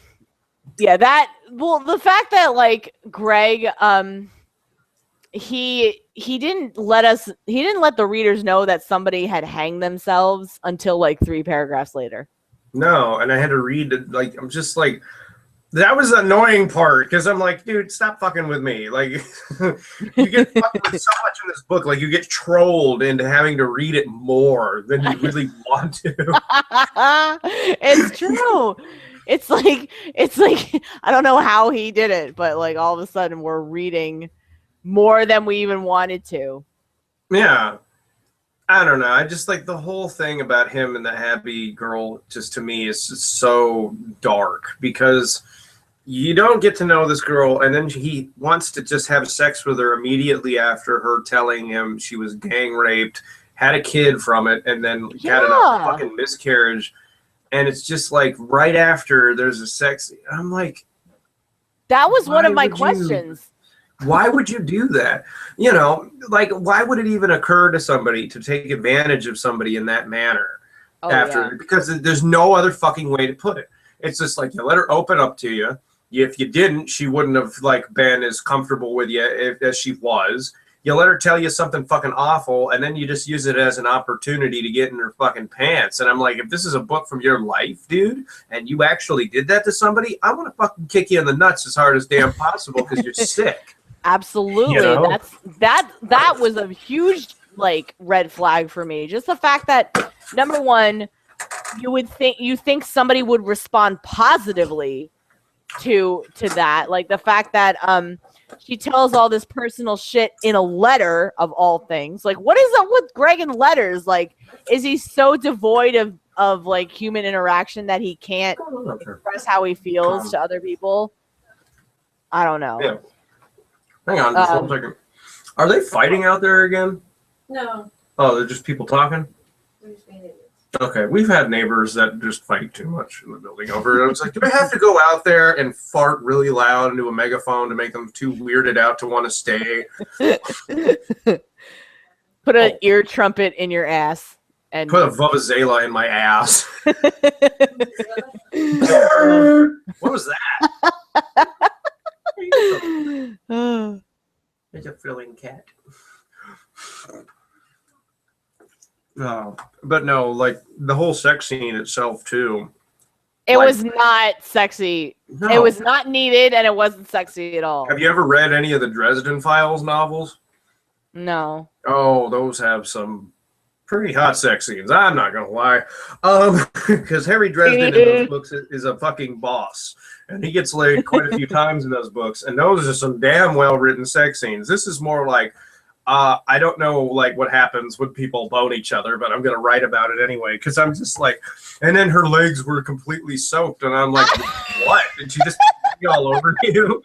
yeah, the fact that like Greg he didn't let the readers know that somebody had hanged themselves until like 3 paragraphs later. No, and I had to read it. Like, I'm just like, that was the annoying part because I'm like, dude, stop fucking with me. Like, you get fucked with so much in this book. Like, you get trolled into having to read it more than you really want to. It's true. It's like I don't know how he did it, but like all of a sudden we're reading more than we even wanted to. Yeah. I don't know. I just like the whole thing about him and the Abby girl, just to me, is just so dark because you don't get to know this girl, and then he wants to just have sex with her immediately after her telling him she was gang raped, had a kid from it, and then had a fucking miscarriage. And it's just like right after there's a sex. I'm like, that was one of my questions. Why would you do that? You know, like, why would it even occur to somebody to take advantage of somebody in that manner because there's no other fucking way to put it. It's just like, you let her open up to you. If you didn't, she wouldn't have like been as comfortable with you as she was. You let her tell you something fucking awful, and then you just use it as an opportunity to get in her fucking pants. And I'm like, if this is a book from your life, dude, and you actually did that to somebody, I want to fucking kick you in the nuts as hard as damn possible because you're sick. Absolutely. You know? That was a huge like red flag for me. Just the fact that, number one, you think somebody would respond positively to that. Like the fact that she tells all this personal shit in a letter of all things. Like, what is up with Greg and letters? Like, is he so devoid of like human interaction that he can't express how he feels to other people? I don't know. Yeah. Hang on just 1 second. Are they fighting out there again? No. Oh, they're just people talking? They're just being idiots. Okay, we've had neighbors that just fight too much in the building over it. I was like, do I have to go out there and fart really loud into a megaphone to make them too weirded out to want to stay? Put an ear trumpet in your ass. And put a vuvuzela in my ass. What was that? It's a thrilling cat. No, but no, like the whole sex scene itself too. It was not sexy. No. It was not needed, and it wasn't sexy at all. Have you ever read any of the Dresden Files novels? No. Oh, those have some pretty hot sex scenes. I'm not gonna lie, because Harry Dresden in those books is a fucking boss, and he gets laid quite a few times in those books. And those are some damn well written sex scenes. This is more like. I don't know, like, what happens when people bone each other, but I'm going to write about it anyway, because I'm just like, and then her legs were completely soaked, and I'm like, what? Did she just pee all over you?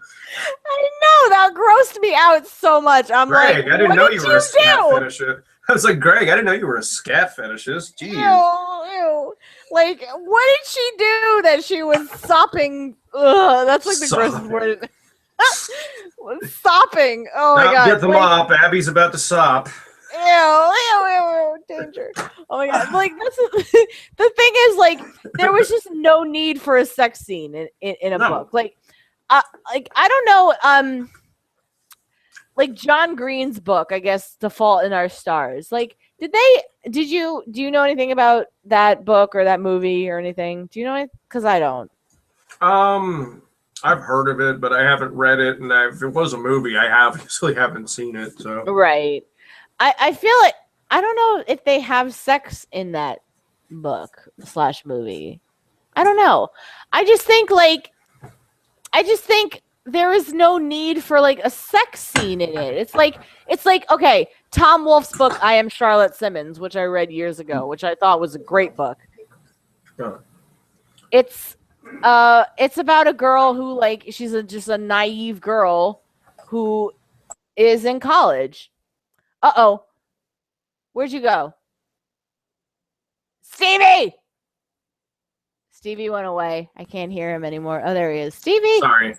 I know, that grossed me out so much. I'm Greg, like, I didn't know you were a scat do? fetishist. I was like, Greg, I didn't know you were a scat fetishist. Jeez. Ew. Like, what did she do that she was sopping? Ugh, that's like the grossest word. Sopping. Oh my god. Get the mop. Abby's about to sop. Ew, danger. Oh my god. Like, that's the thing is, like, there was just no need for a sex scene in a book. Like I don't know, like John Green's book, I guess, The Fault in Our Stars. Like, do you know anything about that book or that movie or anything? Do you know it? Because I don't. I've heard of it, but I haven't read it, and if it was a movie, I obviously haven't seen it. So right, I feel like I don't know if they have sex in that book / movie. I don't know. I just think there is no need for like a sex scene in it. It's like okay, Tom Wolfe's book I Am Charlotte Simmons, which I read years ago, which I thought was a great book. It's about a girl who, like, she's just a naive girl who is in college. Uh-oh. Where'd you go? Stevie! Stevie went away. I can't hear him anymore. Oh, there he is. Stevie! Sorry.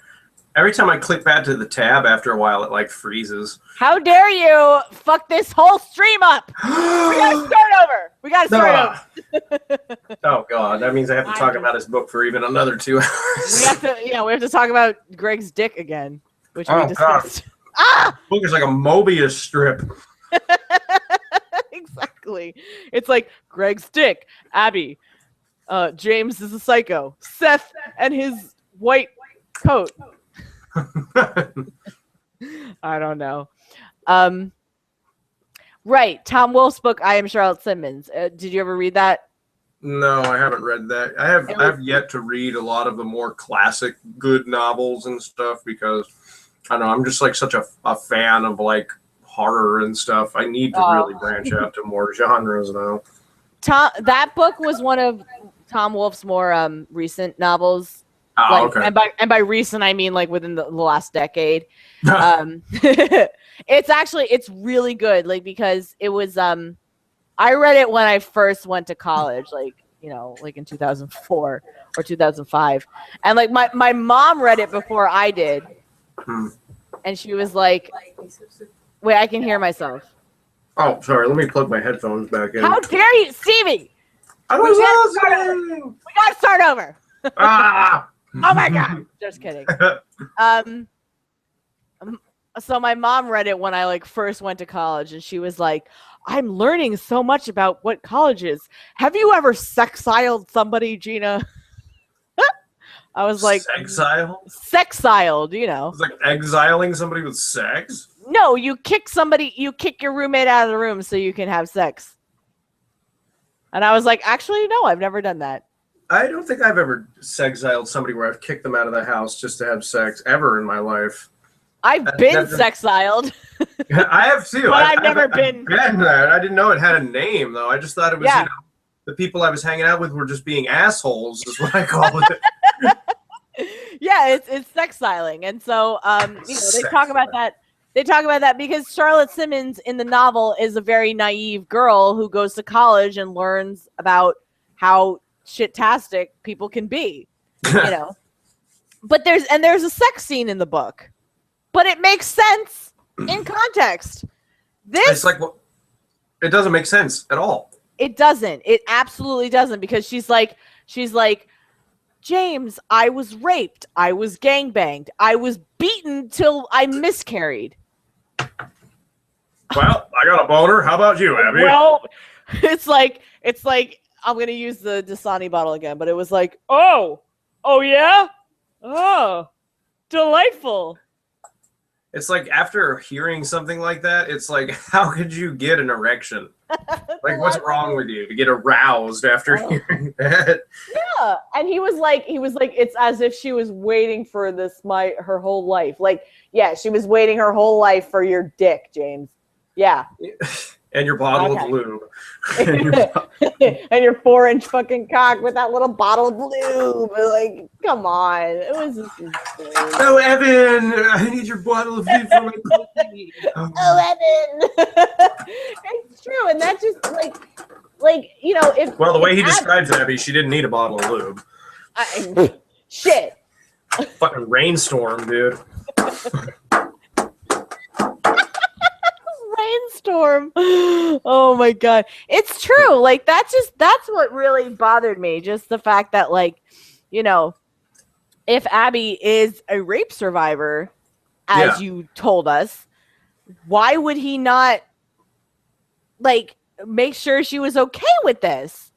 Every time I click back to the tab after a while, it like freezes. How dare you fuck this whole stream up? We gotta start over. We gotta start over. Oh God, that means I have to talk about his book for even another 2 hours. We have to talk about Greg's dick again, which we discussed. Ah! The book is like a Mobius strip. Exactly. It's like Greg's dick, Abby, James is a psycho, Seth and his white coat. I don't know. Right. Tom Wolfe's book, I Am Charlotte Simmons. Did you ever read that? No, I haven't read that. I have yet to read a lot of the more classic good novels and stuff because I don't know, I'm just like such a fan of like horror and stuff. I need to really branch out to more genres now. That book was one of Tom Wolfe's more recent novels. Oh, okay. And by recent I mean like within the last decade. It's really good, like because it was I read it when I first went to college, like like in 2004 or 2005, and like my mom read it before I did, and she was like, "Wait, I can hear myself." Oh, sorry. Let me plug my headphones back in. How dare you, Stevie? I was listening. We gotta start over. Ah. Oh my God! Just kidding. So my mom read it when I like first went to college, and she was like, "I'm learning so much about what college is. Have you ever sexiled somebody, Gina?" I was like, "Sexiled? Sexiled, It's like exiling somebody with sex? No, you kick your roommate out of the room so you can have sex. And I was like, actually, no, I've never done that. I don't think I've ever sexiled somebody where I've kicked them out of the house just to have sex ever in my life. I've been sexiled. I have too. But I've never been there. I didn't know it had a name though. I just thought it was the people I was hanging out with were just being assholes is what I call it. Yeah, it's sexiling. And so they talk about that. They talk about that because Charlotte Simmons in the novel is a very naive girl who goes to college and learns about how shit-tastic people can be, But there's a sex scene in the book, but it makes sense in context. It's like, well, it doesn't make sense at all. It doesn't. It absolutely doesn't, because she's like, James, I was raped. I was gangbanged. I was beaten till I miscarried. Well, I got a boner. How about you, Abby? Well, it's like I'm gonna use the Dasani bottle again, but it was like, oh yeah, oh, delightful. It's like after hearing something like that, it's like, how could you get an erection? Like, what's wrong with you to get aroused after hearing that? Yeah, and he was like, it's as if she was waiting for this her whole life. Like, yeah, she was waiting her whole life for your dick, James. Yeah. And your bottle of lube. And your 4-inch fucking cock with that little bottle of lube. Like, come on. It was just insane. Oh, Evan, I need your bottle of lube for my coffee. Oh, Evan. It's true. And that just, if... Well, the way he describes Abby, she didn't need a bottle of lube. Shit. Fucking rainstorm, dude. Rainstorm. Oh my God. It's true. Like, that's what really bothered me. Just the fact that, if Abby is a rape survivor, as you told us, why would he not make sure she was okay with this?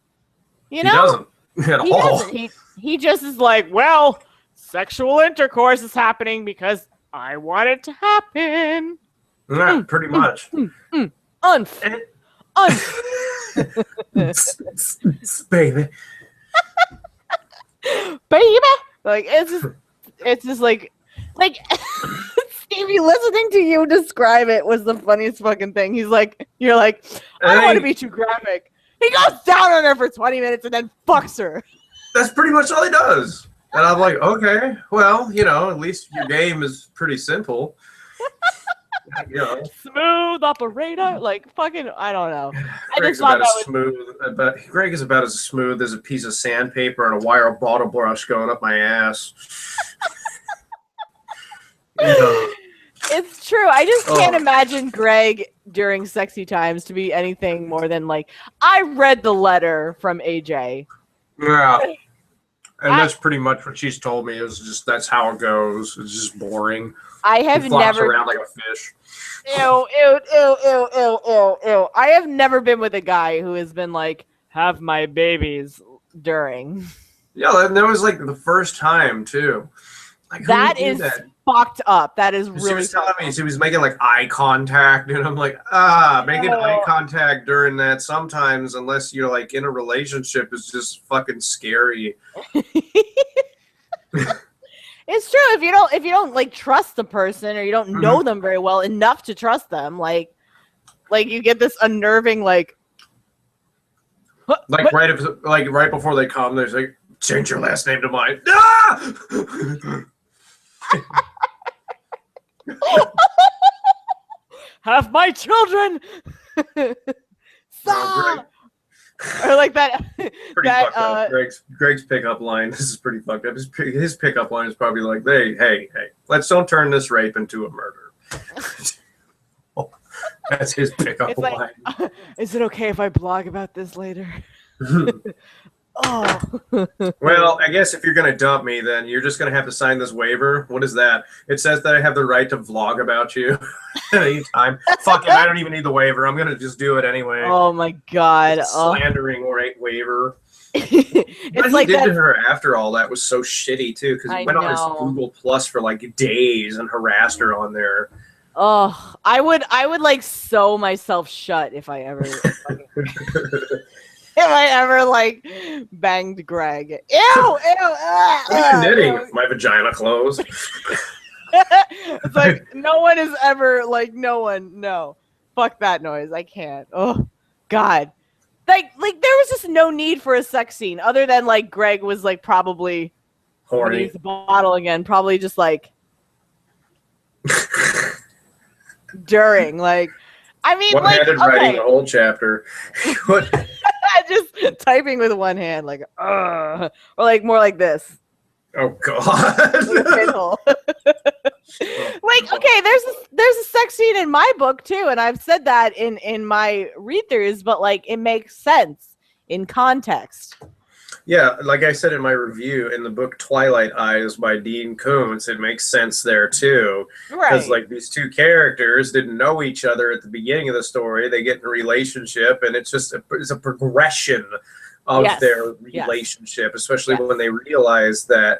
He doesn't at all. He just is like, well, sexual intercourse is happening because I want it to happen. Yeah, pretty much. Baby. Baby. Like, it's just like Stevie, listening to you describe it was the funniest fucking thing. You're like, I don't want to be too graphic. He goes down on her for 20 minutes and then fucks her. That's pretty much all he does. And I'm like, okay, well, at least your game is pretty simple. Yeah. Smooth operator, like fucking. I don't know. I Greg's just thought about that as was. smooth. Greg is about as smooth as a piece of sandpaper and a wire bottle brush going up my ass. Yeah. It's true. I just can't Oh. imagine Greg during sexy times to be anything more than like, I read the letter from AJ. Yeah. And that's pretty much what she's told me. Is just that's how it goes. It's just boring. I have He flops never. around like a fish. Ew, ew, ew, ew, ew, ew, ew. I have never been with a guy who has been like, have my babies during. Yeah, that was like the first time too. Like, who That would do is that? fucked up. That is She really was telling fucked me up. she was making like eye contact, and I'm like, making eye contact during that sometimes, unless you're like in a relationship, is just fucking scary. It's true. If you don't like trust the person or you don't know them very well enough to trust them, like you get this unnerving like right before they come, there's like, change your last name to mine. Ah! have my children. Stop. Or like that. Pretty fucked up. Greg's pickup line. This is pretty fucked up. His pickup line is probably like, hey, let's don't turn this rape into a murder. That's his pickup line. Is it okay if I blog about this later? Oh. Well, I guess if you're going to dump me, then you're just going to have to sign this waiver. What is that? It says that I have the right to vlog about you anytime. Fuck it, I don't even need the waiver. I'm going to just do it anyway. Oh my god. Slandering waiver. It's what like he did that... to her after all that was so shitty, too, because he went on his Google Plus for like days and harassed her on there. Oh, I would like sew myself shut if I ever... If I ever like banged Greg. Ew! I'm knitting with my vagina closed. It's like no one is ever like no. Fuck that noise. I can't. Oh God. Like there was just no need for a sex scene other than like Greg was like probably horny. Use the bottle again, probably just like during like I mean one-handed writing the whole chapter. Just typing with one hand, like, or like more like this. Oh God! Like, okay, there's a sex scene in my book too, and I've said that in my read-throughs, but like it makes sense in context. Yeah, like I said in my review in the book Twilight Eyes by Dean Koontz, it makes sense there too. Because like these two characters didn't know each other at the beginning of the story. They get in a relationship, and it's a progression of their relationship, especially when they realize that,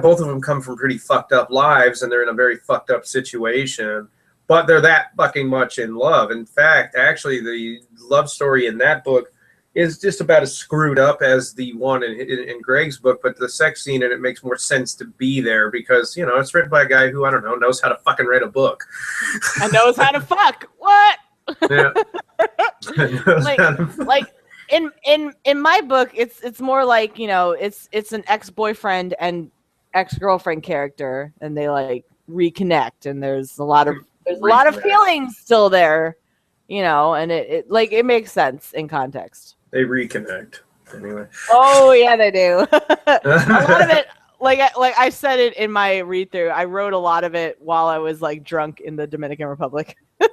both of them come from pretty fucked up lives and they're in a very fucked up situation, but they're that fucking much in love. In fact, actually, the love story in that book is just about as screwed up as the one in Greg's book, but the sex scene in it makes more sense to be there because, it's written by a guy who, I don't know, knows how to fucking write a book. And knows how to fuck. What? Yeah. like in my book, it's more like, it's an ex-boyfriend and ex-girlfriend character, and they like reconnect, and there's a lot of feelings still there, and it makes sense in context. They reconnect anyway. Oh yeah, they do. A lot of it, like I said it in my read through. I wrote a lot of it while I was like drunk in the Dominican Republic. I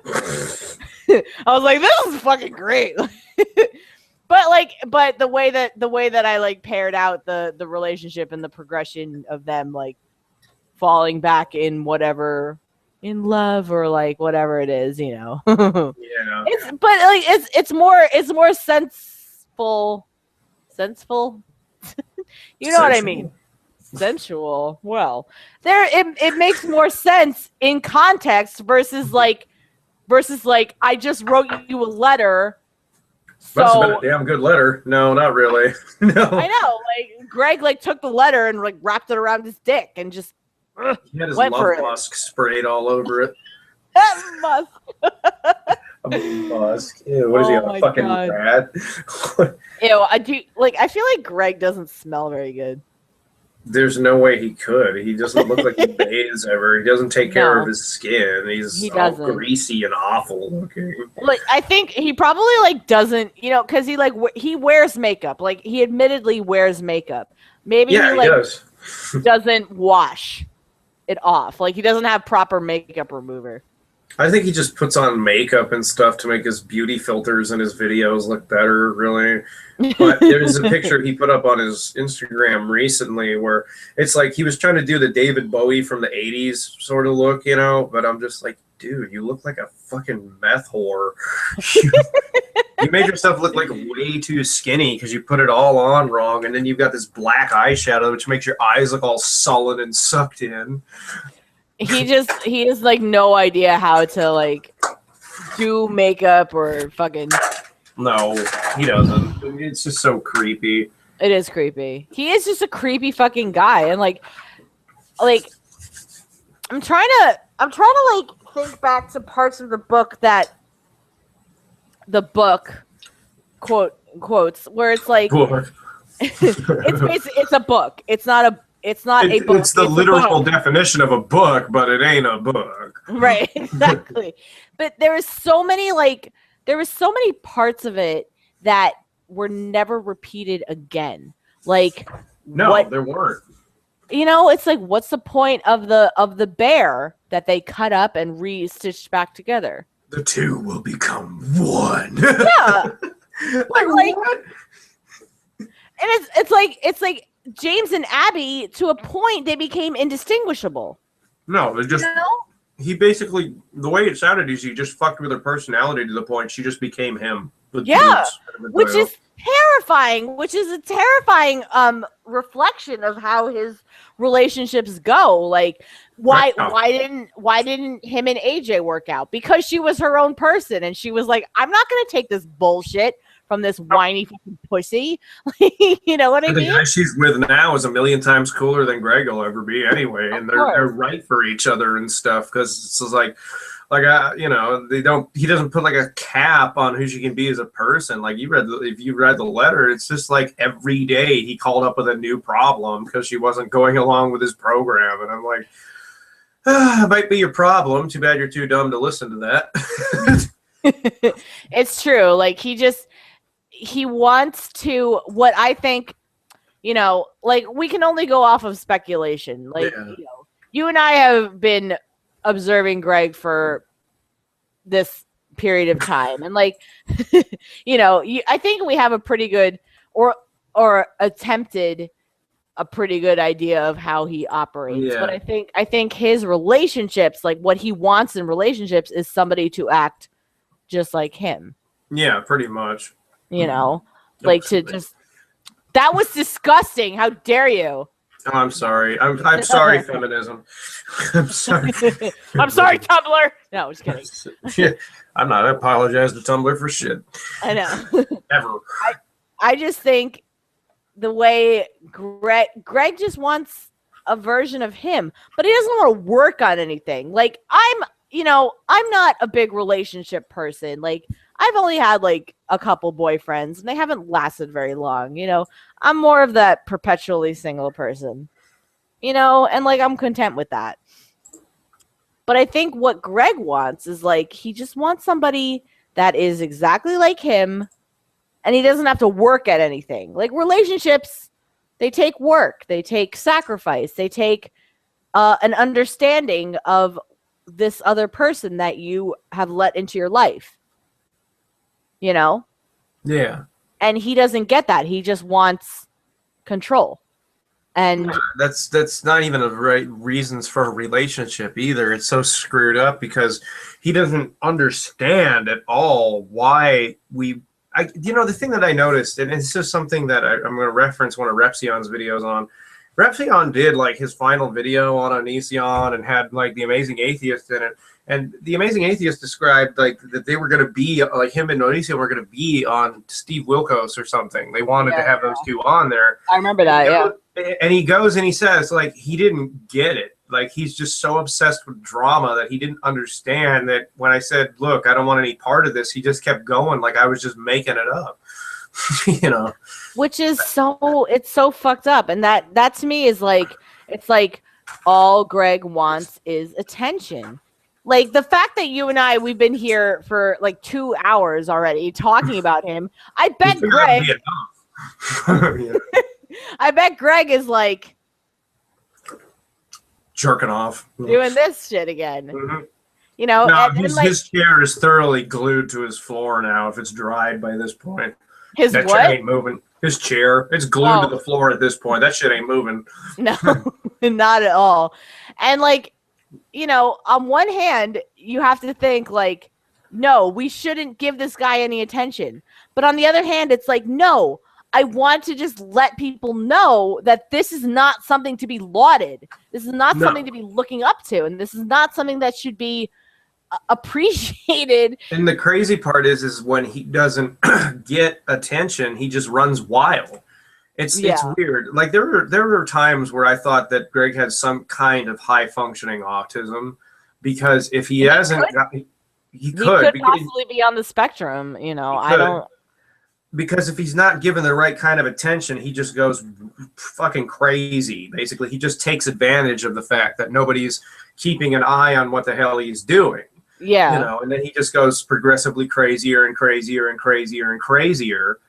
was like, this is fucking great. But the way that I like paired out the relationship and the progression of them like falling back in love or like whatever it is, Yeah. It's more sensible. You know what I mean? Sensual. Well, it makes more sense in context versus like I just wrote you a letter. So must have been a damn good letter. No, not really. No. I know. Like Greg like took the letter and like wrapped it around his dick and just he had his went love musk sprayed all over it. Musk. Musk. Ew, what is he, a fucking rat? Ew, I feel like Greg doesn't smell very good. There's no way he could. He doesn't look like he bathes ever. He doesn't take care No. of his skin. He's He all doesn't. greasy and awful looking. Like, I think he probably like doesn't, because he like he wears makeup. Like, he admittedly wears makeup. Maybe Yeah, he like does. doesn't wash it off. Like, he doesn't have proper makeup remover. I think he just puts on makeup and stuff to make his beauty filters and his videos look better, really. But there's a picture he put up on his Instagram recently where it's like he was trying to do the David Bowie from the 80s sort of look, but I'm just like, dude, you look like a fucking meth whore. You made yourself look like way too skinny because you put it all on wrong, and then you've got this black eyeshadow which makes your eyes look all sullen and sucked in. He has like no idea how to like do makeup or fucking. No, he doesn't. It's just so creepy. It is creepy. He is just a creepy fucking guy, and like I'm trying to like think back to parts of the book that the book quotes where it's like it's a book. It's not a book. It's the literal definition of a book, but it ain't a book. Right, exactly. But there was so many parts of it that were never repeated again. Like, no, there weren't. It's like, what's the point of the bear that they cut up and re-stitched back together? The two will become one. Yeah. like what? And it's like James and Abby, to a point, they became indistinguishable. No, they're just he basically, the way it sounded is he just fucked with her personality to the point she just became him. Yeah, which is terrifying. Which is a terrifying reflection of how his relationships go. Like, why didn't him and AJ work out? Because she was her own person, and she was like, I'm not gonna take this bullshit from this whiny fucking pussy. You know what I mean? The guy she's with now is a million times cooler than Greg will ever be anyway. And they're right for each other and stuff. Cause it's like, he doesn't put like a cap on who she can be as a person. Like if you read the letter, it's just like every day he called up with a new problem because she wasn't going along with his program. And I'm like, it might be your problem. Too bad you're too dumb to listen to that. It's true. Like, he wants to, what I think, like, we can only go off of speculation. Like, you and I have been observing Greg for this period of time, and like, I think we have a pretty good or attempted a pretty good idea of how he operates. But I think his relationships, like what he wants in relationships, is somebody to act just like him. Yeah, pretty much. Like, to just, that was disgusting. How dare you? Oh, I'm sorry. I'm sorry, feminism. I'm sorry. I'm sorry, Tumblr. No, just kidding. Yeah, I'm not. I apologize to Tumblr for shit. I know. Ever. I just think the way Greg just wants a version of him, but he doesn't want to work on anything. Like, I'm not a big relationship person. Like, I've only had like a couple boyfriends, and they haven't lasted very long. I'm more of that perpetually single person, and like, I'm content with that. But I think what Greg wants is like, he just wants somebody that is exactly like him, and he doesn't have to work at anything. Like, relationships, they take work, they take sacrifice, they take an understanding of this other person that you have let into your life. Yeah. And he doesn't get that. He just wants control. And that's not even the right reasons for a relationship either. It's so screwed up because he doesn't understand at all why the thing that I noticed, and it's just something that I'm going to reference one of Repsion's videos on. Repsion did like his final video on Onision and had like the Amazing Atheist in it. And the Amazing Atheist described like that they were going to be like, him and Onision were going to be on Steve Wilkos or something. They wanted to have those two on there. I remember that. And he goes and he says like he didn't get it. Like, he's just so obsessed with drama that he didn't understand that when I said, look, I don't want any part of this, he just kept going like I was just making it up. You know, which is it's so fucked up, and that to me is like, it's like all Greg wants is attention. Like the fact that you and we've been here for like 2 hours already talking about him. I bet Greg. Yeah. I bet Greg is like jerking off, doing this shit again. Mm-hmm. You know, no, and his chair is thoroughly glued to his floor now. If it's dried by this point, his that what? shit ain't moving. His chair, it's glued to the floor at this point. That shit ain't moving. No, not at all. And like, you know, on one hand, you have to think like, no, we shouldn't give this guy any attention. But on the other hand, it's like, no, I want to just let people know that this is not something to be lauded. This is not something to be looking up to. And this is not something that should be appreciated. And the crazy part is when he doesn't get attention, he just runs wild. It's weird. Like there were times where I thought that Greg had some kind of high functioning autism, because if he hasn't, he could possibly be on the spectrum. You know, I don't. Because if he's not given the right kind of attention, he just goes fucking crazy. Basically, he just takes advantage of the fact that nobody's keeping an eye on what the hell he's doing. Yeah. You know, and then he just goes progressively crazier and crazier and crazier and crazier.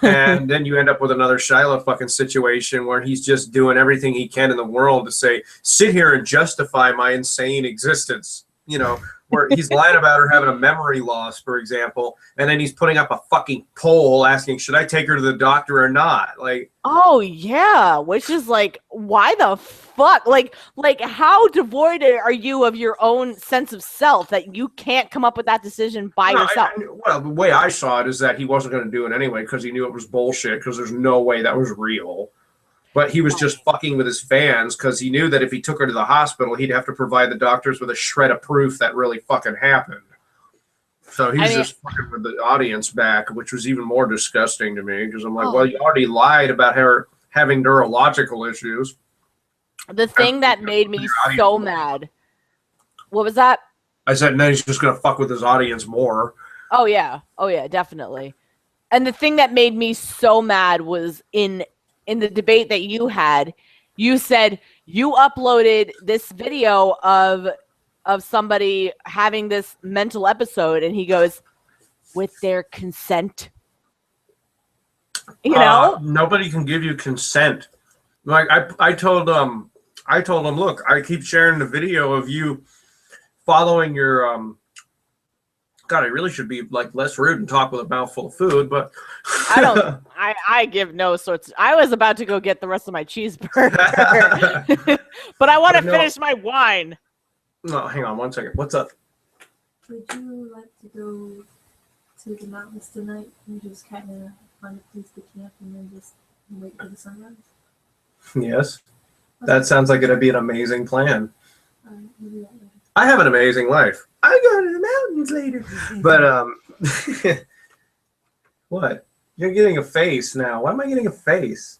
And then you end up with another Shiloh fucking situation where he's just doing everything he can in the world to say, sit here and justify my insane existence. You know, where he's lying about her having a memory loss, for example, and then he's putting up a fucking poll asking, should I take her to the doctor or not? Like, oh yeah, which is like, why the fuck? Like how devoid are you of your own sense of self that you can't come up with that decision by yourself? Well, the way I saw it is that he wasn't going to do it anyway because he knew it was bullshit, because there's no way that was real. But he was just fucking with his fans because he knew that if he took her to the hospital, he'd have to provide the doctors with a shred of proof that really fucking happened. So he was just fucking with the audience back, which was even more disgusting to me because I'm like, well, you already lied about her having neurological issues. The thing that made me so mad. What was that? I said, no, he's just going to fuck with his audience more. Oh, yeah. Oh, yeah, definitely. And the thing that made me so mad was in the debate that you had, you said you uploaded this video of somebody having this mental episode, and he goes, with their consent. You know? Nobody can give you consent. Like I told him, look, I keep sharing the video of you following your God, I really should be like less rude and talk with a mouthful of food, but I don't. I give no sorts. I was about to go get the rest of my cheeseburger, but I want to finish my wine. No, hang on 1 second. What's up? Would you like to go to the mountains tonight and just kind of find a place to camp and then just wait for the sunrise? Yes, that sounds like it'd be an amazing plan. We'll do that later. I have an amazing life. I go to the mountains later. But what? You're getting a face now. Why am I getting a face?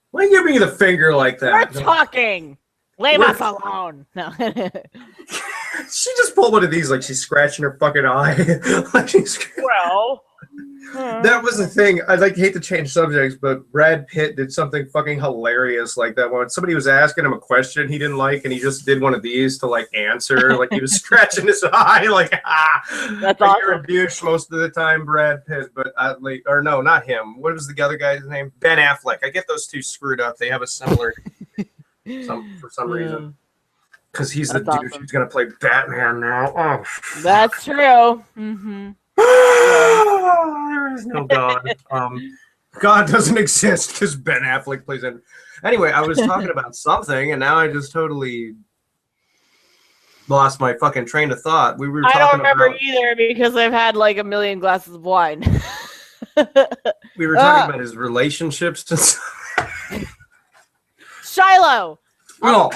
Why are you giving me the finger like that? We're talking. Leave us alone. No. She just pulled one of these like she's scratching her fucking eye. Like Well. That was the thing. I'd like hate to change subjects, but Brad Pitt did something fucking hilarious like that when somebody was asking him a question he didn't like, and he just did one of these to like answer, like he was scratching his eye, like That's like awesome. You're a douche most of the time, Brad Pitt, but like, or no, not him. What was the other guy's name? Ben Affleck. I get those two screwed up. They have a similar for some reason. Because he's the douche who's gonna play Batman now. Oh, that's true. Mm-hmm. There is no God. God doesn't exist because Ben Affleck plays it. Anyway, I was talking about something, and now I just totally lost my fucking train of thought. We were. I don't remember either because I've had like a million glasses of wine. We were talking about his relationships to Shiloh. No,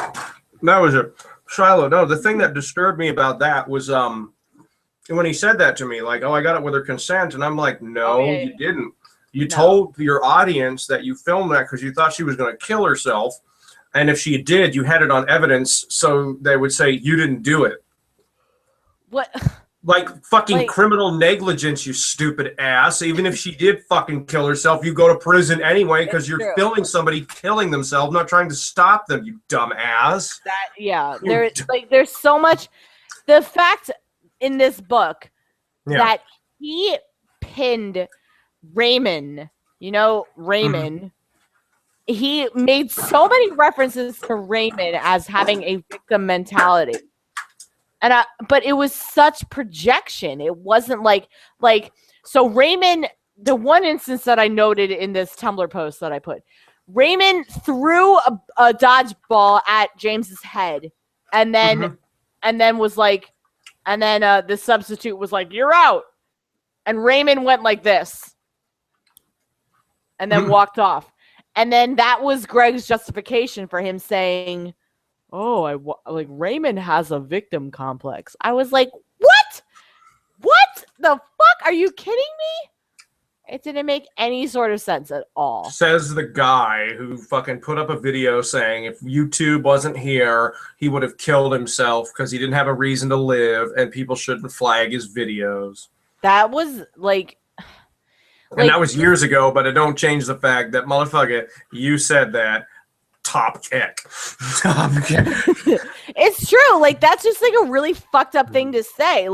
that was it. Shiloh. No, the thing that disturbed me about that was when he said that to me, like, oh, I got it with her consent. And I'm like, no, you didn't. You told your audience that you filmed that because you thought she was going to kill herself. And if she did, you had it on evidence so they would say you didn't do it. What? Like fucking Like- criminal negligence, you stupid ass. Even if she did fucking kill herself, you go to prison anyway because you're true. filming somebody killing themselves, not trying to stop them, you dumb ass. There's so much. The fact in this book that he pinned Raymond, Raymond. He made so many references to Raymond as having a victim mentality. But it was such projection. It wasn't like so Raymond, the one instance that I noted in this Tumblr post that I put, Raymond threw a dodgeball at James's head and then was like, and then the substitute was like, "You're out." And Raymond went like this and then walked off. And then that was Greg's justification for him saying, "Oh, Raymond has a victim complex." I was like, "What? What the fuck? Are you kidding me?" It didn't make any sort of sense at all. Says the guy who fucking put up a video saying if YouTube wasn't here, he would have killed himself because he didn't have a reason to live and people shouldn't flag his videos. That was and that was years ago, but it don't change the fact that, motherfucker, you said that. Top kick. It's true. That's just a really fucked up thing to say.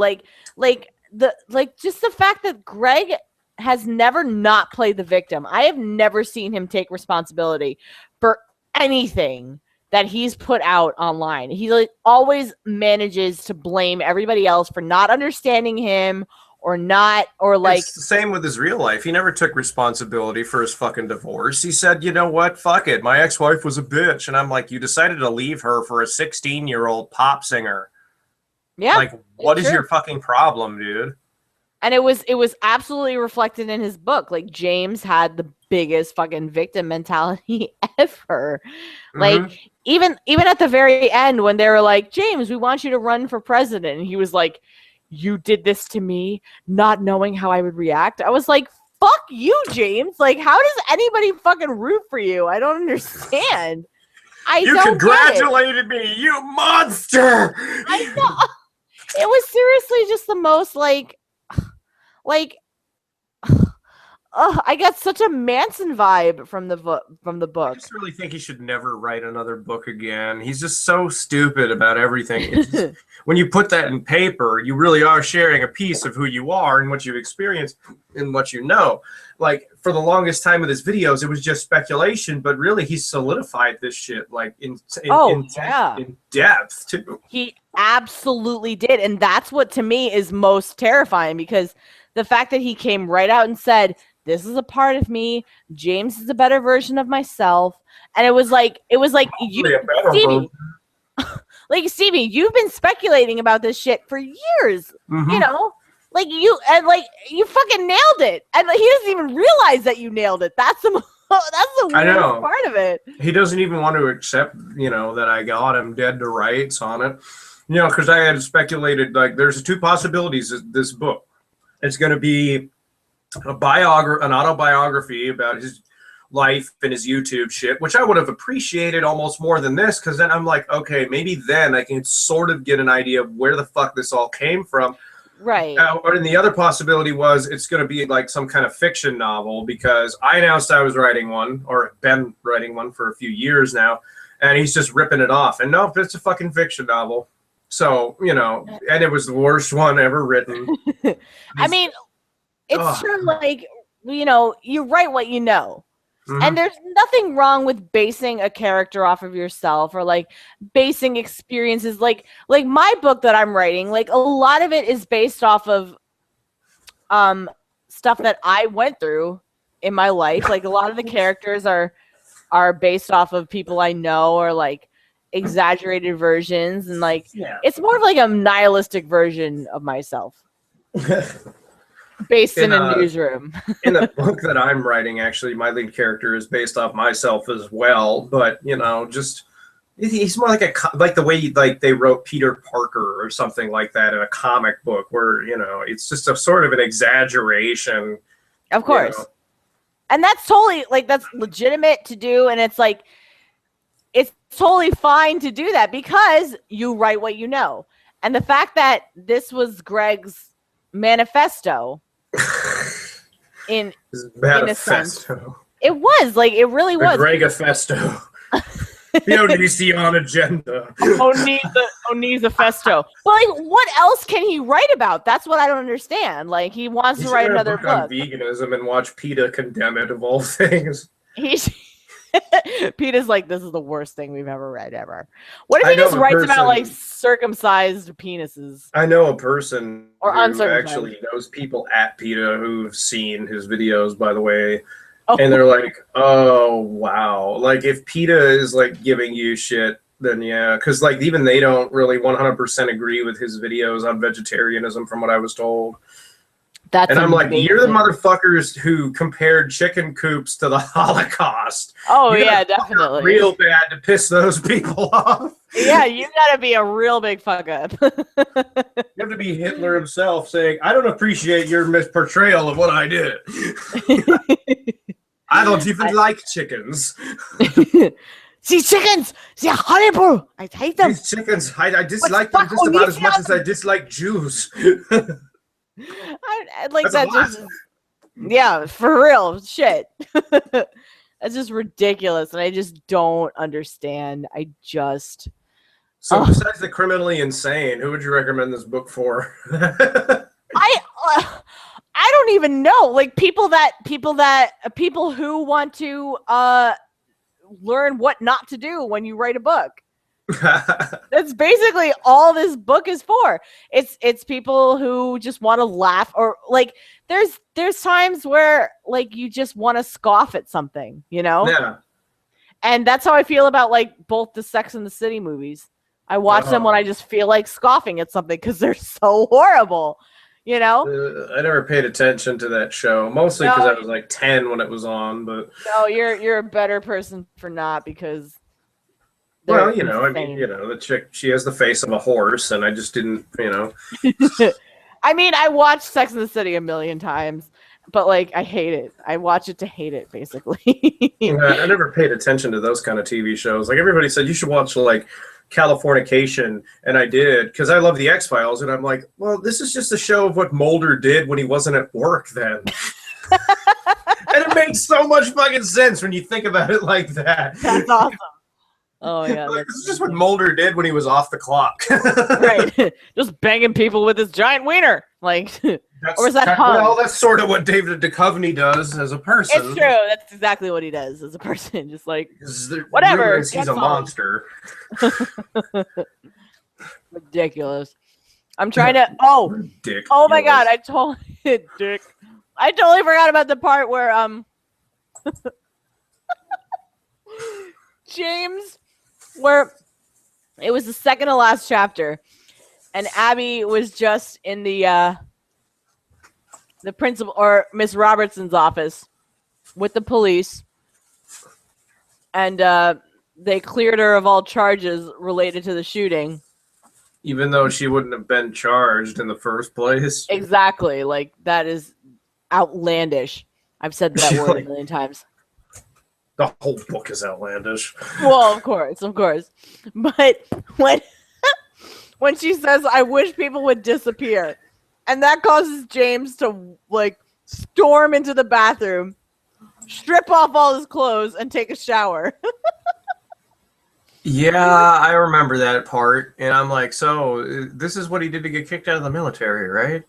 Just the fact that Greg has never not played the victim. I have never seen him take responsibility for anything that he's put out online. He always manages to blame everybody else for not understanding him or not, or it's the same with his real life. He never took responsibility for his fucking divorce. He said, "You know what? Fuck it. My ex-wife was a bitch." And I'm like, you decided to leave her for a 16-year-old pop singer. Yeah. What is your fucking problem, dude? And it was absolutely reflected in his book. James had the biggest fucking victim mentality ever. Even at the very end when they were like, "James, we want you to run for president." And he was like, "You did this to me, not knowing how I would react." I was like, "Fuck you, James. How does anybody fucking root for you? I don't understand." You congratulated me, you monster! I know. It was seriously just the most I got such a Manson vibe from the book. I just really think he should never write another book again. He's just so stupid about everything. When you put that in paper, you really are sharing a piece of who you are and what you've experienced and what you know. For the longest time with his videos, it was just speculation, but really he solidified this shit in depth too. He absolutely did, and that's what to me is most terrifying, because the fact that he came right out and said, "This is a part of me. James is a better version of myself." And it was like you, Stevie, you've been speculating about this shit for years. You fucking nailed it. And he doesn't even realize that you nailed it. That's the weirdest part of it. He doesn't even want to accept, that I got him dead to rights on it. Because I had speculated, there's two possibilities of this book. It's going to be an autobiography about his life and his YouTube shit, which I would have appreciated almost more than this, because then I'm like, okay, maybe then I can sort of get an idea of where the fuck this all came from. Right. Or the other possibility was it's going to be some kind of fiction novel, because I announced I was writing one, or been writing one for a few years now, and he's just ripping it off. And nope, it's a fucking fiction novel. So, and it was the worst one ever written. I mean, it's true, you write what you know. Mm-hmm. And there's nothing wrong with basing a character off of yourself, or basing experiences. Like my book that I'm writing, a lot of it is based off of stuff that I went through in my life. A lot of the characters are based off of people I know, or exaggerated versions, and it's more of a nihilistic version of myself based in a newsroom. In the book that I'm writing, actually, my lead character is based off myself as well, but just he's more like the way they wrote Peter Parker or something like that in a comic book, where it's just a sort of an exaggeration, of course. And that's totally that's legitimate to do, and it's it's totally fine to do that, because you write what you know. And the fact that this was Greg's manifesto in a sense. It was like it really was. Gregafesto. The Onision agenda. Onisa festo. But like, what else can he write about? That's what I don't understand. Like, he wants to write another book on veganism and watch PETA condemn it of all things. PETA's like, this is the worst thing we've ever read ever. What if he just writes about like circumcised penises? I know a person or who actually knows people at PETA who've seen his videos, by the way. And they're like, oh, wow. Like, if PETA is, like, giving you shit, then yeah. Because, like, even they don't really 100% agree with his videos on vegetarianism, from what I was told. And I'm like, you're the motherfuckers who compared chicken coops to the Holocaust. Oh, yeah, definitely. Real bad to piss those people off. Yeah, you gotta be a real big fuck up. You have to be Hitler himself saying, I don't appreciate your misportrayal of what I did. I don't even like chickens. These chickens, they're horrible. I hate them. These chickens, I dislike them just about as much as I dislike Jews. I like that. Just, yeah, for real. Shit. That's just ridiculous. And I just don't understand. So besides the criminally insane, who would you recommend this book for? I don't even know. Like people who want to learn what not to do when you write a book. That's basically all this book is for. It's people who just want to laugh, or like there's times where like you just want to scoff at something, you know? Yeah. And that's how I feel about like both the Sex and the City movies. I watch them when I just feel like scoffing at something because they're so horrible. You know, I never paid attention to that show, mostly because I was like 10 when it was on. But no, you're a better person for not, because. Well, you know, insane. I mean, you know, the chick, she has the face of a horse, and I just didn't, you know. I mean, I watched Sex and the City a million times, but like I hate it. I watch it to hate it, basically. I never paid attention to those kind of TV shows. Like everybody said, you should watch like Californication, and I did because I love the X-Files, and I'm like, well, this is just a show of what Mulder did when he wasn't at work then. And it makes so much fucking sense when you think about it like that. That's awesome. Oh yeah, like, this is just what Mulder did when he was off the clock. Right, just banging people with his giant wiener, like. Or is that well, that's sort of what David Duchovny does as a person. It's true. That's exactly what he does as a person. Just like whatever. He's a monster. Ridiculous. I'm trying to. Dick. Oh my god! I totally forgot about the part where James, where it was the second to last chapter, and Abby was just in the principal or Miss Robertson's office with the police, and they cleared her of all charges related to the shooting. Even though she wouldn't have been charged in the first place. Exactly. Like, that is outlandish. I've said that word a million times. The whole book is outlandish. Well, of course. But when she says, I wish people would disappear, and that causes James to, like, storm into the bathroom, strip off all his clothes, and take a shower. Yeah, I remember that part, and I'm like, so this is what he did to get kicked out of the military, right?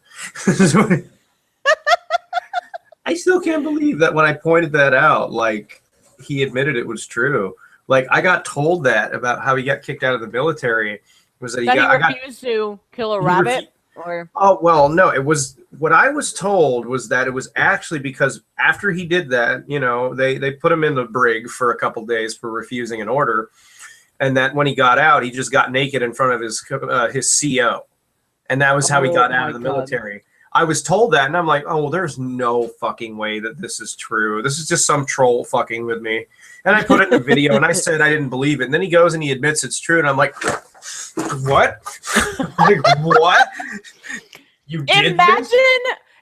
I still can't believe that when I pointed that out, like, he admitted it was true. Like, I got told that about how he got kicked out of the military. Was that he refused to kill a rabbit? Or oh, well, no, it was what I was told was that it was actually because after he did that, you know, they put him in the brig for a couple days for refusing an order. And that when he got out, he just got naked in front of his CO. And that was how he got out of the military. I was told that, and I'm like, oh, well, there's no fucking way that this is true. This is just some troll fucking with me. And I put it in the video, and I said I didn't believe it. And then he goes and he admits it's true, and I'm like, what? Like, what? You did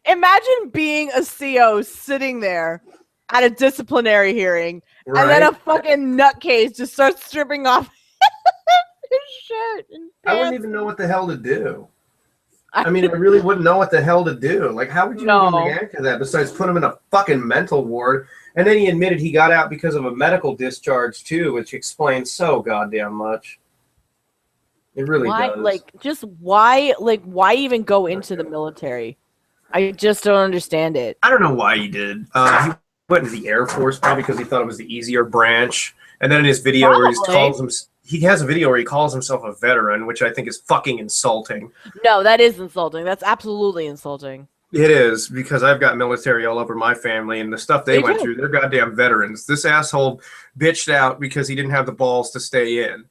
Imagine being a CO sitting there at a disciplinary hearing, right? And then a fucking nutcase just starts stripping off shirt and I wouldn't even know what the hell to do. I mean, I really wouldn't know what the hell to do. Like, how would you even react to that besides put him in a fucking mental ward? And then he admitted he got out because of a medical discharge, too, which explains so goddamn much. It really does. Why even go into the military? I just don't understand it. I don't know why he did. He went into the Air Force probably because he thought it was the easier branch. And then in his video where he has a video where he calls himself a veteran, which I think is fucking insulting. No, that is insulting. That's absolutely insulting. It is, because I've got military all over my family, and the stuff they went through, they're goddamn veterans. This asshole bitched out because he didn't have the balls to stay in.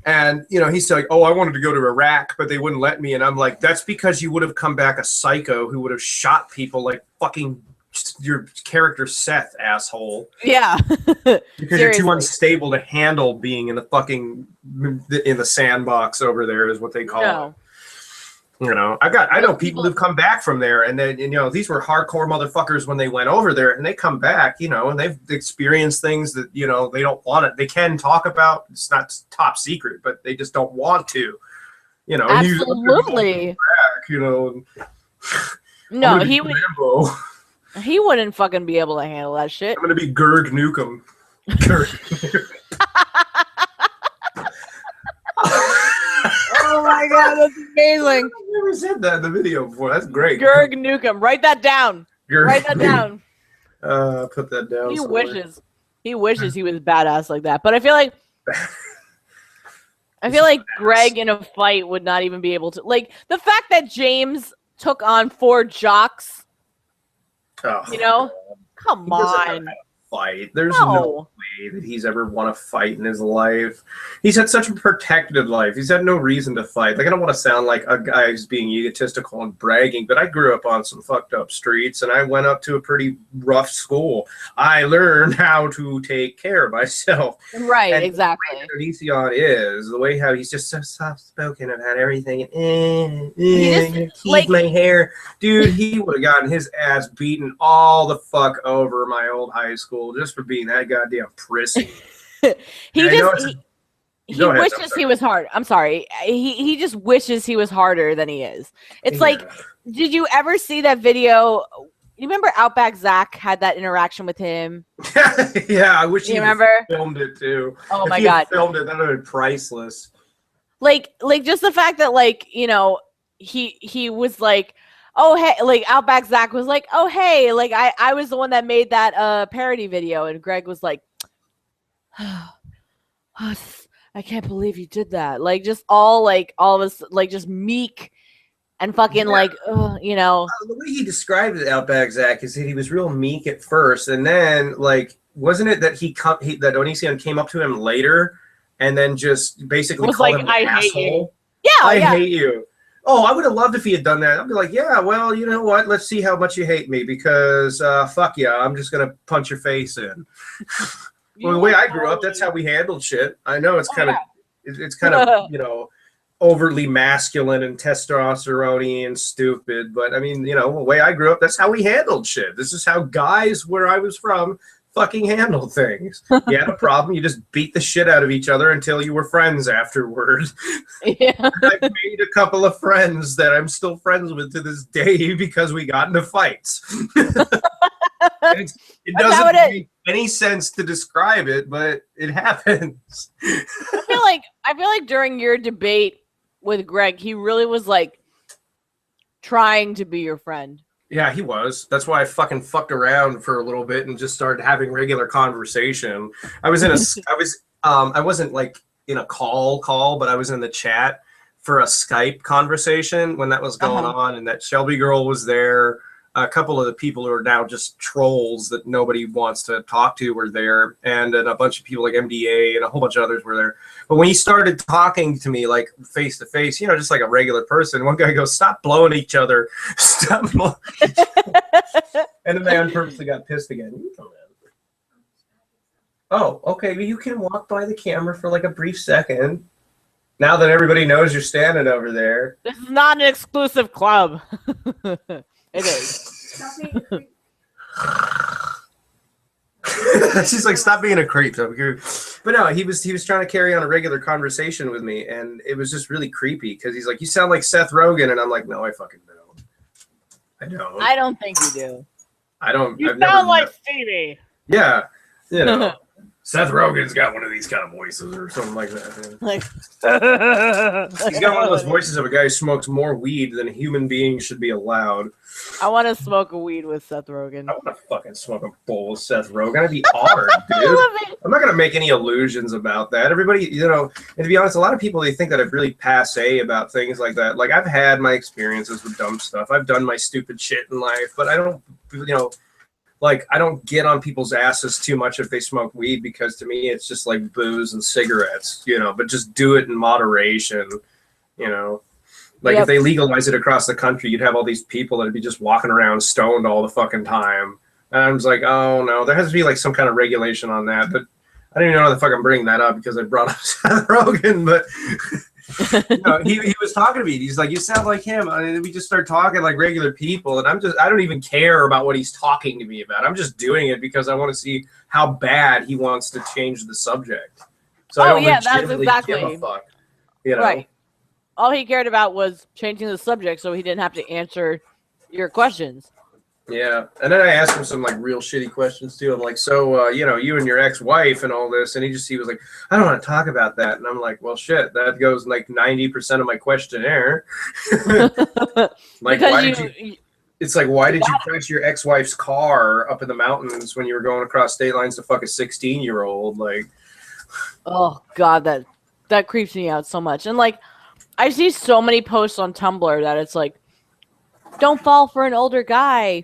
And, you know, he's like, oh, I wanted to go to Iraq, but they wouldn't let me. And I'm like, that's because you would have come back a psycho who would have shot people like fucking your character Seth, asshole. Yeah. Because you're too unstable to handle being in the fucking, in the sandbox over there is what they call it. You know, I know people who've come back from there, and then, you know, these were hardcore motherfuckers when they went over there, and they come back, you know, and they've experienced things that, you know, they don't want it. They can talk about. It's not top secret, but they just don't want to. You know, absolutely. Back, you know. No, he wouldn't fucking be able to handle that shit. I'm gonna be Gerg Nukem. Gerg. Oh my god, that's amazing. I've never said that in the video before. That's great. Gerg Nukem. Write that down. Write that down. Put that down. He wishes he was badass like that. But I feel like Greg in a fight would not even be able to, like, the fact that James took on 4 jocks. Oh, you know? Come on. Fight. There's no way that he's ever won a fight in his life. He's had such a protected life. He's had no reason to fight. Like, I don't want to sound like a guy who's being egotistical and bragging, but I grew up on some fucked up streets, and I went up to a pretty rough school. I learned how to take care of myself. Right, and exactly. Onision is the way how he's just so soft spoken about everything. Like, my hair, dude. He would have gotten his ass beaten all the fuck over my old high school. Just for being that goddamn prissy. he wishes he was hard. I'm sorry. He just wishes he was harder than he is. It's like, did you ever see that video? You remember Outback Zach had that interaction with him? Yeah, I wish he remember? Filmed it too. Oh my god, filmed it, that would have been priceless. Like just the fact that, like, you know, he was like, oh, hey, like, Outback Zach was like, oh, hey, like, I was the one that made that parody video. And Greg was like, oh, I can't believe you did that. Like, just all of us, like, just meek and fucking, like, you know. The way he described it, Outback Zach, is that he was real meek at first. And then, like, wasn't it that that Onision came up to him later and then just basically called him an asshole? Yeah, I hate you. Oh, I would have loved if he had done that. I'd be like, yeah, well, you know what? Let's see how much you hate me, because fuck yeah, I'm just going to punch your face in. Well, the way I grew up, that's how we handled shit. I know it's kind of, you know, overly masculine and testosterone and stupid, but I mean, you know, the way I grew up, that's how we handled shit. This is how guys where I was from fucking handle things. You had a problem, you just beat the shit out of each other until you were friends afterward. Yeah. I've made a couple of friends that I'm still friends with to this day because we got into fights. It doesn't make any sense to describe it, but it happens. I feel like during your debate with Greg, he really was like trying to be your friend. Yeah, he was. That's why I fucking fucked around for a little bit and just started having regular conversation. I was in I wasn't like in a call, but I was in the chat for a Skype conversation when that was going on, and that Shelby girl was there. A couple of the people who are now just trolls that nobody wants to talk to were there, and then a bunch of people like MDA and a whole bunch of others were there. But when he started talking to me like face to face, you know, just like a regular person, one guy goes, "Stop blowing each other." Stop blowing each other. And the man purposely got pissed again. Oh, okay. Well, you can walk by the camera for like a brief second. Now that everybody knows you're standing over there. This is not an exclusive club. It is. She's like, stop being a creep. But no, he was trying to carry on a regular conversation with me, and it was just really creepy because he's like, you sound like Seth Rogen, and I'm like, no, I fucking don't. I don't. I don't think you do. I don't. You I've sound never like Stevie. Yeah, you know. Seth Rogen's got one of these kind of voices or something like that. Like, he's got one of those voices of a guy who smokes more weed than a human being should be allowed. I want to smoke a weed with Seth Rogen. I want to fucking smoke a bowl with Seth Rogen. I'd be honored, dude. I'm not going to make any illusions about that. Everybody, you know, and to be honest, a lot of people, they think that I'm really passe about things like that. Like, I've had my experiences with dumb stuff. I've done my stupid shit in life, but I don't, you know, like, I don't get on people's asses too much if they smoke weed because to me it's just like booze and cigarettes, you know, but just do it in moderation, you know. Like, if they legalize it across the country, you'd have all these people that'd be just walking around stoned all the fucking time. And I was like, oh, no, there has to be, like, some kind of regulation on that. But I didn't even know how the fuck I'm bringing that up because I brought up Seth Rogen, but... you know, he was talking to me. He's like, you sound like him. And we just start talking like regular people. And I don't even care about what he's talking to me about. I'm just doing it because I want to see how bad he wants to change the subject. So I don't legitimately give a fuck. You know? Right. All he cared about was changing the subject so he didn't have to answer your questions. Yeah, and then I asked him some like real shitty questions too. I'm like, so you know, you and your ex-wife and all this, and he was like, I don't want to talk about that. And I'm like, well, shit, that goes like 90% of my questionnaire. Like, why did you? It's like, why did you crash your ex-wife's car up in the mountains when you were going across state lines to fuck a 16-year-old? Like, oh god, that creeps me out so much. And like, I see so many posts on Tumblr that it's like, don't fall for an older guy.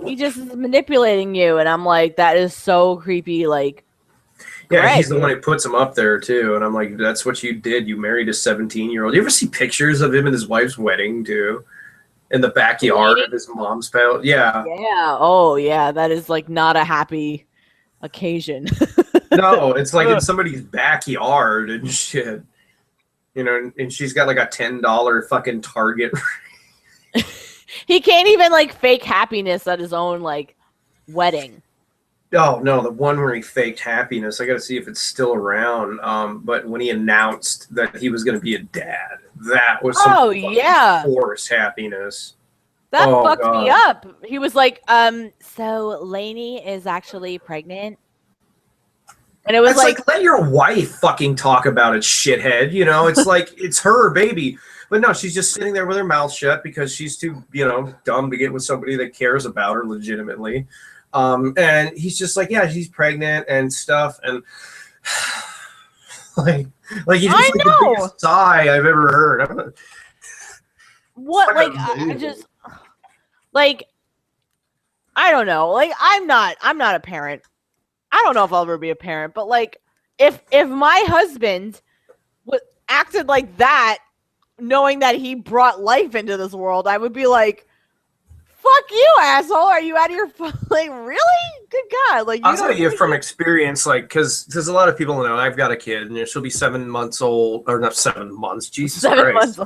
He just is manipulating you. And I'm like, that is so creepy. Like, yeah, Greg. He's the one who puts him up there too. And I'm like, that's what you did. You married a 17-year-old. You ever see pictures of him and his wife's wedding too? In the backyard of his mom's house? Yeah. Yeah. Oh, yeah. That is like not a happy occasion. No, it's like in somebody's backyard and shit. You know, and she's got like a $10 fucking Target. He can't even like fake happiness at his own like wedding. Oh no, the one where he faked happiness. I got to see if it's still around. But when he announced that he was going to be a dad, that was some forced happiness. That fucked me up. He was like, so Lainey is actually pregnant. And it was like, let your wife fucking talk about it, shithead. You know, it's like, it's her baby. But no, she's just sitting there with her mouth shut because she's too, you know, dumb to get with somebody that cares about her legitimately. And he's just like, yeah, she's pregnant and stuff. And like he's just like the biggest sigh I've ever heard. What? Like, I just, like, I don't know. Like, I'm not a parent. I don't know if I'll ever be a parent, but like, if my husband acted like that, knowing that he brought life into this world, I would be like, fuck you, asshole. Are you out of your like, really? Good God. Like, I'll tell you from experience, like, because a lot of people know I've got a kid and she'll be 7 months old, or not 7 months, Jesus Christ.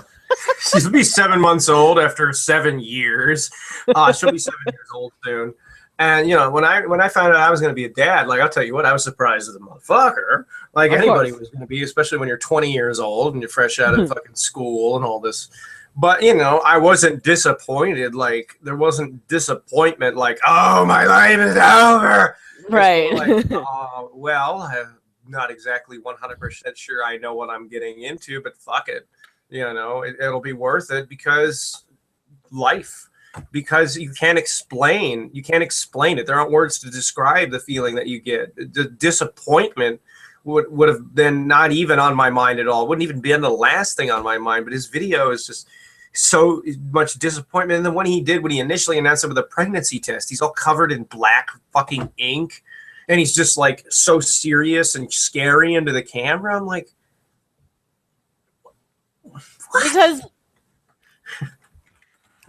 She'll be 7 months old after 7 years. She'll be 7 years old soon. And, you know, when I found out I was going to be a dad, like, I'll tell you what, I was surprised as a motherfucker. Like anybody was going to be, especially when you're 20 years old and you're fresh out of fucking school and all this. But, you know, I wasn't disappointed. Like, there wasn't disappointment like, oh, my life is over. Right. Like, well, I'm not exactly 100% sure I know what I'm getting into, but fuck it. You know, it'll be worth it because life. Because you can't explain it. There aren't words to describe the feeling that you get. The disappointment would have been not even on my mind at all. Wouldn't even been the last thing on my mind. But his video is just so much disappointment. And then when he initially announced it with a pregnancy test, he's all covered in black fucking ink. And he's just like so serious and scary into the camera. I'm like, what?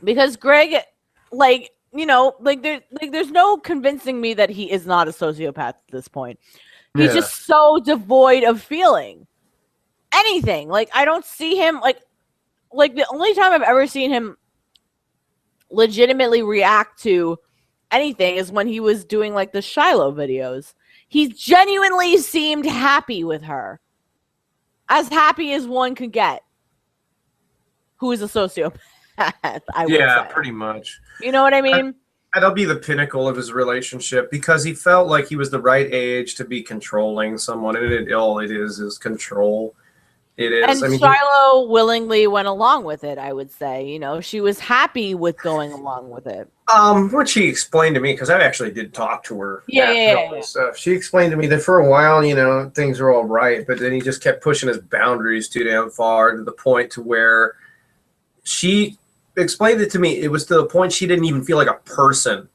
Because Greg, like, you know, like there's no convincing me that he is not a sociopath at this point. He's just so devoid of feeling anything. Like, I don't see him like the only time I've ever seen him legitimately react to anything is when he was doing like the Shiloh videos. He genuinely seemed happy with her. As happy as one could get. Who is a sociopath, I would say. Pretty much. You know what I mean? That'll be the pinnacle of his relationship because he felt like he was the right age to be controlling someone. And all it is control. It is. And Shiloh willingly went along with it, I would say. You know, she was happy with going along with it. What she explained to me, because I actually did talk to her. Yeah. Stuff. She explained to me that for a while, you know, things were all right, but then he just kept pushing his boundaries too damn far to the point to where she explained it to me. It was to the point she didn't even feel like a person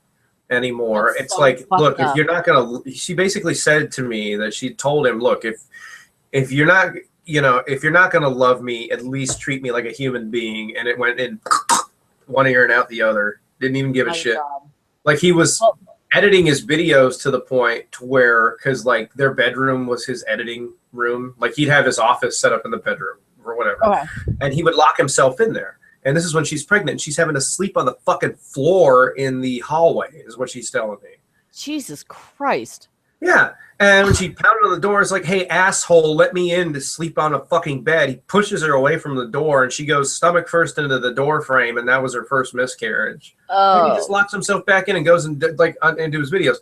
anymore. That's it's so like, look, up. if you're not gonna. She basically said to me that she told him, look, if you're not. You know, if you're not going to love me, at least treat me like a human being. And it went in one ear and out the other. Didn't even give a shit. God. Like he was editing his videos to the point to where, because like their bedroom was his editing room. Like he'd have his office set up in the bedroom or whatever. Okay. And he would lock himself in there. And this is when she's pregnant. She's having to sleep on the fucking floor in the hallway is what she's telling me. Jesus Christ. Yeah. And when she pounded on the door, it's like, hey, asshole, let me in to sleep on a fucking bed. He pushes her away from the door, and she goes stomach first into the door frame, and that was her first miscarriage. And he just locks himself back in and goes and into his videos.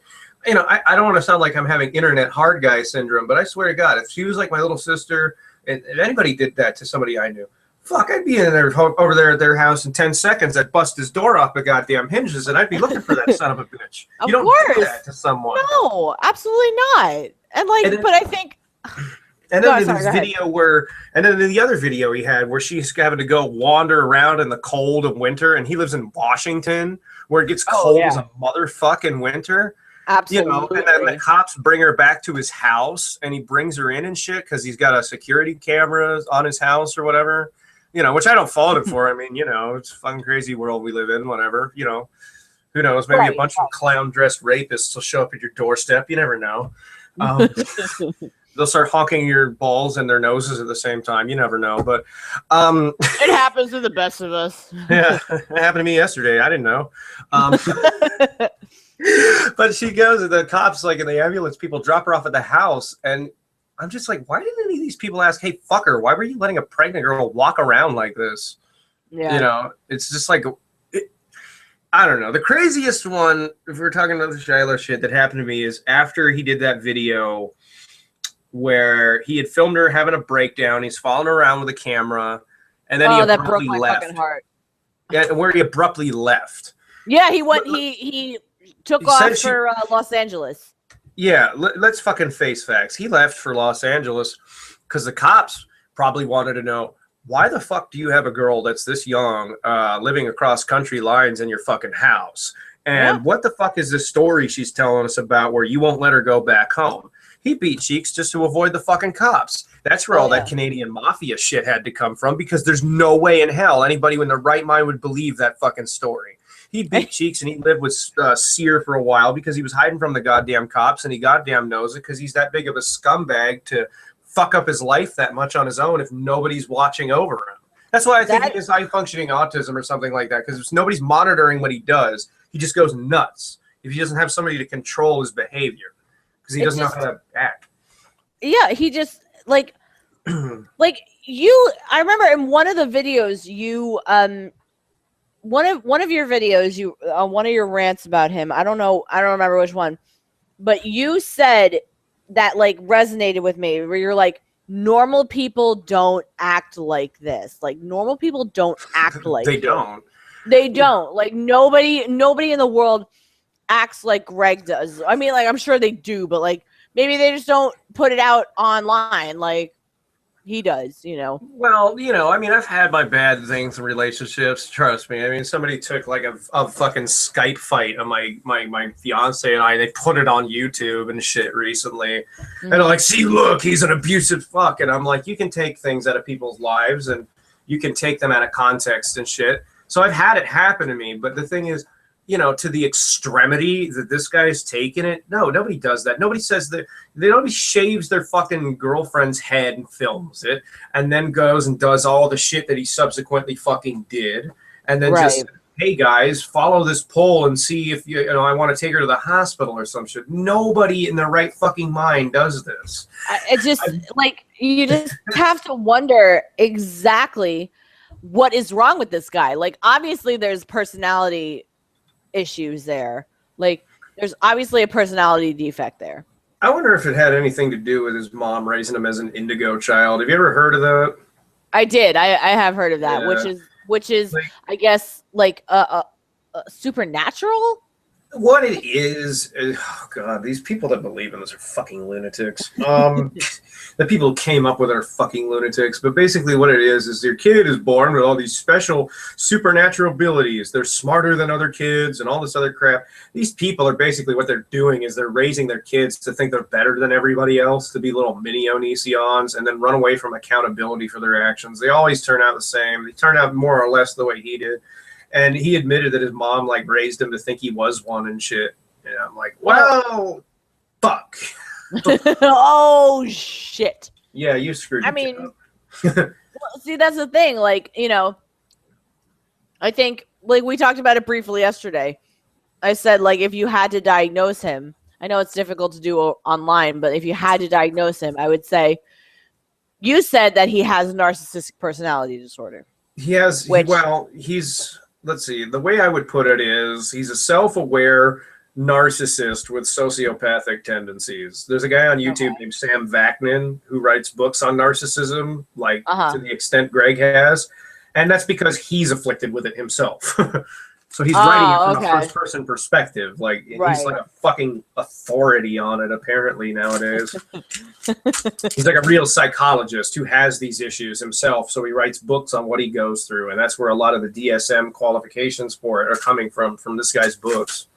You know, I don't want to sound like I'm having internet hard guy syndrome, but I swear to God, if she was like my little sister, and if anybody did that to somebody I knew, fuck, I'd be in there over there at their house in 10 seconds. I'd bust his door off the goddamn hinges, and I'd be looking for that son of a bitch. Of you don't course. do that to someone. No, absolutely not. And like, And then, but I think. And then this video and then the other video he had where she's having to go wander around in the cold of winter, and he lives in Washington where it gets cold as a motherfucking winter. Absolutely. You know, and then the cops bring her back to his house, and he brings her in and shit because he's got a security camera on his house or whatever. You know, which I don't fault him for. I mean, you know, it's a fucking crazy world we live in, whatever. You know, who knows? Maybe a bunch of clown-dressed rapists will show up at your doorstep. You never know. They'll start honking your balls and their noses at the same time. You never know. But it happens to the best of us. Yeah, it happened to me yesterday. I didn't know. But she goes, and the cops, like in the ambulance, people drop her off at the house, and I'm just like, why didn't any of these people ask, hey, fucker, why were you letting a pregnant girl walk around like this? Yeah. You know, it's just like, I don't know. The craziest one, if we're talking about the Shiloh shit that happened to me, is after he did that video where he had filmed her having a breakdown. He's following her around with a camera, and then he that broke my left. fucking heart. Yeah, and where he abruptly left. Yeah, he went. He took off for Los Angeles. Yeah, let's fucking face facts. He left for Los Angeles because the cops probably wanted to know, why the fuck do you have a girl that's this young living across country lines in your fucking house? And what the fuck is this story she's telling us about where you won't let her go back home? He beat cheeks just to avoid the fucking cops. That's where all that Canadian mafia shit had to come from, because there's no way in hell anybody in their right mind would believe that fucking story. He beat cheeks and he lived with Sear for a while because he was hiding from the goddamn cops, and he goddamn knows it because he's that big of a scumbag to fuck up his life that much on his own if nobody's watching over him. That's why I think he has high-functioning autism or something like that, because if nobody's monitoring what he does, he just goes nuts if he doesn't have somebody to control his behavior because he doesn't know how to act. Yeah, he just, like, like you, I remember in one of the videos you, one of your videos, you one of your rants about him, I don't remember which one, but you said that like resonated with me, where you're like, normal people don't act like this. Like normal people don't act like they don't. They don't. Like nobody in the world acts like Greg does. I mean, like I'm sure they do, but like maybe they just don't put it out online like he does, you know. Well, you know, I mean, I've had my bad things in relationships. Trust me. I mean, somebody took like a fucking Skype fight of my fiance and I. They put it on YouTube and shit recently, and they're like, "See, look, he's an abusive fuck." And I'm like, you can take things out of people's lives and you can take them out of context and shit. So I've had it happen to me, but the thing is, you know, to the extremity that this guy's taken it. No, nobody does that. Nobody says that. Nobody shaves their fucking girlfriend's head and films it, and then goes and does all the shit that he subsequently fucking did, and then just hey guys, follow this poll and see if you know I want to take her to the hospital or some shit. Nobody in their right fucking mind does this. It just like you just have to wonder exactly what is wrong with this guy. Like obviously there's personality issues there. Like there's obviously a personality defect there. I wonder if it had anything to do with his mom raising him as an indigo child. Have you ever heard of that? I did. I have heard of that, Yeah. which is Like, I guess like a supernatural. what it is, oh god, these people that believe in this are fucking lunatics. The people who came up with it are fucking lunatics. But basically, what it is your kid is born with all these special supernatural abilities. They're smarter than other kids and all this other crap. These people are basically what they're doing is they're raising their kids to think they're better than everybody else, to be little mini Onisions, and then run away from accountability for their actions. They always turn out the same. They turn out more or less the way he did. And he admitted that his mom like raised him to think he was one and shit. And I'm like, well, fuck. Oh shit. Yeah, you screwed. I mean, well, see, that's the thing. Like, you know, I think like we talked about it briefly yesterday. I said like if you had to diagnose him, I know it's difficult to do online, but if you had to diagnose him, I would say you said that he has narcissistic personality disorder. He has. Well, he's. Let's see. The way I would put it is he's a self-aware narcissist with sociopathic tendencies. There's a guy on YouTube named Sam Vaknin who writes books on narcissism, like to the extent Greg has, and that's because he's afflicted with it himself. So he's writing it from a first-person perspective. Like he's like a fucking authority on it, apparently nowadays. He's like a real psychologist who has these issues himself. So he writes books on what he goes through, and that's where a lot of the DSM qualifications for it are coming from this guy's books.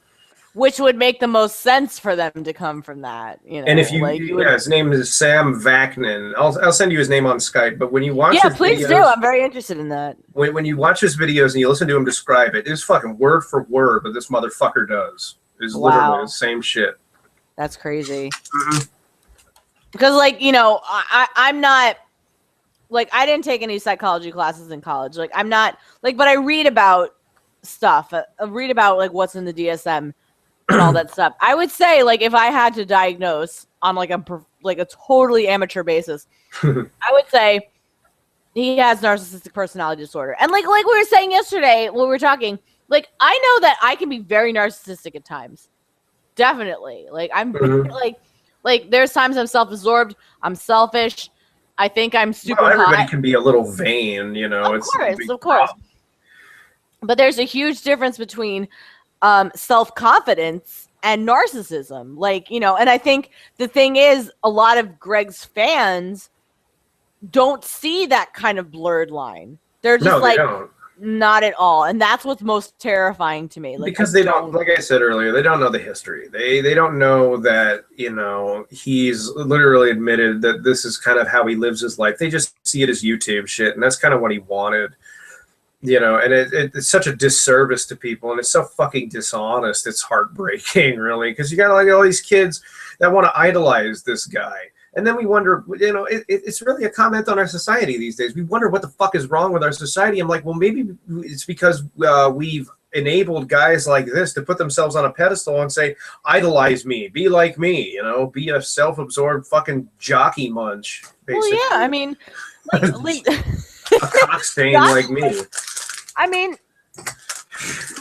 Which would make the most sense for them to come from that, you know. And if you, like, his name is Sam Vaknin. I'll send you his name on Skype. But when you watch, his please videos, do. I'm very interested in that. When you watch his videos and you listen to him describe it, it's fucking word for word what this motherfucker does. Is literally the same shit. That's crazy. Because, like, you know, I'm not like I didn't take any psychology classes in college. Like, I'm not like, but I read about stuff. I read about like what's in the DSM. And all that stuff. I would say, like, if I had to diagnose on like a totally amateur basis, I would say he has narcissistic personality disorder. And like we were saying yesterday when we were talking, like I know that I can be very narcissistic at times. Definitely. Like I'm like there's times I'm self-absorbed, I'm selfish, I think I'm super everybody hot. Can be a little vain, you know. Of course. But there's a huge difference between self-confidence and narcissism, like, you know. And I think the thing is a lot of Greg's fans don't see that kind of blurred line. They're just not at all, and that's what's most terrifying to me, like, because they don't, like I said earlier, they don't know the history. They don't know that, you know, he's literally admitted that this is kind of how he lives his life. They just see it as YouTube shit, and that's kind of what he wanted. You know, and it's such a disservice to people, and it's so fucking dishonest. It's heartbreaking, really, because you got like all these kids that want to idolize this guy. And then we wonder, you know, it's really a comment on our society these days. We wonder what the fuck is wrong with our society. I'm like, well, maybe it's because we've enabled guys like this to put themselves on a pedestal and say, idolize me, be like me, you know, be a self-absorbed fucking jockey munch, basically. Well, yeah, I mean, like a cock stain like me. I mean,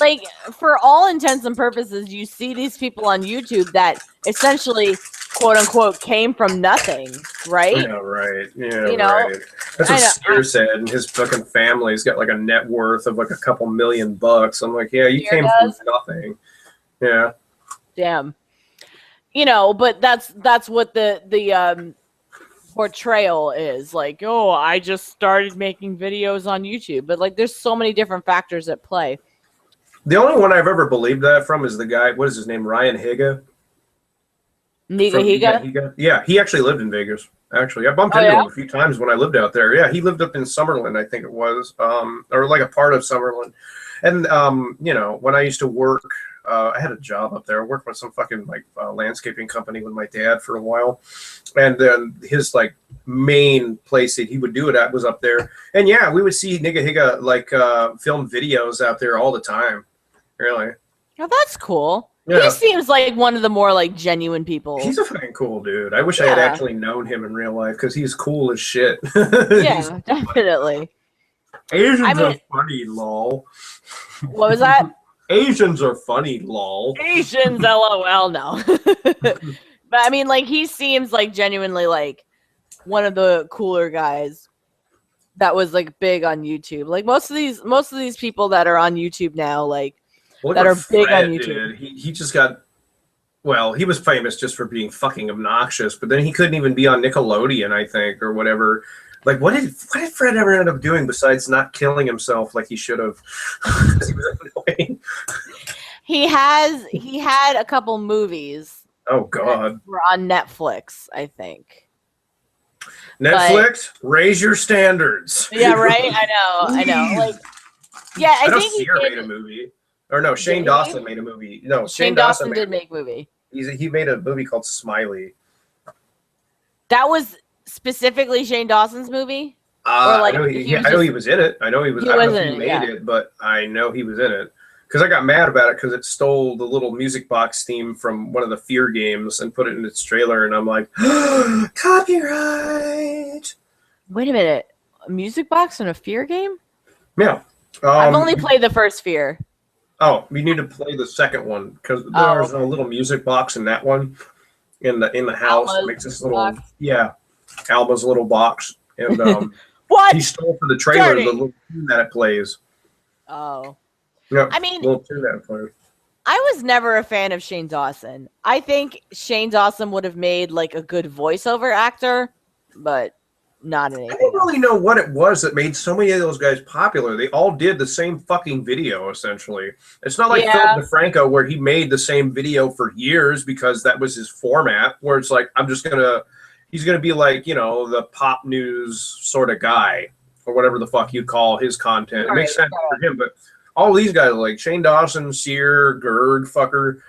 like, for all intents and purposes, you see these people on YouTube that essentially, quote unquote, came from nothing, right? Yeah, right. Yeah, you know, right. That's what Spear said, and his fucking family's got like a net worth of like a couple $1,000,000. I'm like, yeah, you came from nothing. Yeah. Damn. You know, but that's what the portrayal is, like, oh, I just started making videos on YouTube, but like there's so many different factors at play. The only one I've ever believed that from is the guy, what is his name, Ryan Higa? Higa? Yeah, he actually lived in Vegas. Actually, I bumped into him a few times when I lived out there. Yeah, he lived up in Summerlin, I think it was, or like a part of Summerlin. And you know, when I used to work I had a job up there. I worked with some fucking like landscaping company with my dad for a while, and then his like main place that he would do it at was up there. And yeah, we would see Nigga Higa like film videos out there all the time. Really. Oh, that's cool. Yeah. He seems like one of the more like genuine people. He's a fucking cool dude. I wish I had actually known him in real life because he's cool as shit. Yeah, definitely. Asians are funny, lol. What was that? Asians are funny, lol. Asians, LOL, no. But I mean, like, he seems like genuinely like one of the cooler guys that was like big on YouTube. Like most of these people that are on YouTube now, like that are big on YouTube. He just got, well, he was famous just for being fucking obnoxious, but then he couldn't even be on Nickelodeon, I think, or whatever. Like, what did Fred ever end up doing besides not killing himself like he should have? He was annoying. He had a couple movies. Oh God. That were on Netflix, I think. Netflix, raise your standards. Yeah, right. I know. Like, yeah, I think Sierra made a movie. Or no, Shane Dawson made a movie. No, Shane Dawson did make a movie. He made a movie called Smiley. That was specifically Shane Dawson's movie? Or like I know he was in it. I know he was. I don't know if he made it, but I know he was in it. Because I got mad about it because it stole the little music box theme from one of the Fear games and put it in its trailer, and I'm like, copyright. Wait a minute, a music box in a Fear game? Yeah. I've only played the first Fear. Oh, we need to play the second one because there's a little music box in that one in the house. It makes this little Alma's little box, and what? He stole for the trailer the little tune that it plays. Oh. Yeah, I mean, little tune that it plays. I was never a fan of Shane Dawson. I think Shane Dawson would have made like a good voiceover actor, but not anything. I don't really know what it was that made so many of those guys popular. They all did the same fucking video, essentially. It's not like Philip DeFranco, where he made the same video for years because that was his format, where it's like, he's gonna be like, the pop news sort of guy, or whatever the fuck you call his content. It makes sense for him, but all these guys, like Shane Dawson, Sear, Gerg, fucker,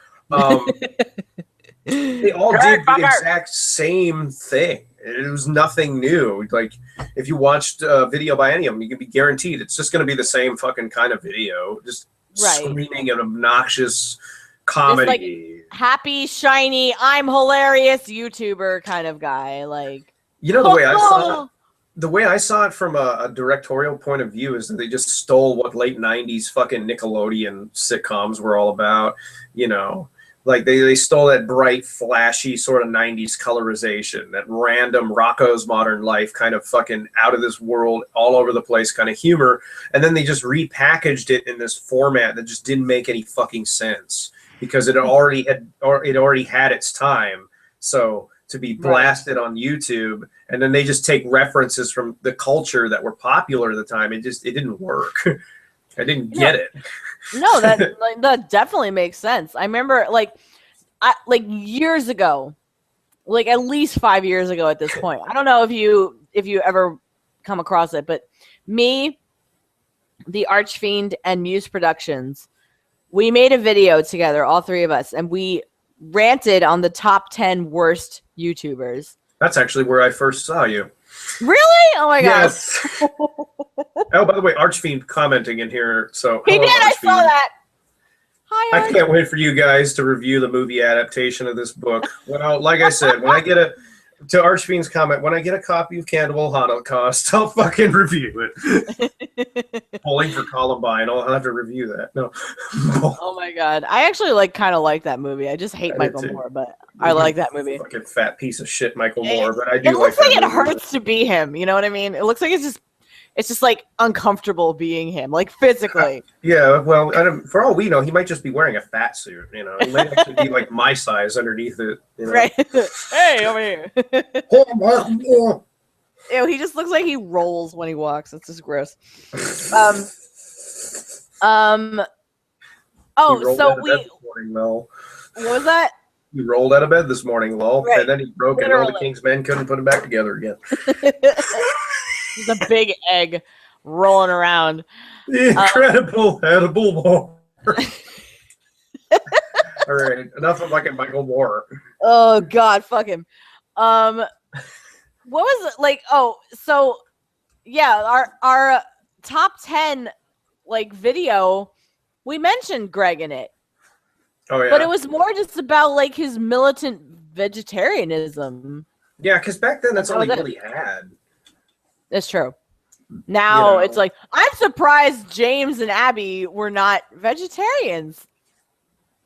they all did the exact same thing. It was nothing new. Like, if you watched a video by any of them, you can be guaranteed it's just going to be the same fucking kind of video. Just screaming an obnoxious comedy. Like, happy, shiny, I'm hilarious YouTuber kind of guy. Like, the way I saw it from a directorial point of view is that they just stole what late 90s fucking Nickelodeon sitcoms were all about, Like they stole that bright, flashy sort of 90s colorization, that random Rocco's Modern Life kind of fucking out of this world, all over the place kind of humor. And then they just repackaged it in this format that just didn't make any fucking sense because it already had its time. So to be blasted on YouTube, and then they just take references from the culture that were popular at the time. It didn't work. I didn't get it. No, that definitely makes sense. I remember like years ago, like at least 5 years ago at this point. I don't know if you ever come across it, but me, the Archfiend, and Muse Productions, we made a video together, all three of us, and we ranted on the top 10 worst YouTubers. That's actually where I first saw you. Really? Oh my gosh. Yes. Oh, by the way, Archfiend commenting in here. So he did. I saw that. Hi, Arch. I can't wait for you guys to review the movie adaptation of this book. Well, like I said, when I get to Archfiend's comment, when I get a copy of Cannibal Holocaust, I'll fucking review it. Pulling for Columbine, I'll have to review that. No. Oh my god, I actually kind of like that movie. I just hate Michael Moore, but I like that movie. Fucking fat piece of shit, Michael Moore. But I do. It looks like it hurts to be him. You know what I mean? It looks like it's just like uncomfortable being him, like physically. Yeah, well, for all we know, he might just be wearing a fat suit. He might actually be like my size underneath it. Right? Hey, over here. Ew, he just looks like he rolls when he walks. It's just gross. Oh, so what was that? He rolled out of bed this morning, lol, and then he broke it. All the King's men couldn't put him back together again. He's a big egg rolling around. The incredible edible war. All right, enough of fucking Michael Moore. Oh God, fuck him. What was it like? Oh, so yeah, our top 10 like video, we mentioned Greg in it. Oh yeah, but it was more just about like his militant vegetarianism. Yeah, because back then that's all he was it. really had. That's true. Now You know. it's like, I'm surprised James and Abby were not vegetarians.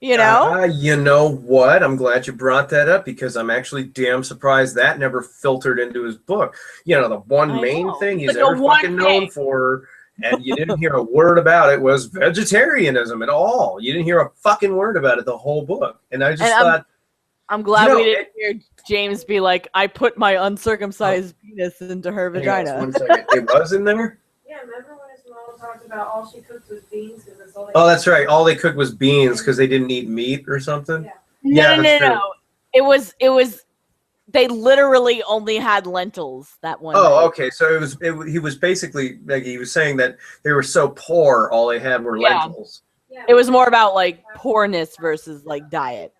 You know? You know what? I'm glad you brought that up because I'm actually damn surprised that never filtered into his book. You know, the one main thing he's Like the ever one fucking known for, and you didn't hear a word about it, was vegetarianism at all. You didn't hear a fucking word about it the whole book. And I just thought... I'm glad we didn't hear James be like, I put my uncircumcised penis into her vagina. One second. It was in there? Yeah, remember when his mom talked about all she cooked was beans? That's all Oh, that's right. All they cooked was beans because they didn't eat meat or something? Yeah. No. It was, they literally only had lentils that one Oh, night. okay. So he was basically, like, he was saying that they were so poor, all they had were lentils. It was more about like poorness versus like diet.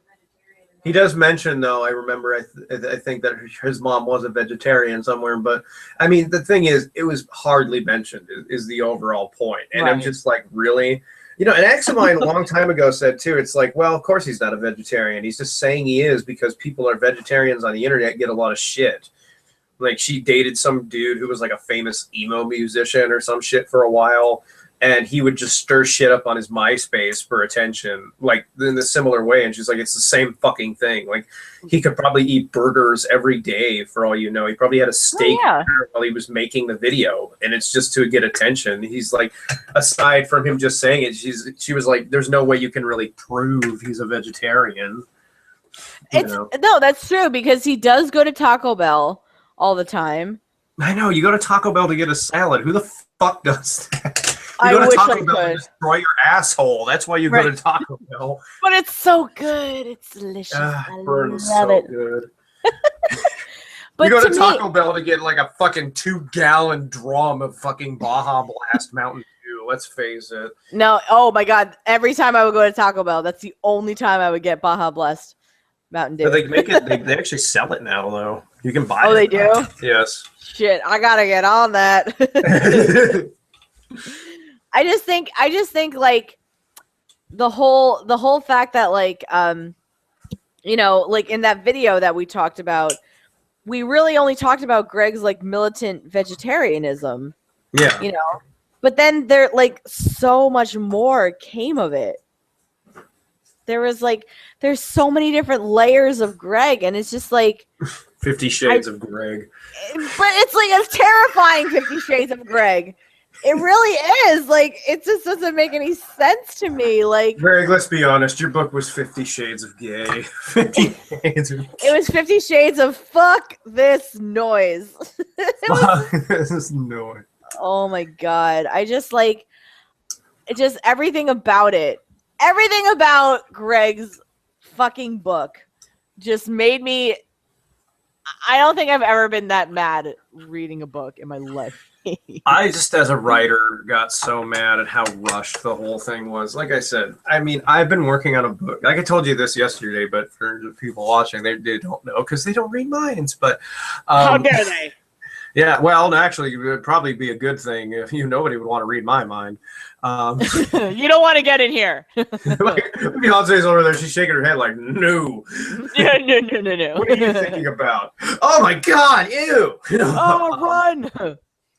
He does mention, though, I remember, I think that his mom was a vegetarian somewhere, but I mean, the thing is, it was hardly mentioned is the overall point. And I'm just like, really? You know, an ex of mine a long time ago said, too, it's like, well, of course he's not a vegetarian. He's just saying he is because people are vegetarians on the internet get a lot of shit. Like, she dated some dude who was like a famous emo musician or some shit for a while. And he would just stir shit up on his MySpace for attention, like in a similar way. And she's like, it's the same fucking thing. Like, he could probably eat burgers every day for all you know. He probably had a steak while he was making the video. And it's just to get attention. He's like, aside from him just saying it, she was like, there's no way you can really prove he's a vegetarian. No, that's true because he does go to Taco Bell all the time. I know. You go to Taco Bell to get a salad. Who the fuck does that? You I go to wish Taco I Bell could. and destroy your asshole. That's why you go to Taco Bell. But it's so good. It's delicious. I love it. Good. But you go to me, Taco Bell to get like a fucking 2-gallon drum of fucking Baja Blast Mountain Dew. Let's face it. No, oh my God. Every time I would go to Taco Bell, that's the only time I would get Baja Blast Mountain Dew. But they make it. They actually sell it now, though. You can buy it. Oh, they do? Yes. Shit, I gotta get on that. I just think like the whole fact that like you know, like in that video that we talked about, we really only talked about Greg's like militant vegetarianism. Yeah. You know, but then there like so much more came of it. There's so many different layers of Greg, and it's just like 50 Shades of Greg. But it's like a terrifying 50 Shades of Greg. It really is. Like, it just doesn't make any sense to me. Like, Greg, let's be honest. Your book was 50 Shades of Gay. 50 Shades of... It was 50 Shades of fuck this noise. Fuck this noise. Oh my God. I just like, it just everything about it. Everything about Greg's fucking book just made me. I don't think I've ever been that mad reading a book in my life. I just, as a writer, got so mad at how rushed the whole thing was. Like I said, I mean, I've been working on a book. Like I told you this yesterday, but for the people watching, they don't know because they don't read minds. But how dare they? Yeah, well, actually, it would probably be a good thing if nobody would want to read my mind. You don't want to get in here. Like, Beyonce's over there. She's shaking her head like, no. Yeah, no. What are you thinking about? Oh, my God. Ew. Oh, run.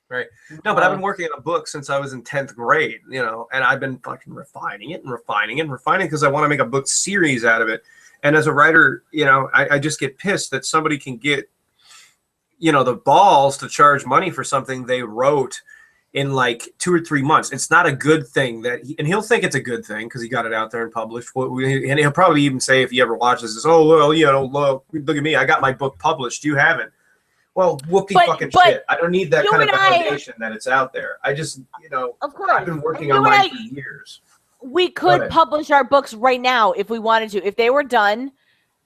Right. No, but I've been working on a book since I was in 10th grade, you know, and I've been fucking refining it because I want to make a book series out of it. And as a writer, you know, I just get pissed that somebody can get, you know, the balls to charge money for something they wrote in like 2 or 3 months. It's not a good thing and he'll think it's a good thing because he got it out there and published. And he'll probably even say, if he ever watches this, oh, well, you know, look at me. I got my book published. You haven't. Well, fucking shit. I don't need that kind of validation that it's out there. I just, you know, of course. I've been working on mine for years. We could publish our books right now if we wanted to. If they were done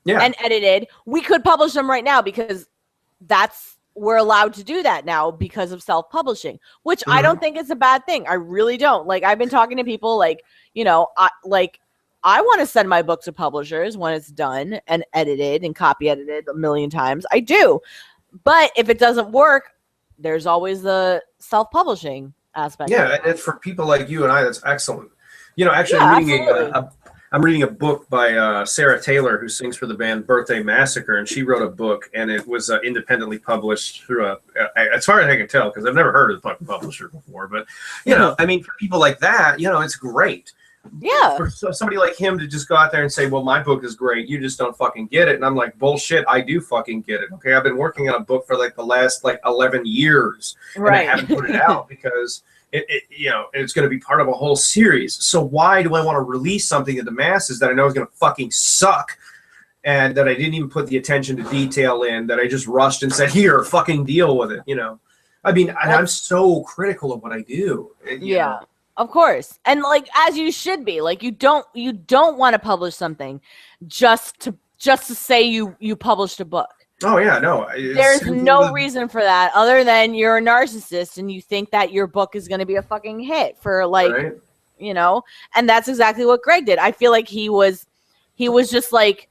and edited, we could publish them right now because we're allowed to do that now because of self-publishing, which I don't think is a bad thing. I really don't. Like, I've been talking to people like, you know, like I want to send my book to publishers when it's done and edited and copy edited a million times. I do. But if it doesn't work, there's always the self-publishing aspect. Yeah, and for people like you and I, that's excellent. You know, actually, I'm reading a book by Sarah Taylor, who sings for the band Birthday Massacre, and she wrote a book, and it was independently published through as far as I can tell, because I've never heard of the fucking publisher before. But, you know, I mean, for people like that, you know, it's great. Yeah. For somebody like him to just go out there and say, well, my book is great, you just don't fucking get it. And I'm like, bullshit, I do fucking get it. Okay, I've been working on a book for like the last 11 years, and I haven't put it out because you know, it's going to be part of a whole series. So why do I want to release something to the masses that I know is going to fucking suck, and that I didn't even put the attention to detail in, that I just rushed and said, here, fucking deal with it, you know? I mean, I'm so critical of what I do. You know? Of course. And like, as you should be, like, you don't want to publish something just to say you published a book. Oh yeah, no. There's no reason for that other than you're a narcissist and you think that your book is going to be a fucking hit for like, you know, and that's exactly what Greg did. I feel like he was just like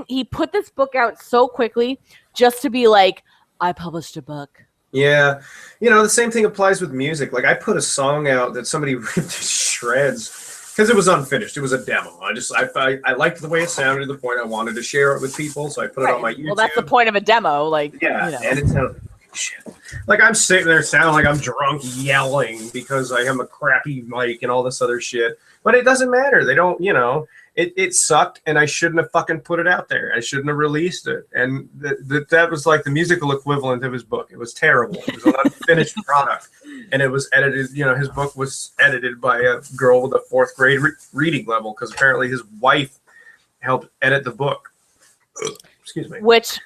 he put this book out so quickly just to be like, I published a book. Yeah. You know, the same thing applies with music. Like, I put a song out that somebody ripped to shreds because it was unfinished. It was a demo. I liked the way it sounded to the point I wanted to share it with people, so I put it on my YouTube. Well, that's the point of a demo. Like, yeah, you know. And it sounded like shit. Like, I'm sitting there sounding like I'm drunk yelling because I have a crappy mic and all this other shit. But it doesn't matter. They don't, you know. It sucked, and I shouldn't have fucking put it out there. I shouldn't have released it. And that was like the musical equivalent of his book. It was terrible. It was an unfinished product. And it was edited, you know, his book was edited by a girl with a 4th grade reading level, because apparently his wife helped edit the book. Excuse me. Which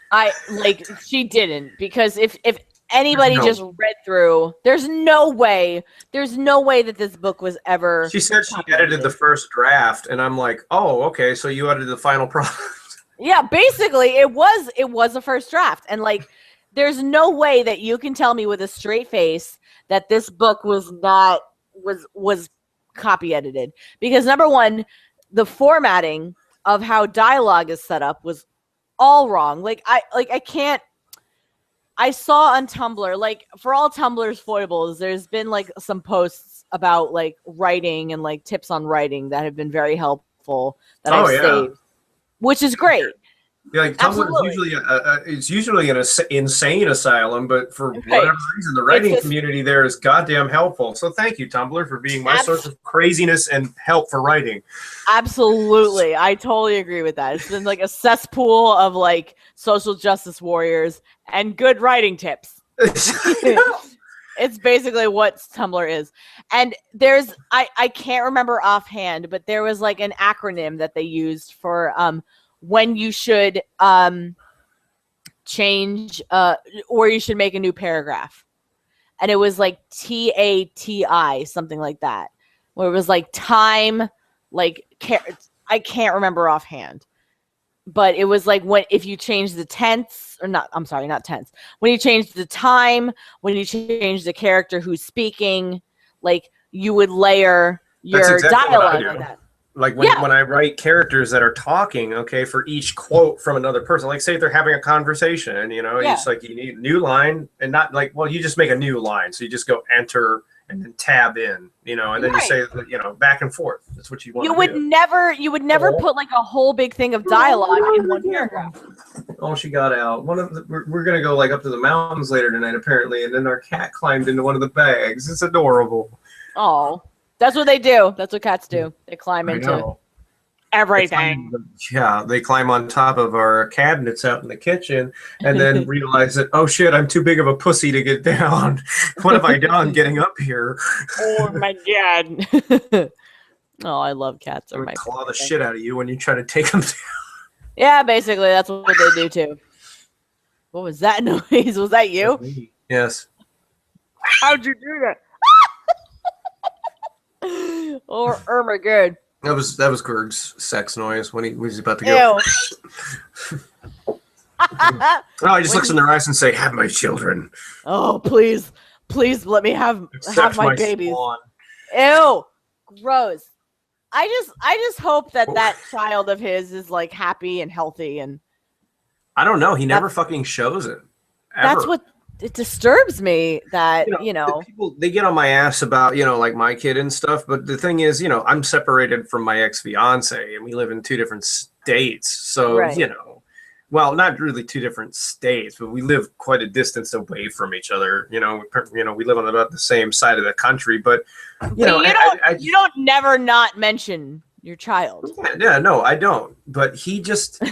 she didn't, because if anybody just read through, there's no way that this book was ever. She said she edited the first draft, and I'm like, oh, okay, so you edited the final product. Yeah, basically, it was a first draft, and like, there's no way that you can tell me with a straight face that this book was copy edited, because number one, the formatting of how dialogue is set up was all wrong. I saw on Tumblr, like, for all Tumblr's foibles, there's been like some posts about like writing and like tips on writing that have been very helpful that I've saved, which is great. Yeah, like Tumblr is usually an insane asylum, but for whatever reason, the writing community there is goddamn helpful. So thank you, Tumblr, for being my source of craziness and help for writing. Absolutely, I totally agree with that. It's been like a cesspool of like social justice warriors and good writing tips. It's basically what Tumblr is. And there's I can't remember offhand, but there was like an acronym that they used for when you should change or you should make a new paragraph. And it was like TATI, something like that, where it was like time, like I can't remember offhand, but it was like if you change the tense, or not, I'm sorry, not tense, when you change the time, when you change the character who's speaking, like, you would layer your dialogue like that. Like when I write characters that are talking, okay, for each quote from another person, like say if they're having a conversation, you know, it's like you need a new line, and not like, well, you just make a new line. So you just go enter and then tab in, you know, and then you say, you know, back and forth. That's what you want. You would never put like a whole big thing of dialogue in one paragraph. Oh, she got out. We're gonna go like up to the mountains later tonight, apparently, and then our cat climbed into one of the bags. It's adorable. Oh. That's what they do. That's what cats do. They climb into everything. They climb on top of our cabinets out in the kitchen and then realize that, oh shit, I'm too big of a pussy to get down. What have I done getting up here? Oh my god. Oh, I love cats. They would claw the shit out of you when you try to take them down. Yeah, basically, that's what they do too. What was that noise? Was that you? Yes. How'd you do that? Oh my god. That was Gerg's sex noise when he was about to go. Oh, he just looks in their eyes and say, "Have my children." Oh, please let me have my babies. Spawn. Ew, gross. I just hope that child of his is like happy and healthy, and I don't know. He never fucking shows it. Ever. That's what it disturbs me. That people, they get on my ass about like my kid and stuff. But the thing is, I'm separated from my ex-fiance, and we live in 2 different states. So Right. Well, not really 2 different states, but we live quite a distance away from each other. We live on about the same side of the country. But you don't never not mention your child. Yeah, no, I don't. But he just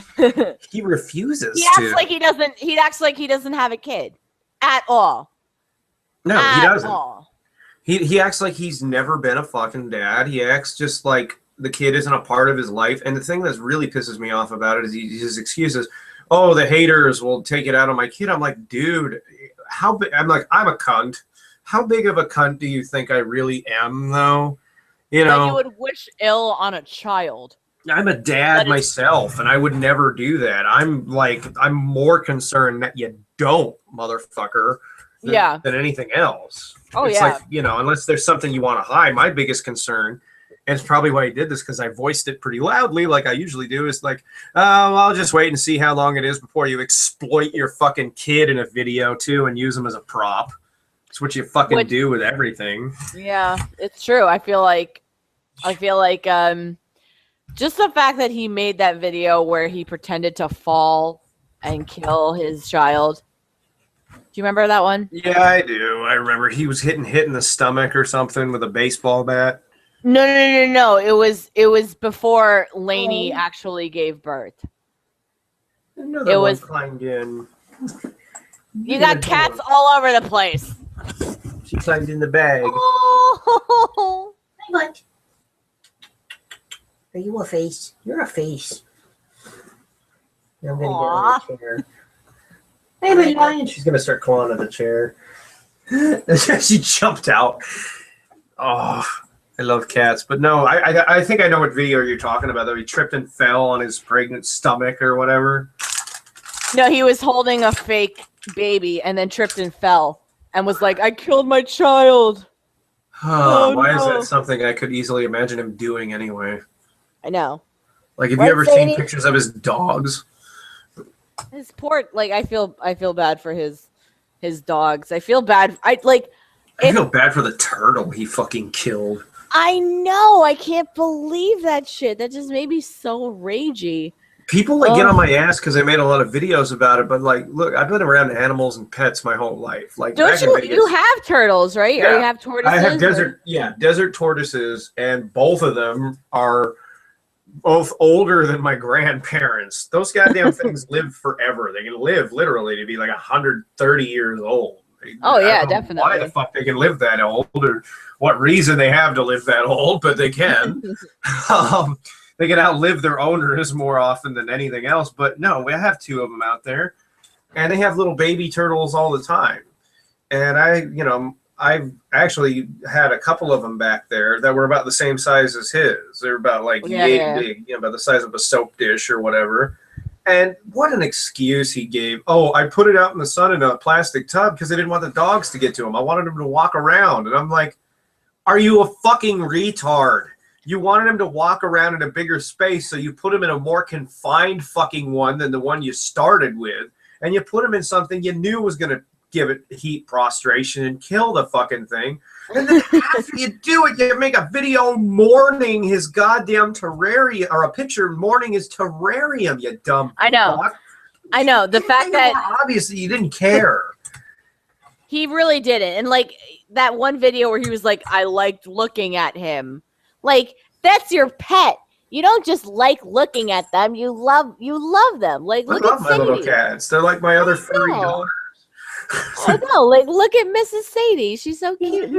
he refuses. He acts like he doesn't. He acts like he doesn't have a kid at all. No, he doesn't. He acts like he's never been a fucking dad. He acts just like the kid isn't a part of his life. And the thing that really pisses me off about it is his excuses. Oh, the haters will take it out on my kid. I'm like, dude, how big? I'm a cunt. How big of a cunt do you think I really am, though? Like you would wish ill on a child. I'm a dad myself, and I would never do that. I'm more concerned that you don't, motherfucker, than anything else. Oh, it's like, unless there's something you want to hide. My biggest concern, and it's probably why I did this, because I voiced it pretty loudly like I usually do, is like, well, I'll just wait and see how long it is before you exploit your fucking kid in a video, too, and use them as a prop. It's what you fucking do with everything. Yeah, it's true. I feel like just the fact that he made that video where he pretended to fall and kill his child. Do you remember that one? Yeah, I do. I remember he was hit in the stomach or something with a baseball bat. No. It was before Lainey actually gave birth. Another one climbed in. You got cats all over the place. She climbed in the bag. Oh. What? Are you a face? You're a face. I'm gonna get on the chair. Hey, buddy, Lion. She's gonna start clawing at the chair. She jumped out. Oh, I love cats, but no, I think I know what video you're talking about. That he tripped and fell on his pregnant stomach or whatever. No, he was holding a fake baby and then tripped and fell and was like, "I killed my child." Why is that something I could easily imagine him doing anyway? I know. Like, have you ever seen pictures of his dogs? His poor, I feel bad for his dogs. I feel bad. I feel bad for the turtle he fucking killed. I know. I can't believe that shit. That just made me so ragey. People get on my ass because I made a lot of videos about it, but look, I've been around animals and pets my whole life. You have turtles, right? Yeah. Or you have tortoises? I have desert tortoises, and both of them are both older than my grandparents. Those goddamn things live forever. They can live literally to be 130 years old. Oh yeah, definitely. Why the fuck they can live that old, or what reason they have to live that old, but they can. They can outlive their owners more often than anything else. But no, we have 2 of them out there, and they have little baby turtles all the time. And I've actually had a couple of them back there that were about the same size as his. They were about big, about the size of a soap dish or whatever. And what an excuse he gave. Oh, I put it out in the sun in a plastic tub because I didn't want the dogs to get to him. I wanted them to walk around. And I'm like, are you a fucking retard? You wanted him to walk around in a bigger space, so you put him in a more confined fucking one than the one you started with. And you put him in something you knew was going to give it heat prostration and kill the fucking thing. And then after you do it, you make a video mourning his goddamn terrarium, or a picture mourning his terrarium, you dumb I know. fuck. I know. The fact that obviously you didn't care. he really didn't. And that one video where he was like, I liked looking at him. That's your pet. You don't just like looking at them. You love them. I love my little cats. They're like my other furry daughters. I know. Look at Mrs. Sadie. She's so cute.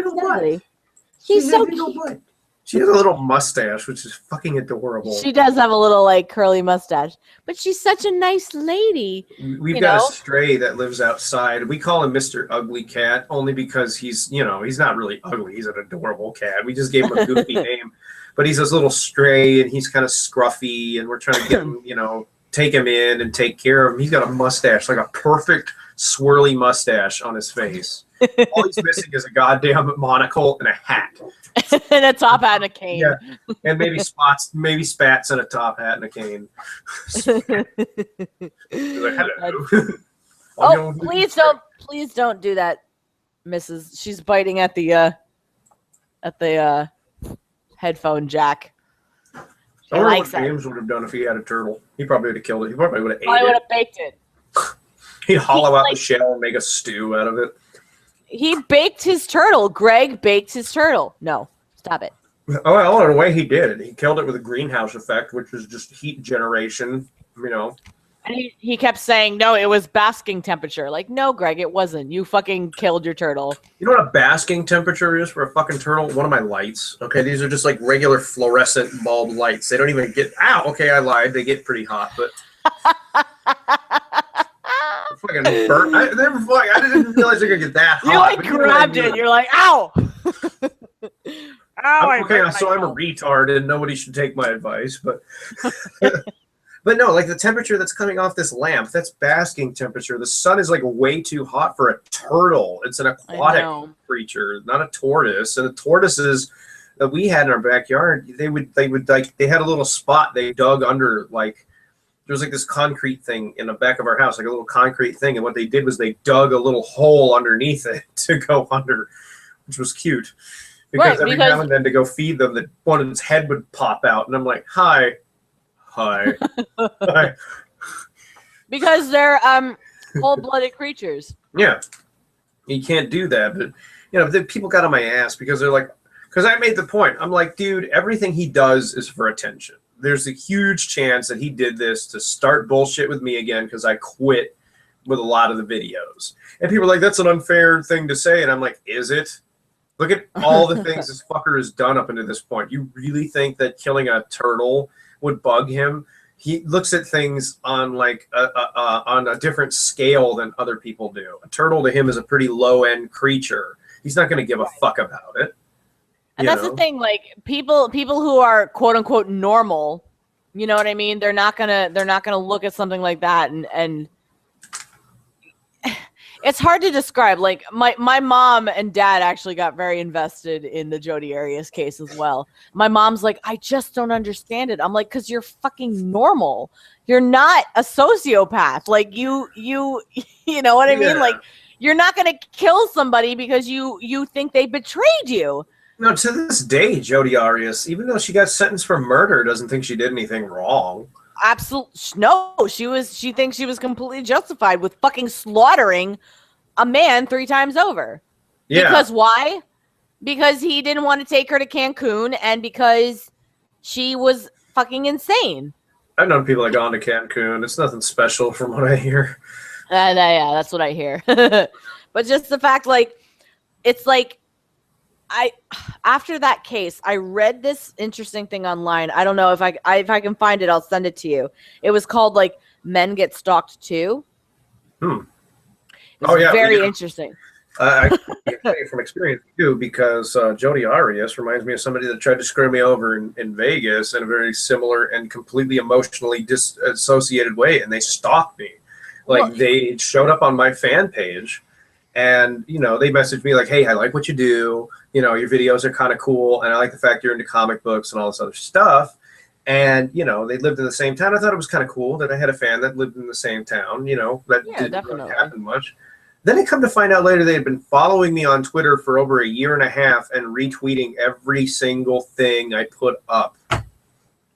She's so cute. She has a little mustache, which is fucking adorable. She does have a little curly mustache, but she's such a nice lady. We've got a stray that lives outside. We call him Mr. Ugly Cat only because he's not really ugly. He's an adorable cat. We just gave him a goofy name, but he's this little stray and he's kind of scruffy, and we're trying to get him, take him in and take care of him. He's got a mustache, like a perfect swirly mustache on his face. All he's missing is a goddamn monocle and a hat. And a top hat and a cane. Yeah, and maybe spats and a top hat and a cane. Like, hello. Oh, please don't do that, Mrs. She's biting at the headphone jack. I wonder what James would have done if he had a turtle. He probably would have killed it. He probably would have ate it. would have baked it. He'd hollow out the shell and make a stew out of it. He baked his turtle. Greg baked his turtle. No, stop it. Oh, well, in a way he did. He killed it with a greenhouse effect, which was just heat generation, you know. And he kept saying, no, it was basking temperature. Like, no, Greg, it wasn't. You fucking killed your turtle. You know what a basking temperature is for a fucking turtle? One of my lights. Okay, these are just like regular fluorescent bulb lights. They don't even get... Ow, okay, I lied. They get pretty hot, but... fucking burnt. I didn't realize they could get that hot. You like grabbed it. You're like, ow! Ow, okay, so I'm a retard and nobody should take my advice, but... But no, like the temperature that's coming off this lamp, that's basking temperature. The sun is like way too hot for a turtle. It's an aquatic creature, not a tortoise. And the tortoises that we had in our backyard, they would like, they had a little spot they dug under, like there was like this concrete thing in the back of our house, like a little concrete thing. And what they did was they dug a little hole underneath it to go under, which was cute. Because every now and then to go feed them, that one of its head would pop out. And I'm like, hi. Because they're cold-blooded creatures. Yeah, you can't do that. But you know, the people got on my ass because they're like, because I made the point. I'm like, dude, everything he does is for attention. There's a huge chance that he did this to start bullshit with me again because I quit with a lot of the videos. And people are like, that's an unfair thing to say. And I'm like, is it? Look at all the things this fucker has done up until this point. You really think that killing a turtle would bug him? He looks at things on like on a different scale than other people do. A turtle to him is a pretty low end creature. He's not going to give a fuck about it. And that's the thing, like people who are quote unquote normal, you know what I mean? They're not gonna look at something like that and it's hard to describe. Like my mom and dad actually got very invested in the Jodi Arias case as well. My mom's like, I just don't understand it. I'm like, because you're fucking normal. You're not a sociopath. Like you know what I mean? Like you're not gonna kill somebody because you think they betrayed you. No, to this day, Jodi Arias, even though she got sentenced for murder, doesn't think she did anything wrong. Absolutely no. She thinks she was completely justified with fucking slaughtering a man 3 times over. Yeah. Because why? Because he didn't want to take her to Cancun and because she was fucking insane. I've known people that gone to Cancun. It's nothing special from what I hear. Yeah, that's what I hear. But just the fact, like, it's like after that case, I read this interesting thing online. I don't know if I can find it, I'll send it to you. It was called like Men Get Stalked Too. Very interesting. I can tell you from experience too, because Jodi Arias reminds me of somebody that tried to screw me over in Vegas in a very similar and completely emotionally disassociated way, and they stalked me. Like they showed up on my fan page. And, you know, they messaged me like, hey, I like what you do. You know, your videos are kind of cool. And I like the fact you're into comic books and all this other stuff. And, you know, they lived in the same town. I thought it was kind of cool that I had a fan that lived in the same town. You know, that didn't really happen much. Then I come to find out later they had been following me on Twitter for over a year and a half and retweeting every single thing I put up.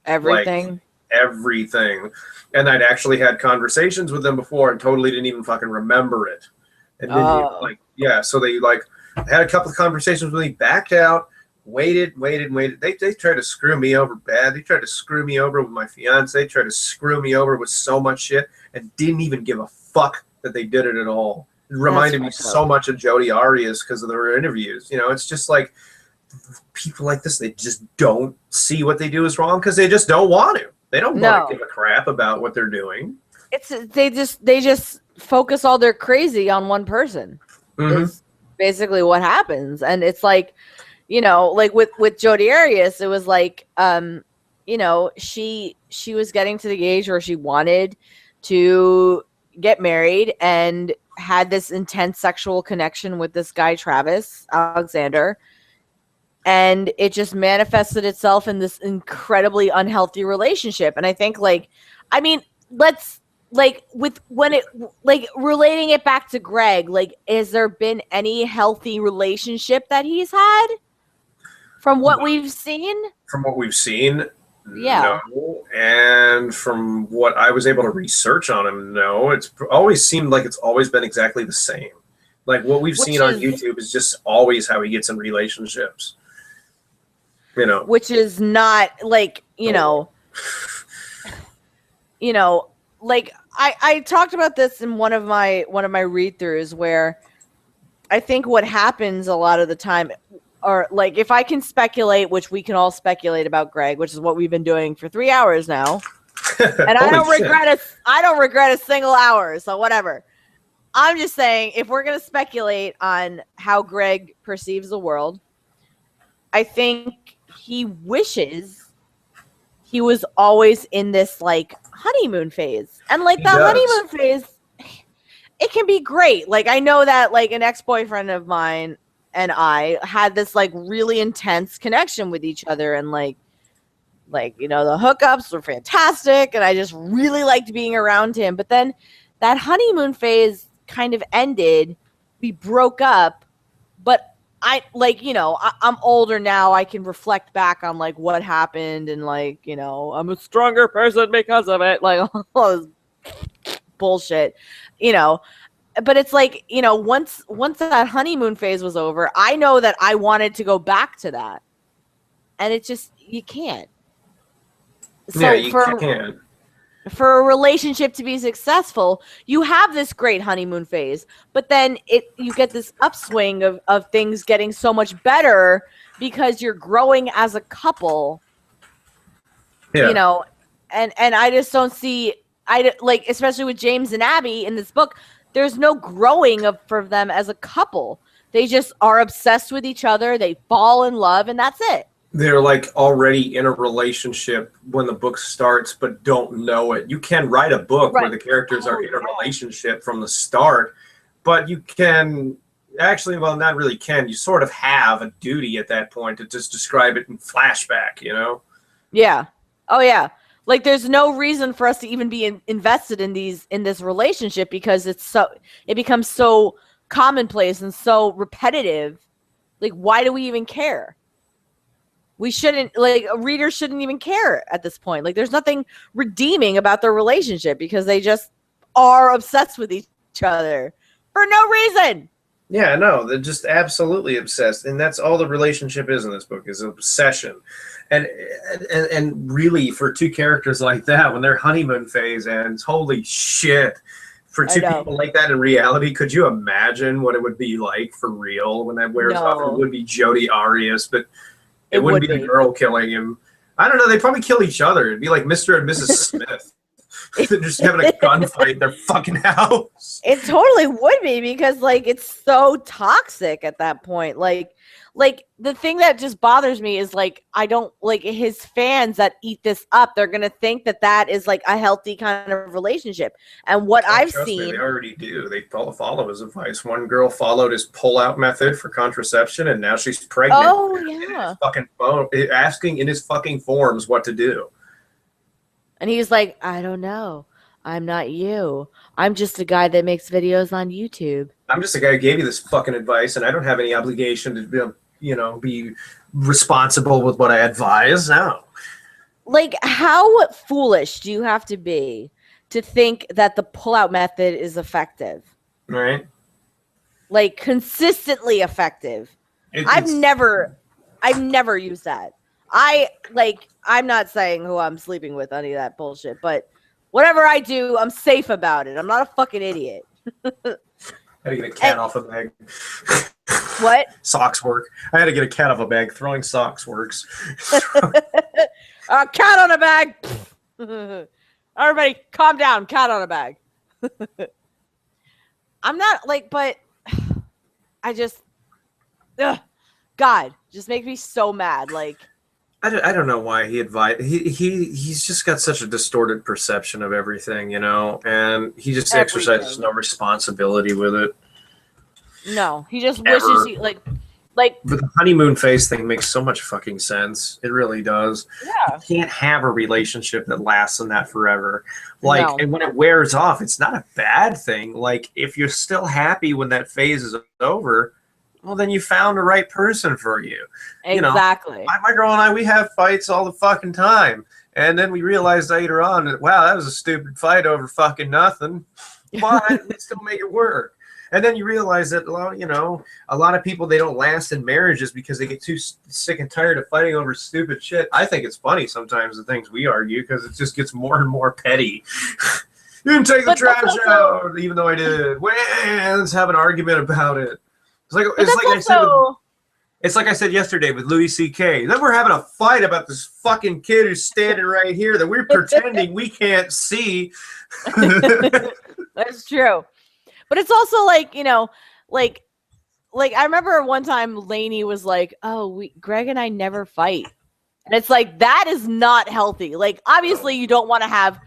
Everything? Like, everything. And I'd actually had conversations with them before and totally didn't even fucking remember it. And then so they like had a couple of conversations with me, backed out, waited. They tried to screw me over bad. They tried to screw me over with my fiance. They tried to screw me over with so much shit and didn't even give a fuck that they did it at all. It reminded me so much of Jodi Arias because of their interviews. You know, it's just like people like this, they just don't see what they do is wrong because they just don't want to. They don't want to give a crap about what they're doing. They just focus all their crazy on one person. Is basically what happens. And it's like, you know, like with Jodi Arias, it was like you know, she was getting to the age where she wanted to get married, and had this intense sexual connection with this guy, Travis Alexander, and it just manifested itself in this incredibly unhealthy relationship. And I think, like, I mean, let's, like, with when it, like, relating it back to Greg, like, has there been any healthy relationship that he's had from what we've seen? From what we've seen, Yeah. no. And from what I was able to research on him, no. It's always seemed like it's always been exactly the same. Like what we've seen on YouTube is just always how he gets in relationships. You know, which is not like, you know, like I talked about this in one of my read-throughs, where I think what happens a lot of the time, or like if I can speculate, which we can all speculate about Greg, which is what we've been doing for 3 hours now, and I don't regret a single hour, so whatever. I'm just saying, if we're gonna speculate on how Greg perceives the world, I think he wishes he was always in this like honeymoon phase. And like that honeymoon phase, it can be great. Like I know that like an ex-boyfriend of mine and I had this like really intense connection with each other, and like you know, the hookups were fantastic and I just really liked being around him. But then that honeymoon phase kind of ended. We broke up, but I like, you know, I'm older now. I can reflect back on like what happened, and like, you know, I'm a stronger person because of it. Like all this bullshit, you know. But it's like, you know, once that honeymoon phase was over, I know that I wanted to go back to that, and it just, you can't. So yeah, you can't. For a relationship to be successful, you have this great honeymoon phase, but then you get this upswing of things getting so much better because you're growing as a couple. Yeah. You know, and I just don't see, like, especially with James and Abby in this book, there's no growing for them as a couple. They just are obsessed with each other. They fall in love, and that's it. They're like already in a relationship when the book starts, but don't know it. You can write a book where the characters are in a relationship from the start, but you can actually, well, not really can. You sort of have a duty at that point to just describe it in flashback, you know? Yeah. Oh, yeah. Like, there's no reason for us to even be invested in this relationship, because it becomes so commonplace and so repetitive. Like, why do we even care? We shouldn't, like, a reader shouldn't even care at this point. Like, there's nothing redeeming about their relationship because they just are obsessed with each other for no reason. Yeah, no, they're just absolutely obsessed. And that's all the relationship is in this book, is obsession. And really, for two characters like that, when their honeymoon phase ends, holy shit. For two people like that in reality, could you imagine what it would be like for real when that wears off? It would be Jodi Arias, but it wouldn't be the girl killing him. I don't know. They'd probably kill each other. It'd be like Mr. and Mrs. Smith. They're just having a gunfight in their fucking house. It totally would be, because like it's so toxic at that point. Like the thing that just bothers me is like, I don't like his fans that eat this up. They're gonna think that is like a healthy kind of relationship. And what I've seen, they already do. They follow his advice. One girl followed his pull-out method for contraception, and now she's pregnant. Oh yeah, fucking phone, asking in his fucking forms what to do. And he's like, I don't know. I'm not you. I'm just a guy that makes videos on YouTube. I'm just a guy who gave you this fucking advice, and I don't have any obligation to be responsible with what I advise now. Like, how foolish do you have to be to think that the pullout method is effective? Right. Like, consistently effective. I've never used that. I'm not saying who I'm sleeping with, any of that bullshit, but whatever I do, I'm safe about it. I'm not a fucking idiot. How to get a cat off a bag. What? Socks work. I had to get a cat off a bag. Throwing socks works. A cat on a bag. Everybody, calm down. Cat on a bag. I'm not like, but I just, God, just makes me so mad. Like, I don't know why he advised. He's just got such a distorted perception of everything, and he just exercises no responsibility with it. No, he just Ever. wishes he like. But the honeymoon phase thing makes so much fucking sense. It really does. Yeah. You can't have a relationship that lasts in that forever. Like, No. and when it wears off, it's not a bad thing. Like, if you're still happy when that phase is over, well, then you found the right person for you. Exactly. My girl and I, we have fights all the fucking time. And then we realized later on that, wow, that was a stupid fight over fucking nothing. But we still make it work. And then you realize that, a lot of people, they don't last in marriages because they get too sick and tired of fighting over stupid shit. I think it's funny sometimes the things we argue because it just gets more and more petty. You didn't take the trash out, even though I did. Well, let's have an argument about it. It's like I said yesterday with Louis C.K. Then we're having a fight about this fucking kid who's standing right here that we're pretending we can't see. That's true. But it's also like, like I remember one time Lainey was like, "Oh, Greg and I never fight," and it's like that is not healthy. Like, obviously, you don't want to have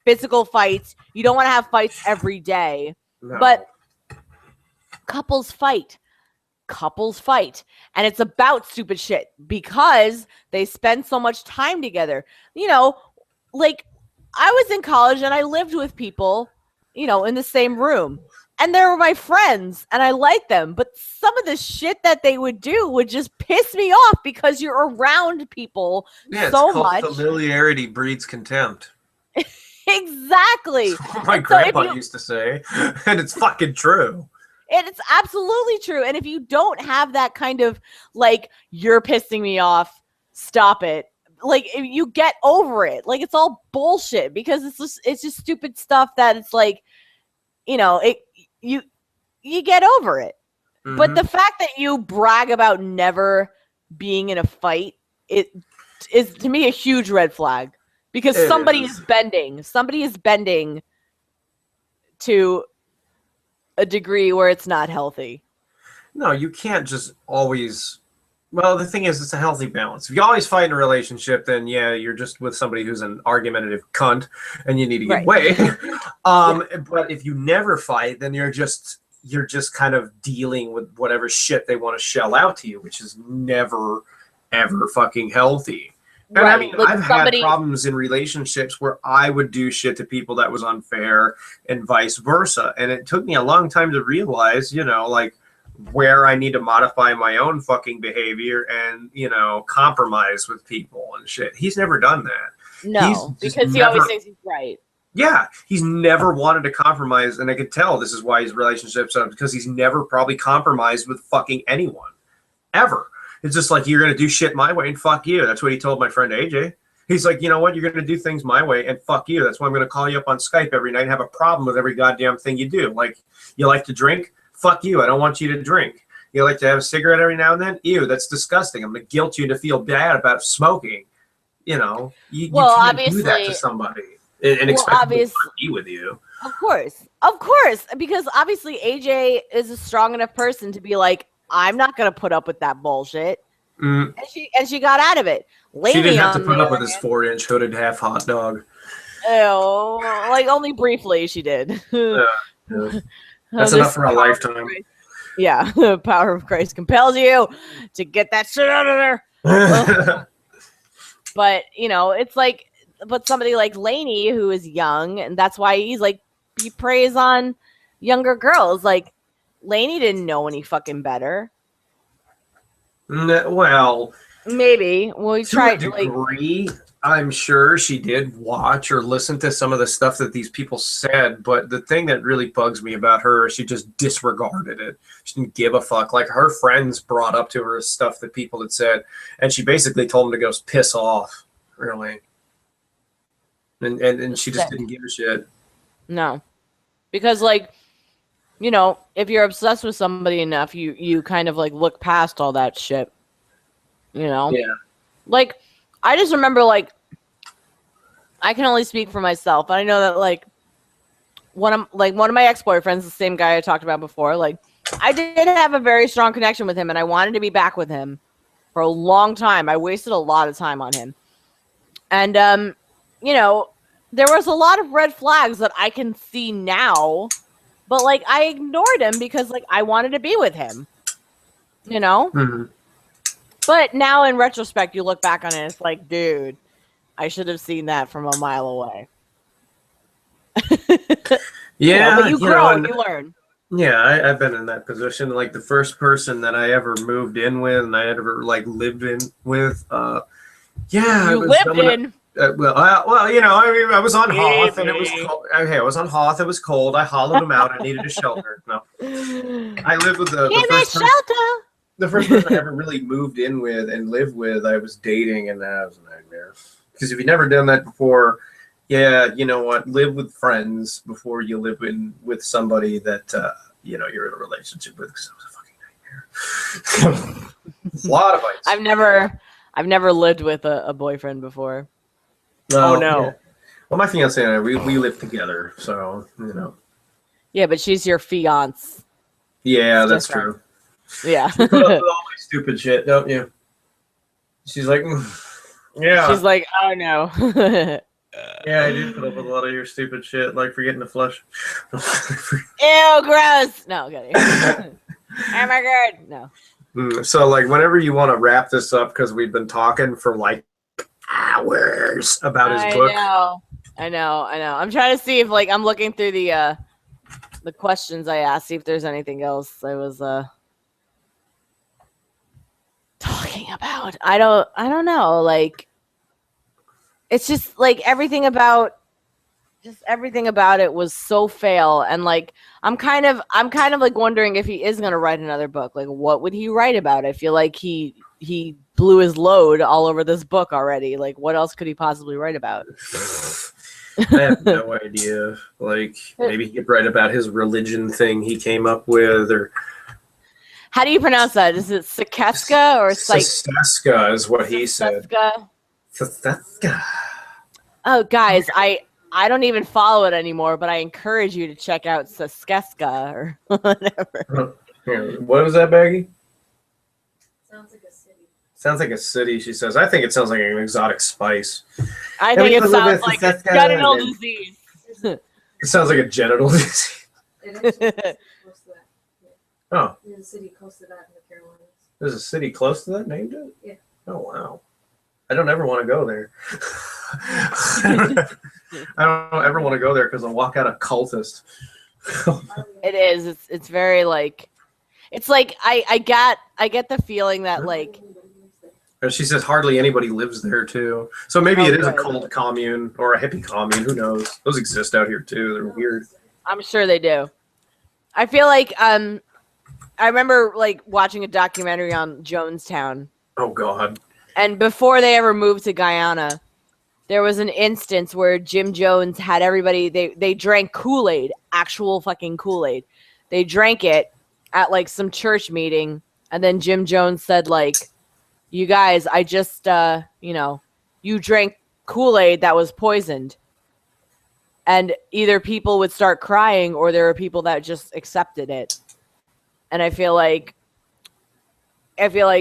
physical fights. You don't want to have fights every day. No. But couples fight, and it's about stupid shit because they spend so much time together. Like I was in college and I lived with people, in the same room. And they were my friends, and I liked them. But some of the shit that they would do would just piss me off because you're around people so much. Familiarity breeds contempt. Exactly. That's what my grandpa used to say, and it's fucking true. And it's absolutely true. And if you don't have that kind of, like, you're pissing me off, stop it. Like, you get over it. Like, it's all bullshit because it's just stupid stuff that it's like, you get over it. Mm-hmm. But the fact that you brag about never being in a fight, it is to me a huge red flag because somebody is bending to a degree where it's not healthy. No, you can't just always. Well, the thing is, it's a healthy balance. If you always fight in a relationship, then yeah, you're just with somebody who's an argumentative cunt, and you need to get away. But if you never fight, then you're just kind of dealing with whatever shit they want to shell out to you, which is never, ever fucking healthy. And I mean, I've had problems in relationships where I would do shit to people that was unfair, and vice versa. And it took me a long time to realize, like, where I need to modify my own fucking behavior and, compromise with people and shit. He's never done that. No, because he always thinks he's right. Yeah, he's never wanted to compromise, and I could tell this is why his relationships are, because he's never probably compromised with fucking anyone. Ever. It's just like, you're going to do shit my way and fuck you. That's what he told my friend AJ. He's like, you know what? You're going to do things my way and fuck you. That's why I'm going to call you up on Skype every night and have a problem with every goddamn thing you do. Like, you like to drink? Fuck you. I don't want you to drink. You like to have a cigarette every now and then? Ew, that's disgusting. I'm going to guilt you to feel bad about smoking. You can't do that to somebody and expect them to be with you. Of course. Because obviously AJ is a strong enough person to be like, I'm not going to put up with that bullshit. Mm. And she got out of it. She didn't have to put up with his 4-inch hooded half hot dog. Oh, like only briefly she did. Yeah. That's enough for a lifetime. Yeah, the power of Christ compels you to get that shit out of there. But, it's like, but somebody like Lainey who is young, and that's why he preys on younger girls. Like, Lainey didn't know any fucking better. Well, maybe. Well, he tried to a degree. I'm sure she did watch or listen to some of the stuff that these people said, but the thing that really bugs me about her is she just disregarded it. She didn't give a fuck. Like, her friends brought up to her stuff that people had said, and she basically told them to go piss off, really. And she just didn't give a shit. No. Because, if you're obsessed with somebody enough, you kind of, look past all that shit. Yeah. I just remember, I can only speak for myself. I know that, one of my ex-boyfriends, the same guy I talked about before, I did have a very strong connection with him, and I wanted to be back with him. for a long time. I wasted a lot of time on him. And, you know, there was a lot of red flags that I can see now, but, like, I ignored him because, like, I wanted to be with him, you know? Mm-hmm. But now in retrospect, you look back on it, it's like, dude, I should have seen that from a mile away. Yeah, but you grow know, and you learn. Yeah, I've been in that position. Like the first person that I ever moved in with, and I ever like lived in with. Yeah, You lived in. Well, you know, I mean, I was on Hoth, and it was cold. Okay, I was on Hoth. It was cold. I hollowed him out. I needed a shelter. No, I lived with the first person. Shelter. The first person I ever really moved in with and lived with, I was dating, and that was a nightmare. Because if you've never done that before, yeah, you know what? Live with friends before you live with somebody that you know you're in a relationship with. Because it was a fucking nightmare. A lot of fights. I've never lived with a boyfriend before. No, oh no. Yeah. Well, my fiance and I, we live together, so you know. Yeah, but she's your fiance. Yeah, that's true. Yeah. You put up with all my stupid shit, don't you? She's like, yeah. She's like, oh no. Yeah, I do put up with a lot of your stupid shit, like forgetting to flush. Ew, gross. No, okay. Oh my god. No. So, like, whenever you want to wrap this up, because we've been talking for like hours about his book. I know. I'm trying to see if, like, I'm looking through the questions I asked, see if there's anything else I was talking about. I don't know. Like, it's just like everything about it was so fail, and like I'm kind of like wondering if he is gonna write another book. Like, what would he write about? I feel like he blew his load all over this book already. Like, what else could he possibly write about? I have no idea. Like, maybe he could write about his religion thing he came up with, or how do you pronounce that? Is it Sikeska or Sikeska is what he said. Sikeska. Oh, guys, I don't even follow it anymore, but I encourage you to check out Sikeska or whatever. What was that, Baggy? Sounds like a city. Sounds like a city, she says. I think it sounds like an exotic spice. I think it sounds like a genital disease. It sounds like a genital disease. It actually is close to that. Yeah. Oh. There's a city close to that in the Carolinas. There's a city close to that named it? Yeah. Oh, wow. I don't ever want to go there. I don't ever want to go there because I'll walk out a cultist. It is. It's very like. It's like I get the feeling that like. She says hardly anybody lives there too. So maybe it is a cult commune or a hippie commune. Who knows? Those exist out here too. They're weird. I'm sure they do. I feel like I remember like watching a documentary on Jonestown. Oh God. And before they ever moved to Guyana, there was an instance where Jim Jones had everybody, they drank Kool-Aid, actual fucking Kool-Aid. They drank it at like some church meeting. And then Jim Jones said like, you guys, I just, you drank Kool-Aid that was poisoned. And either people would start crying or there were people that just accepted it. And I feel like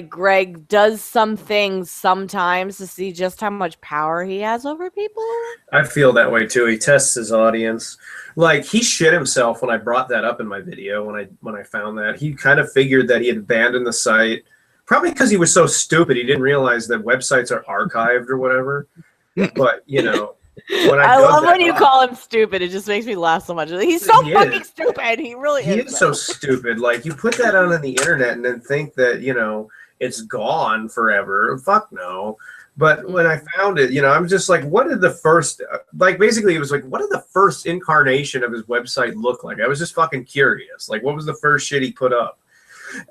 Greg does some things sometimes to see just how much power he has over people. I feel that way too. He tests his audience. Like, he shit himself when I brought that up in my video. When I found that, he kind of figured that he had abandoned the site, probably because he was so stupid. He didn't realize that websites are archived or whatever. But when I love when you call him stupid. It just makes me laugh so much. He's so fucking stupid. He really is. He is so stupid. Like, you put that out on the internet and then think that, it's gone forever. Fuck no. But when I found it, I'm just like, what did the first, basically it was like, what did the first incarnation of his website look like? I was just fucking curious. Like, what was the first shit he put up?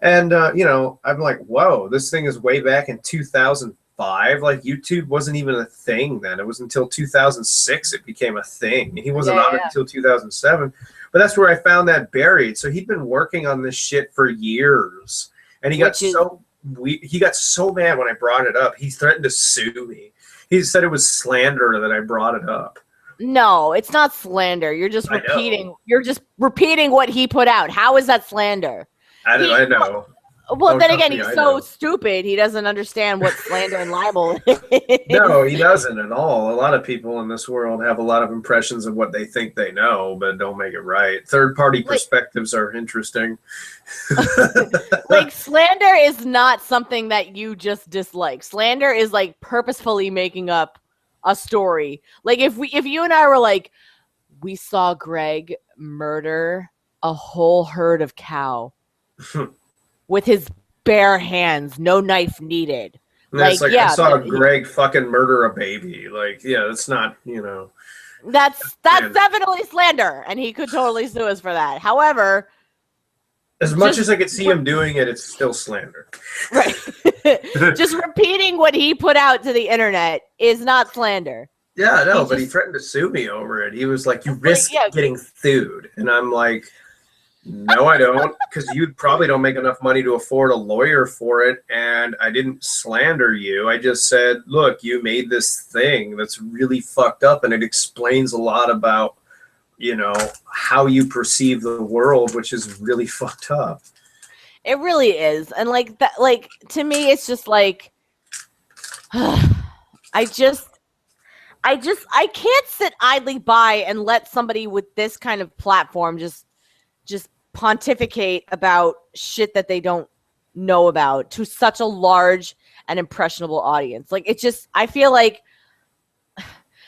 And, I'm like, whoa, this thing is way back in 2005. Like, YouTube wasn't even a thing then. It was until 2006 it became a thing. He wasn't on it until 2007. But that's where I found that buried. So he'd been working on this shit for years. And he got so mad when I brought it up. He threatened to sue me. He said it was slander that I brought it up. No, it's not slander. You're just repeating. You're just repeating what he put out. How is that slander? I know. Well, Oh, then trust again, me, he's I so know. stupid. He doesn't understand what slander and libel is. No, he doesn't at all. A lot of people in this world have a lot of impressions of what they think they know, but don't make it right. Third-party Like- perspectives are interesting. Like, slander is not something that you just dislike. Slander is like purposefully making up a story. Like, if you and I were like, we saw Greg murder a whole herd of cow with his bare hands, no knife needed. And it's Like, like, I yeah, saw that- Greg fucking murder a baby. Like, yeah, that's not, you know. That's Man. definitely slander, and he could totally sue us for that. However, As much Just- as I could see him doing it, it's still slander. right, just repeating what he put out to the internet is not slander. Yeah, no, He but he just- threatened to sue me over it. He was like, "You It's like, risk yeah. getting sued," and I'm like, "No, I don't, because you probably don't make enough money to afford a lawyer for it." And I didn't slander you. I just said, "Look, you made this thing that's really fucked up, and it explains a lot about, you know, how you perceive the world, which is really fucked up." It really is, and like that, like to me, it's just like, I can't sit idly by and let somebody with this kind of platform just pontificate about shit that they don't know about to such a large and impressionable audience. Like, it just, I feel like,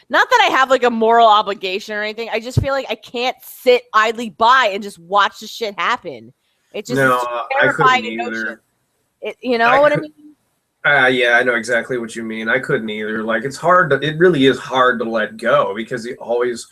not that I have like a moral obligation or anything. I just feel like I can't sit idly by and just watch the shit happen. It just No, is I terrifying couldn't notion. either. You know I what I could- mean? Yeah, I know exactly what you mean. I couldn't either. Like, it's hard it really is hard to let go because he always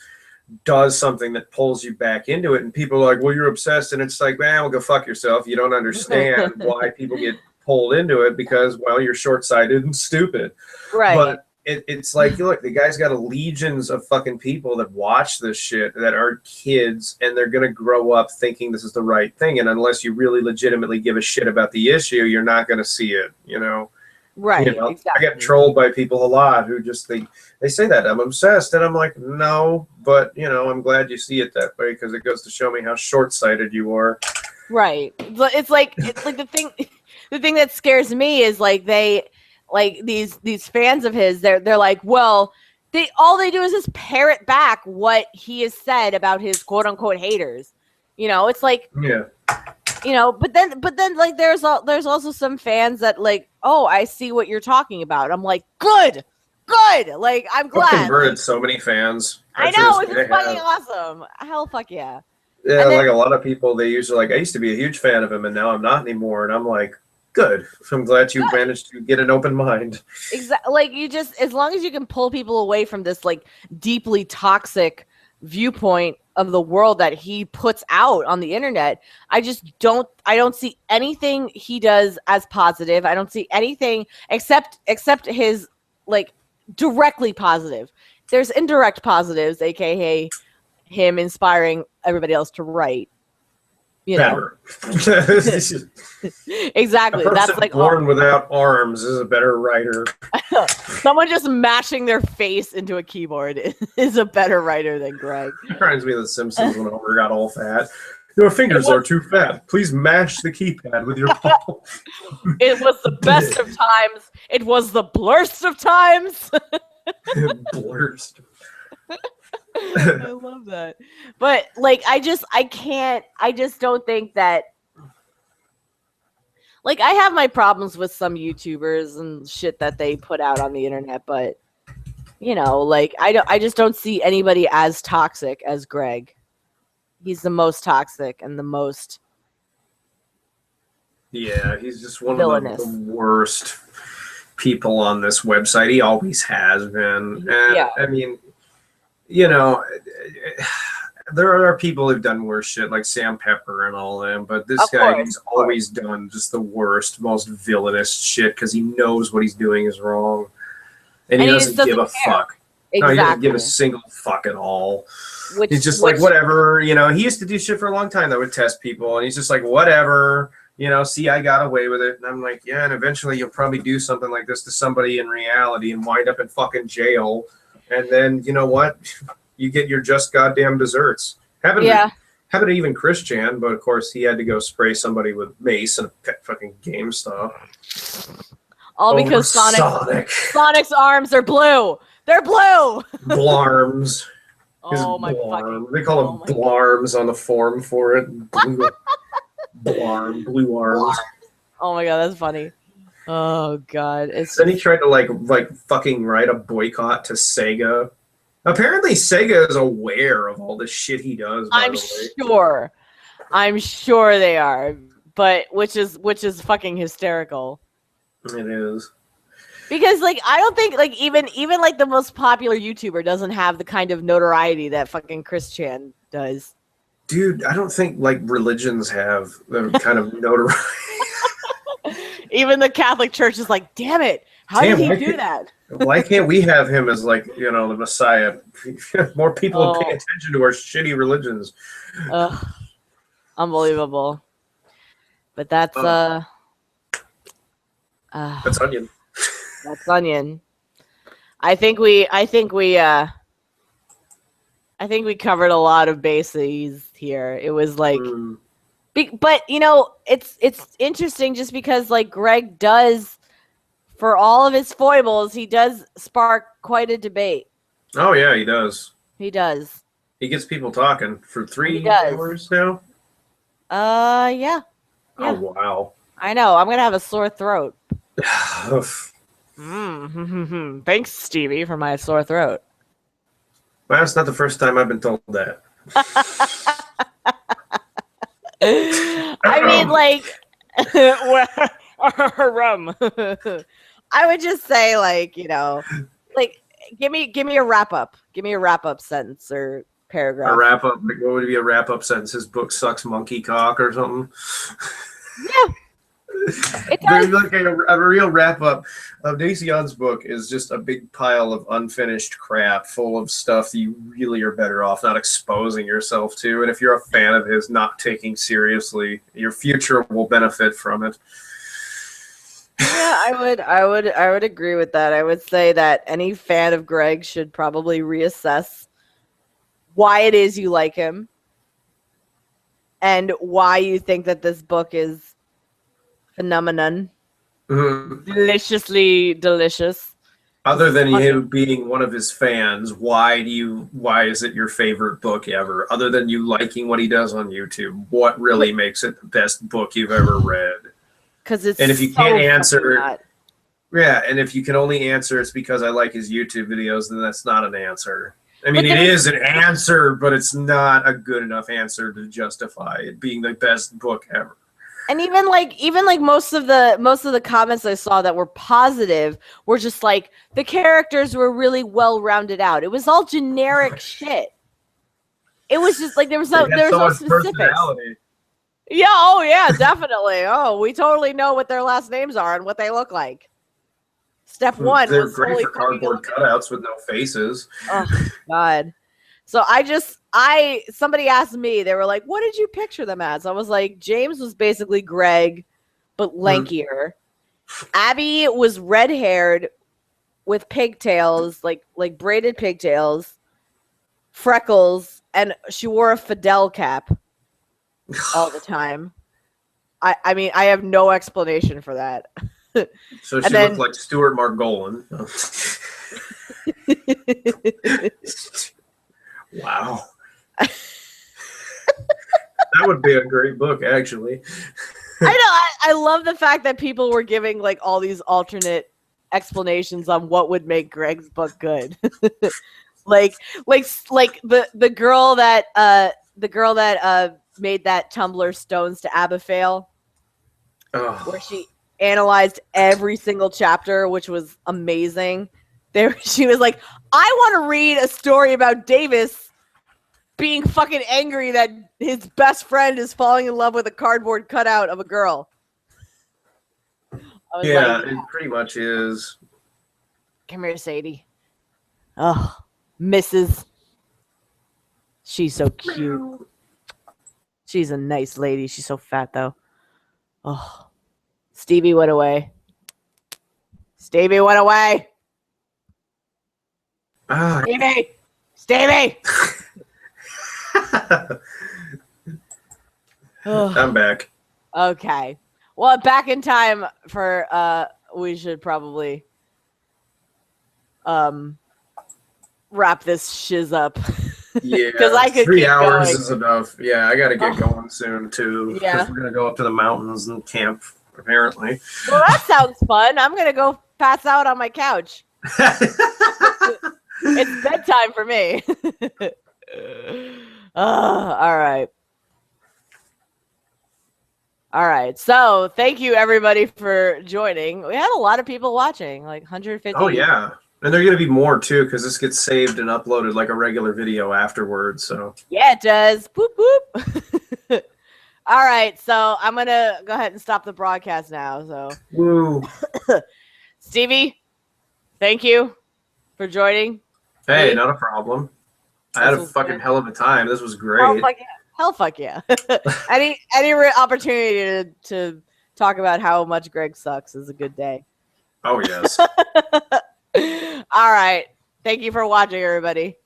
does something that pulls you back into it. And people are like, well, you're obsessed. And it's like, man, well, go fuck yourself. You don't understand why people get pulled into it because, well, you're short-sighted and stupid. Right. But it's like, look, the guy's got legions of fucking people that watch this shit that are kids, and they're gonna grow up thinking this is the right thing. And unless you really legitimately give a shit about the issue, you're not gonna see it. You know, right. You know? Exactly. I get trolled by people a lot who just they say that I'm obsessed, and I'm like, no, but you know, I'm glad you see it that way because it goes to show me how short-sighted you are. Right. But it's like the thing that scares me is like these fans of his, they're like, well, all they do is just parrot back what he has said about his quote unquote haters. You know, it's like, Yeah. you know, but then like there's also some fans that like, oh, I see what you're talking about. I'm like, good. Like, I'm I've glad. converted Like, so many fans. I Trust know, me, it's I just fucking have. awesome. Hell, fuck yeah. Yeah, And then- like a lot of people, they usually like, I used to be a huge fan of him, and now I'm not anymore. And I'm like, good. I'm glad you managed to get an open mind. Exactly. Like, you just, as long as you can pull people away from this like deeply toxic viewpoint of the world that he puts out on the internet, I don't see anything he does as positive. I don't see anything except his like directly positive. There's indirect positives, aka him inspiring everybody else to write. You know, Better. exactly. A person That's like born without arms is a better writer. someone just mashing their face into a keyboard is a better writer than Greg. Reminds me of The Simpsons when Homer got all fat. Your fingers are too fat. Please mash the keypad with your palm. It was the best of times. It was the blurst of times. Blurs. I love that. But like, I just don't think that, like, I have my problems with some YouTubers and shit that they put out on the internet, but you know, like, I just don't see anybody as toxic as Greg. He's the most toxic and the most Yeah, he's just one villainous. of the worst people on this website. He always has been. And, Yeah. I mean, you know, there are people who've done worse shit, like Sam Pepper and all them, but this Of guy, course, he's of course. always done just the worst, most villainous shit because he knows what he's doing is wrong. And he And he doesn't just give a doesn't care. fuck. No, he doesn't exactly. give a single fuck at all. Which, He's just like, whatever, you know, he used to do shit for a long time that would test people, and he's just like, whatever, you know, see, I got away with it. And I'm like, yeah, and eventually you'll probably do something like this to somebody in reality and wind up in fucking jail. And then, you know what? You get your just goddamn desserts. Yeah. happened to even Chris Chan, but of course he had to go spray somebody with mace and fucking GameStop. All because Sonic's arms are blue. They're blue. Blarms. Oh my fucking. They call them blarms on the forum for it. Blue arms. Oh my god, that's funny. Oh god, Then he tried to like fucking write a boycott to Sega. Apparently, Sega is aware of all the shit he does. I'm sure they are, but which is fucking hysterical. It is. Because like I don't think like even like the most popular YouTuber doesn't have the kind of notoriety that fucking Chris Chan does. Dude, I don't think like religions have the kind of notoriety. Even the Catholic Church is like, damn it, how did he do that? Why can't we have him as like, you know, the Messiah? More people pay attention to our shitty religions. Unbelievable. But that's that's Onion. That's Onion. I think we covered a lot of bases here. It was like but you know, it's interesting just because like Greg does, for all of his foibles, he does spark quite a debate. Oh yeah, he does. He does. He gets people talking for 3 hours now. Yeah. Oh wow. I know. I'm gonna have a sore throat. Thanks, Stevie, for my sore throat. Well, that's not the first time I've been told that. I mean, like, rum. I would just say, like, you know, like, give me a wrap up. Give me a wrap up sentence or paragraph. A wrap up. Like, what would be a wrap up sentence? His book sucks monkey cock or something. Yeah. There's like a real wrap up of Dacian's book is just a big pile of unfinished crap full of stuff that you really are better off not exposing yourself to. And if you're a fan of his, not taking seriously, your future will benefit from it. Yeah, I would agree with that. I would say that any fan of Greg should probably reassess why it is you like him and why you think that this book is phenomenon. Deliciously delicious. Other than you being one of his fans, why is it your favorite book ever? Other than you liking what he does on YouTube, what really makes it the best book you've ever read? Because it's and if you can't answer it, yeah, and if you can only answer it's because I like his YouTube videos, then that's not an answer. I mean, it is an answer, but it's not a good enough answer to justify it being the best book ever. And even like most of the comments I saw that were positive were just like the characters were really well rounded out. It was all generic shit. It was just like there was no specifics. Yeah, oh yeah, definitely. Oh, we totally know what their last names are and what they look like. Step one. They're great for cardboard cutouts with no faces. Oh God. So somebody asked me, they were like, what did you picture them as? I was like, James was basically Greg, but lankier. Abby was red-haired with pigtails, like braided pigtails, freckles, and she wore a Fidel cap all the time. I mean, I have no explanation for that. So she looked like Stuart Margolin. Wow. That would be a great book, actually. I know. I love the fact that people were giving like all these alternate explanations on what would make Greg's book good. like the girl that made that Tumblr Stones to Abifail, where she analyzed every single chapter, which was amazing. She was like, I want to read a story about Davis being fucking angry that his best friend is falling in love with a cardboard cutout of a girl. Yeah, it pretty much is. Come here, Sadie. Oh, Mrs. She's so cute. She's a nice lady. She's so fat, though. Oh, Stevie went away. Stevie went away. Stevie! I'm back. Okay. Well, back in time for we should probably wrap this shiz up. Yeah, Because I could 3 keep hours going. is enough. Yeah, I gotta get Oh. going soon too. Yeah. Because we're gonna go up to the mountains and camp. Apparently. Well, that sounds fun. I'm gonna go pass out on my couch. It's bedtime for me. All right. All right. So thank you everybody for joining. We had a lot of people watching, like 150. Oh yeah, and there are gonna be more too because this gets saved and uploaded like a regular video afterwards. So Yeah, it does. Boop boop. All right. So I'm gonna go ahead and stop the broadcast now. So woo. Stevie, thank you for joining. Hey, Me? not a problem. I had a was fucking good. hell of a time. This was Hell great. fuck yeah. Hell fuck yeah. any opportunity to talk about how much Greg sucks is a good day. Oh yes. All right. Thank you for watching, everybody.